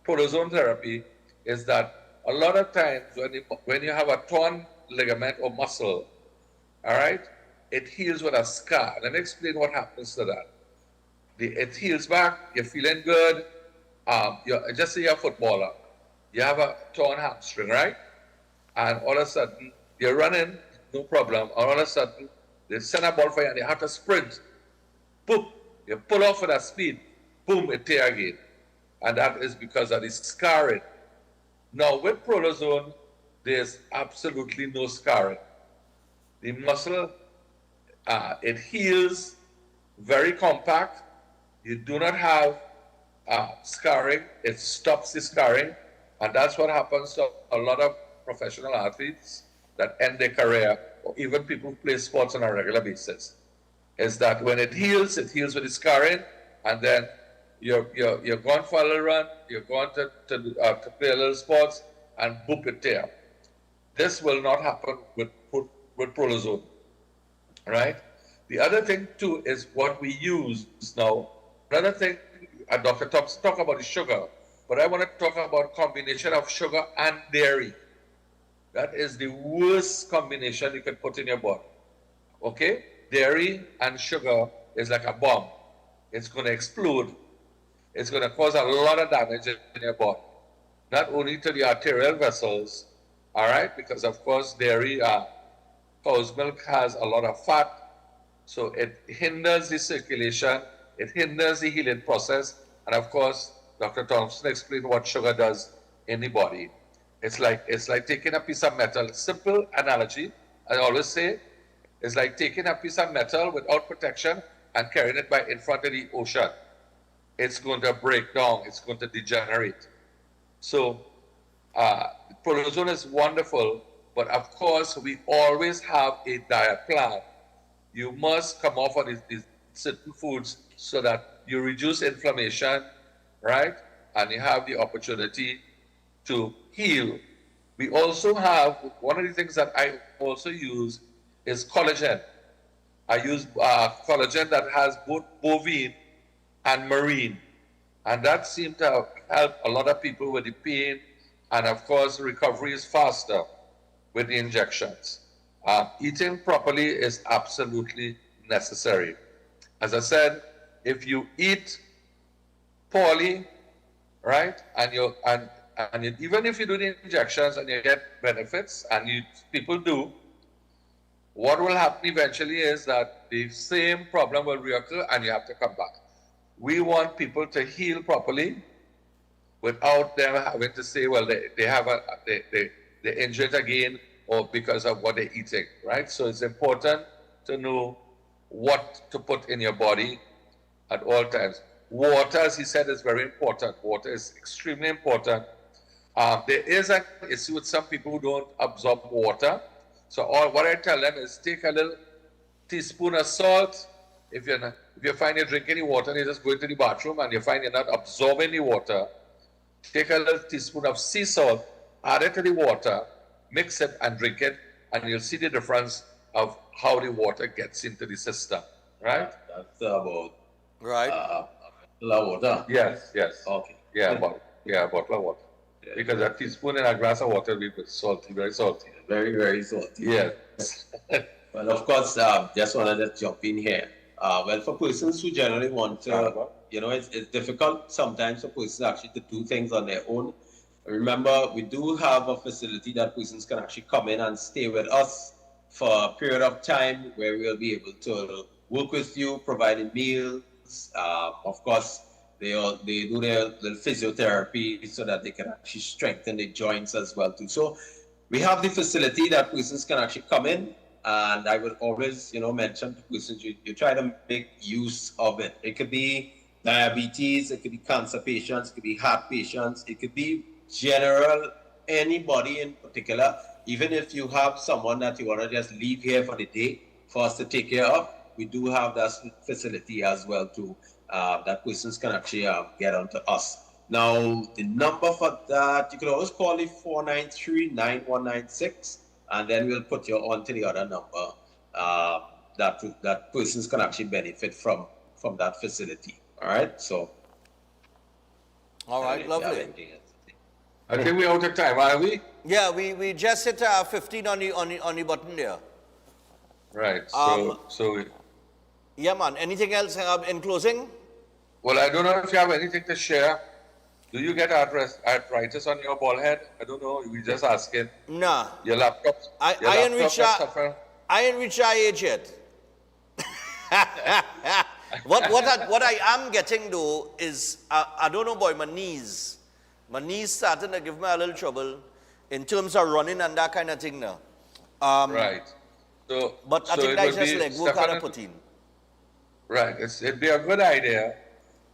prolozone therapy is that a lot of times when you have a torn ligament or muscle, all right, it heals with a scar. Let me explain what happens to that. It heals back, you're feeling good. Just say you're a footballer. You have a torn hamstring, right? And all of a sudden, you're running, no problem. And all of a sudden, they send a ball for you and you have to sprint. Boom, you pull off with that speed. Boom, it tear again. And that is because of the scarring. Now, with prolozone, there's absolutely no scarring. The muscle, it heals very compact. You do not have scarring. It stops the scarring. And that's what happens to a lot of professional athletes that end their career, or even people who play sports on a regular basis, is that when it heals with the scarring, and then you're going for a little run, you're going to play a little sports, and boop, it tear. This will not happen with prolozone, right? The other thing too is what we use now. Another thing, Dr. Thompson talked about the sugar, but I want to talk about combination of sugar and dairy. That is the worst combination you can put in your body. Okay? Dairy and sugar is like a bomb. It's going to explode. It's going to cause a lot of damage in your body. Not only to the arterial vessels, all right? Because of course dairy, cow's milk has a lot of fat, so it hinders the circulation, it hinders the healing process, and of course, Dr. Thompson explained what sugar does in the body. It's like taking a piece of metal. Simple analogy, I always say, it's like taking a piece of metal without protection and carrying it in front of the ocean. It's going to break down. It's going to degenerate. So, Prolozone is wonderful, but of course, we always have a diet plan. You must come off of these certain foods so that you reduce inflammation, right? And you have the opportunity to heal. We also have, one of the things that I also use is collagen. I use collagen that has both bovine and marine. And that seems to help a lot of people with the pain. And of course, recovery is faster with the injections. Eating properly is absolutely necessary. As I said, if you eat poorly, right, and even if you do the injections and you get benefits, and people do, what will happen eventually is that the same problem will reoccur and you have to come back. We want people to heal properly without them having to say, well, they injured again or because of what they're eating, right? So it's important to know what to put in your body at all times. Water, as he said, is very important. Water is extremely important. There is an issue with some people who don't absorb water. So what I tell them is take a little teaspoon of salt. If you find you're drinking any water and you just go into the bathroom and you find you're not absorbing the water, take a little teaspoon of sea salt, add it to the water, mix it and drink it, and you'll see the difference of how the water gets into the system, right? That's about right. Water. Yes. Okay. Yeah, a bottle of water. Yeah. Because a teaspoon in a glass of water will be salty, very salty. Very, very salty. Yes. Well, of course, just wanted to jump in here. Well, for persons who generally want to, it's difficult sometimes for persons actually to do things on their own. Remember, we do have a facility that persons can actually come in and stay with us for a period of time where we'll be able to work with you, providing meals. Of course, they do their little physiotherapy so that they can actually strengthen the joints as well too. So we have the facility that persons can actually come in, and I would always, mention to persons, you try to make use of it. It could be diabetes, it could be cancer patients, it could be heart patients, it could be general, anybody in particular. Even if you have someone that you want to just leave here for the day for us to take care of, we do have that facility as well too, that persons can actually get onto us. Now, the number for that, you can always call it 493-9196, and then we'll put you on to the other number that persons can actually benefit from that facility. All right, so. All right, lovely. I think we're out of time, are we? Yeah, we just hit 15 on the button there. Right. Yeah, man. Anything else in closing? Well, I don't know if you have anything to share. Do you get arthritis on your ball head? I don't know. We just asking. Nah. Your laptop. I ain't reached our age yet. What I am getting though is I don't know, boy. My knees starting to give me a little trouble in terms of running and that kind of thing now. Right. But I think that's just like work out of put in. Right. It'd be a good idea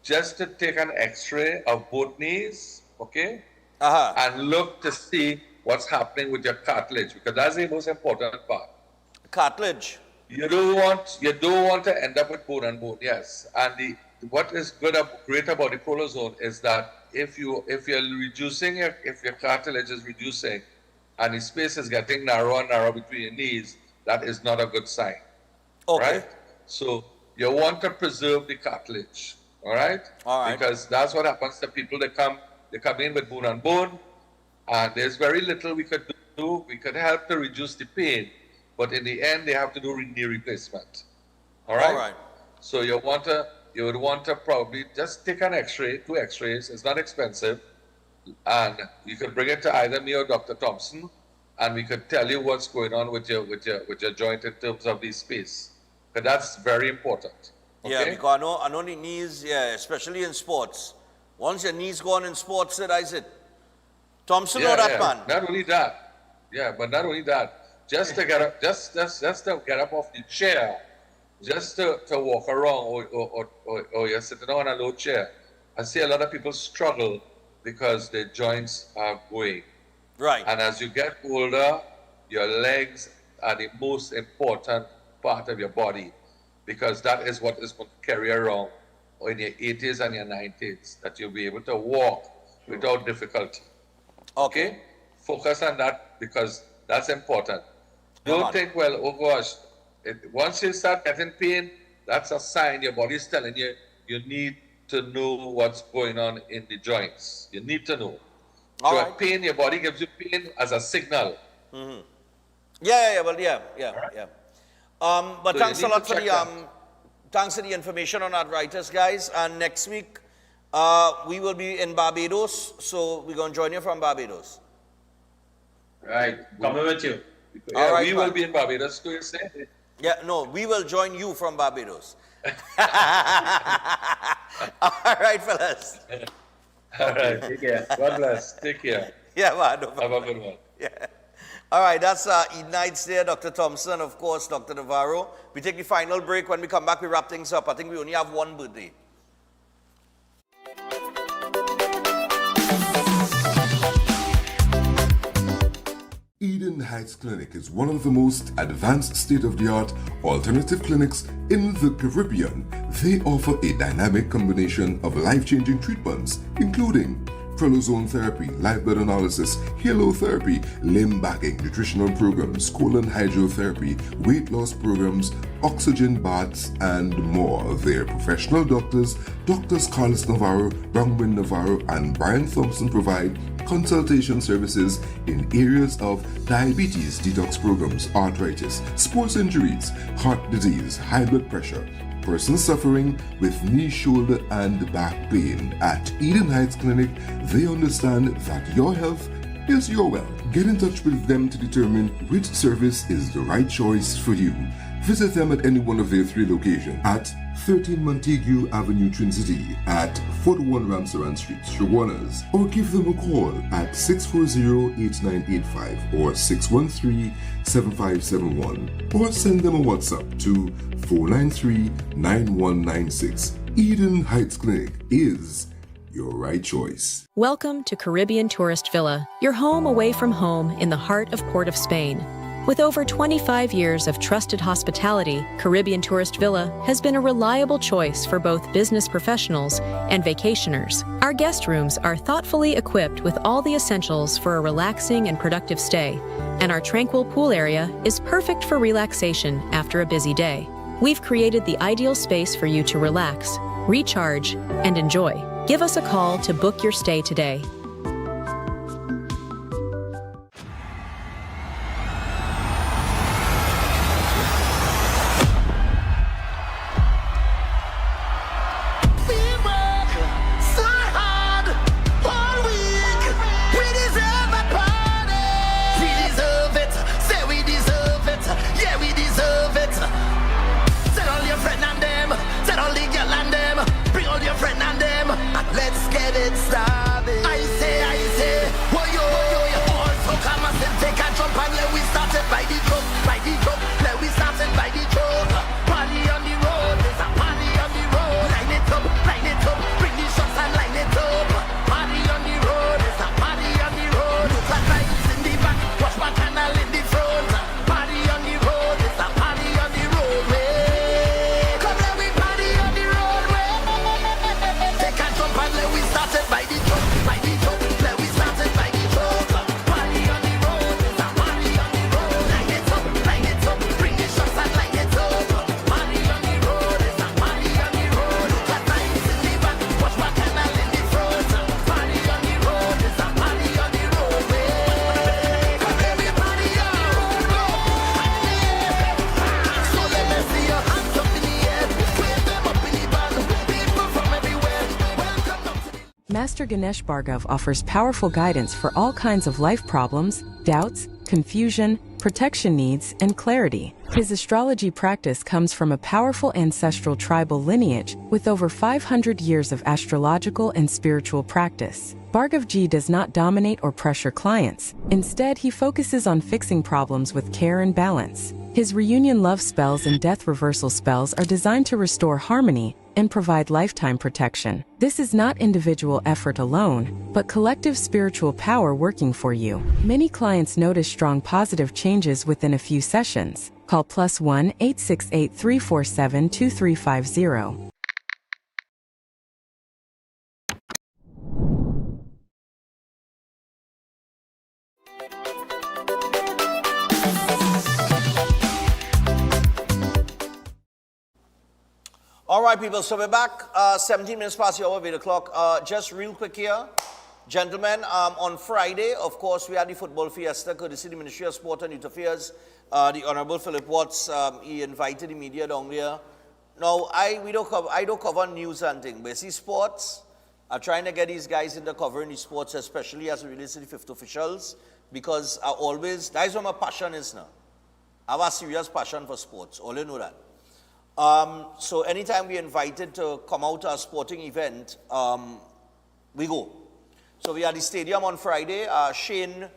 just to take an X-ray of both knees, okay? And look to see what's happening with your cartilage, because that's the most important part. Cartilage. You don't want to end up with bone and bone, yes. And what is great about the Prolozone is that if your cartilage is reducing and the space is getting narrower and narrower between your knees, that is not a good sign. Okay. Right? So you want to preserve the cartilage. All right? All right. Because that's what happens to people that come in with bone and bone, and there's very little we could do. We could help to reduce the pain, but in the end, they have to do knee replacement. All right? All right. So you would want to probably just take an X-ray, 2 X-rays. It's not expensive, and you could bring it to either me or Dr. Thompson, and we could tell you what's going on with your joint in terms of the space. But that's very important. Okay? Yeah, because I know the knees, yeah, especially in sports. Once your knees go on in sports, that's it. Thompson know that, man. Not only that. Yeah, but not only that. Just to get up, just to get up off the chair, just to walk around, or you're sitting on a low chair. I see a lot of people struggle because their joints are going. Right. And as you get older, your legs are the most important part of your body, because that is what is going to carry around in your 80s and your 90s, that you'll be able to walk without difficulty. Okay? Focus on that, because that's important. Don't think, well, oh gosh, once you start getting pain, that's a sign your body's telling you you need to know what's going on in the joints. You need to know. All so right. pain, your body gives you pain as a signal. Mm-hmm. Yeah. But So thanks you a need lot to for check the that. thanks for the information on arthritis, guys. And next week we will be in Barbados, so we're gonna join you from Barbados. Right, coming with you. Yeah, All right, we man. will be in Barbados too, you say? Yeah, no, we will join you from Barbados. All right, fellas. All right. Take care. God bless. Take care. Yeah, man. No Have a good one. Yeah. All right, that's Eden Heights there, Dr. Thompson, of course, Dr. Navarro. We take the final break. When we come back, we wrap things up. I think we only have one birthday. Eden Heights Clinic is one of the most advanced state-of-the-art alternative clinics in the Caribbean. They offer a dynamic combination of life-changing treatments, including prolozone therapy, live blood analysis, halotherapy, limb backing, nutritional programs, colon hydrotherapy, weight loss programs, oxygen baths, and more. Their professional doctors, Drs. Carlos Navarro, Bronwyn Navarro, and Brian Thompson provide consultation services in areas of diabetes detox programs, arthritis, sports injuries, heart disease, high blood pressure, persons suffering with knee, shoulder, and back pain. At Eden Heights Clinic, they understand that your health is your wealth. Get in touch with them to determine which service is the right choice for you. Visit them at any one of their 3 locations at 13 Montague Avenue, Twin City, at 41 Ramsaran Street, Shoguanas, or give them a call at 640-8985 or 613-7571, or send them a WhatsApp to 493-9196. Eden Heights Clinic is your right choice. Welcome to Caribbean Tourist Villa, your home away from home in the heart of Port of Spain. With over 25 years of trusted hospitality, Caribbean Tourist Villa has been a reliable choice for both business professionals and vacationers. Our guest rooms are thoughtfully equipped with all the essentials for a relaxing and productive stay, and our tranquil pool area is perfect for relaxation after a busy day. We've created the ideal space for you to relax, recharge, and enjoy. Give us a call to book your stay today. Let's get it started. I Master Ganesh Bhargav offers powerful guidance for all kinds of life problems, doubts, confusion, protection needs, and clarity. His astrology practice comes from a powerful ancestral tribal lineage with over 500 years of astrological and spiritual practice. Bhargavji does not dominate or pressure clients. Instead, he focuses on fixing problems with care and balance. His reunion love spells and death reversal spells are designed to restore harmony and provide lifetime protection. This is not individual effort alone, but collective spiritual power working for you. Many clients notice strong positive changes within a few sessions. Call +1 868 347 2350. All right, people, so we're back. 17 minutes past the hour of 8 o'clock. Just real quick here. Gentlemen, on Friday, of course, we had the football fiesta, courtesy of the Ministry of Sport and Youth Affairs. The Honorable Philip Watts, he invited the media down there. Now, I don't cover news and things, but see sports, I'm trying to get these guys into covering the sports, especially as it relates to the fifth officials, because that's where my passion is now. I have a serious passion for sports, all you know that. So anytime we're invited to come out to a sporting event, we go. So we are at the stadium on Friday. Shane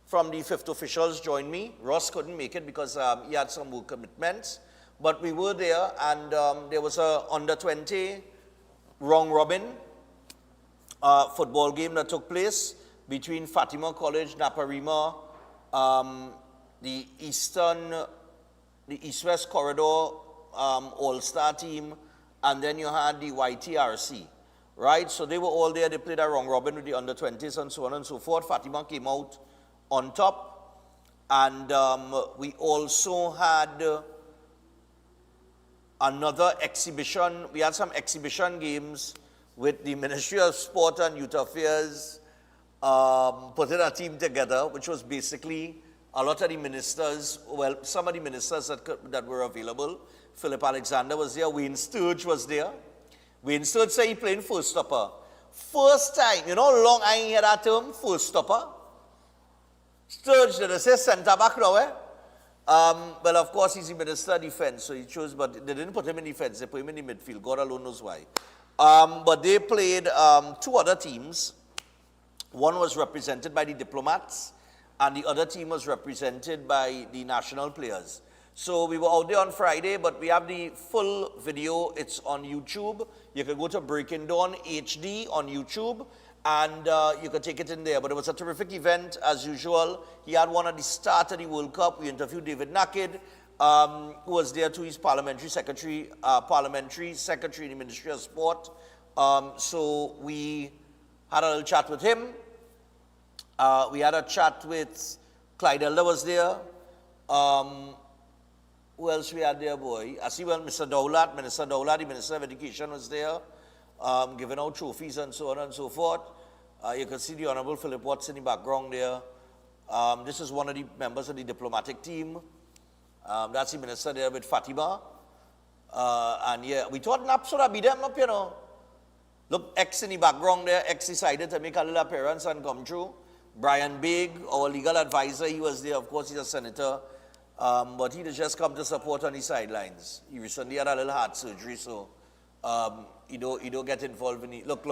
from the fifth officials joined me. Ross couldn't make it because he had some work commitments. But we were there, and there was a under-20 round robin football game that took place between Fatima College, Naparima, the East-West Corridor All-Star team, and then you had the YTRC, right? So they were all there. They played a round robin with the under-20s and so on and so forth. Fatima came out on top, and we also had another exhibition. We had some exhibition games with the Ministry of Sport and Youth Affairs putting a team together, which was basically a lot of the ministers, well, some of the ministers that were available. Philip Alexander was there. Wayne Sturge was there. Wayne Sturge said he playing first stopper. First time, you know how long I ain't heard that term, first stopper? Sturge, did I say centre back now, eh? Well, of course, he's the Minister of Defense, so he chose, but they didn't put him in defense, they put him in the midfield. God alone knows why. But they played two other teams. One was represented by the Diplomats, and the other team was represented by the national players. So we were out there on Friday, but we have the full video. It's on YouTube. You can go to Breaking Dawn HD on YouTube, and you can take it in there. But it was a terrific event, as usual. He had one at the start of the World Cup. We interviewed David Nakid, who was there too. He's parliamentary secretary in the Ministry of Sport. So we had a little chat with him. We had a chat with Clyde Elder was there. Who else we had there, boy? I see, well, Mr. Dowlat, Minister Dowlat, the Minister of Education was there, giving out trophies and so on and so forth. You can see the Honorable Philip Watts in the background there. This is one of the members of the diplomatic team. That's the minister there with Fatima. And yeah, we thought Naps would have beat them up, you know. Look, X in the background there. X decided to make a little appearance and come through. Brian Big, our legal advisor, he was there. Of course, he's a senator. But he just come to support on the sidelines. He recently had a little heart surgery, so he don't get involved in it. Look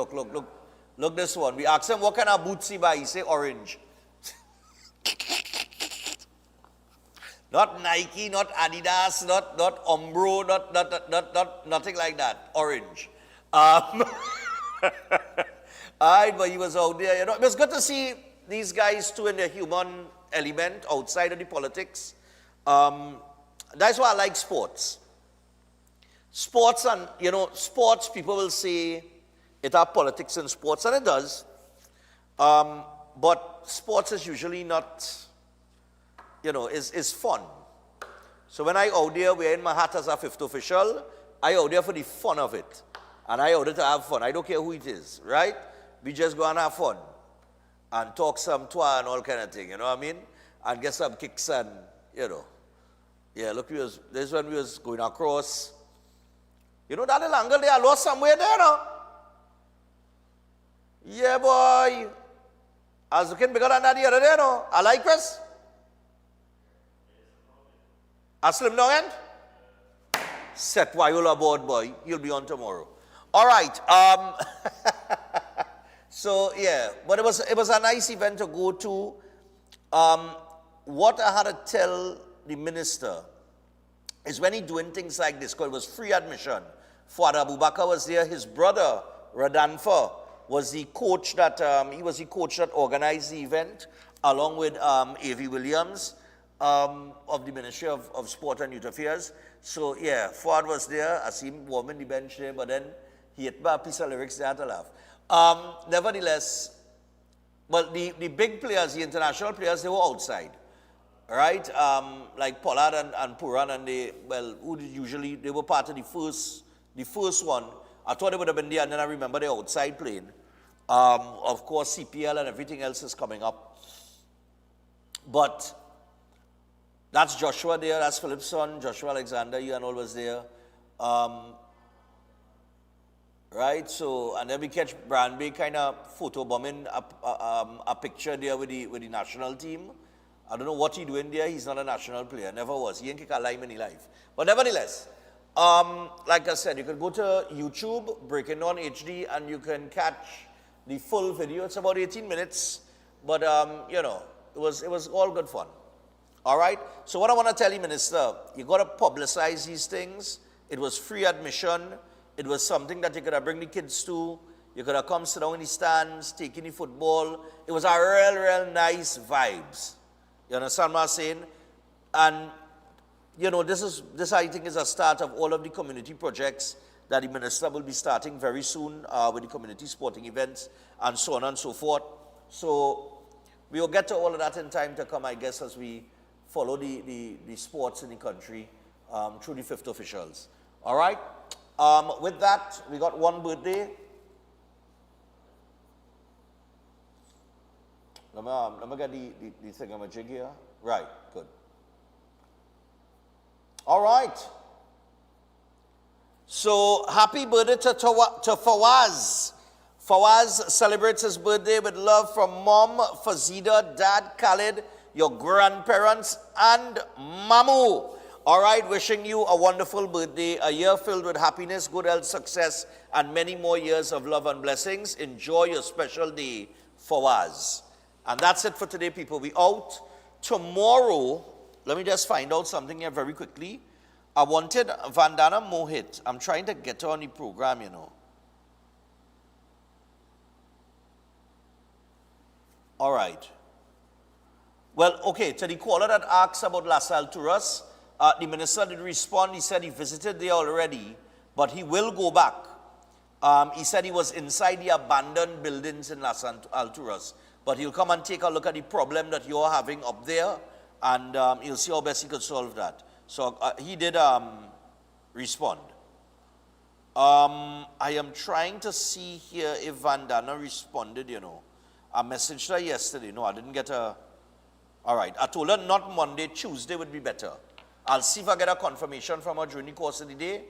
this one. We asked him what kind of boots he buy. He say orange. Not Nike, not Adidas, not Umbro, not nothing like that. Orange. All right, but he was out there. You know, it was good to see these guys too in their human element outside of the politics. That's why I like sports. Sports, and you know, sports, people will say it have politics in sports, and it does. But sports is usually not, you know, is fun. So when I out there wearing my hat as a fifth official, I out there for the fun of it. And I out there to have fun. I don't care who it is, right? We just go and have fun. And talk some twa and all kind of thing, you know what I mean? And get some kicks and, you know. Yeah, look, this is when we was going across. You know that little angle there, I lost somewhere there, no? Yeah, boy. I was looking bigger than that the other day, no? I like Chris. A slim down end? Set while you're aboard, boy. You'll be on tomorrow. All right. So, yeah. But it was a nice event to go to. What I had to tell the minister is when he doing things like this, because it was free admission. Father Abubakar was there. His brother, Radanfa, was the coach that, organized the event, along with A.V. Williams of the Ministry of Sport and Youth Affairs. So, yeah, Fuad was there. I see him warming the bench there, but then he hit by a piece of lyrics there to laugh. Nevertheless, well, the big players, the international players, they were outside, right? Like Pollard and Puran, and they were part of the first one. I thought they would have been there, and then I remember they're outside playing. Of course, CPL and everything else is coming up. But that's Joshua there, that's Philip's son, Joshua Alexander, you and all was there. Right, so, and then we catch Brandby kind of photobombing a picture there with the national team. I don't know what he's doing there. He's not a national player, never was. He ain't kick a lime in his life. But nevertheless, like I said, you can go to YouTube, Breaking On HD, and you can catch the full video. It's about 18 minutes, but you know, it was all good fun. All right. So what I want to tell you, Minister, you got to publicize these things. It was free admission. It was something that you could have bring the kids to. You could have come sit down in the stands, taking the football. It was a real nice vibes. You understand what I'm saying? And you know, this I think is a start of all of the community projects that the minister will be starting very soon with the community sporting events and so on and so forth. So we will get to all of that in time to come, I guess, as we follow the sports in the country through the fifth officials. All right? With that, we got one birthday. Let me get the thingamajig here. Right, good. All right. So, happy birthday to Fawaz. Fawaz celebrates his birthday with love from Mom, Fazida, Dad, Khalid, your grandparents, and Mamu. All right, wishing you a wonderful birthday, a year filled with happiness, good health, success, and many more years of love and blessings. Enjoy your special day, Fawaz. And that's it for today, people. We out. Tomorrow, let me just find out something here very quickly. I wanted Vandana Mohit. I'm trying to get her on the program, you know. All right. Well, okay, to the caller that asks about Las Alturas, the minister did respond. He said he visited there already, but he will go back. He said he was inside the abandoned buildings in Las Alturas, but he'll come and take a look at the problem that you're having up there, and he'll see how best he could solve that. So he did respond. I am trying to see here if Vandana responded, you know. I messaged her yesterday. No, I didn't get a... All right. I told her not Monday, Tuesday would be better. I'll see if I get a confirmation from her during the course of the day.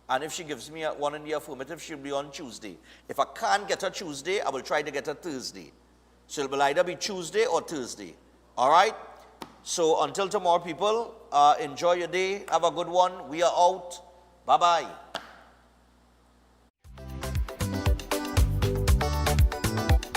And if she gives me one in the affirmative, she'll be on Tuesday. If I can't get her Tuesday, I will try to get her Thursday. So it will either be Tuesday or Thursday. All right? So until tomorrow, people, enjoy your day. Have a good one. We are out. Bye-bye.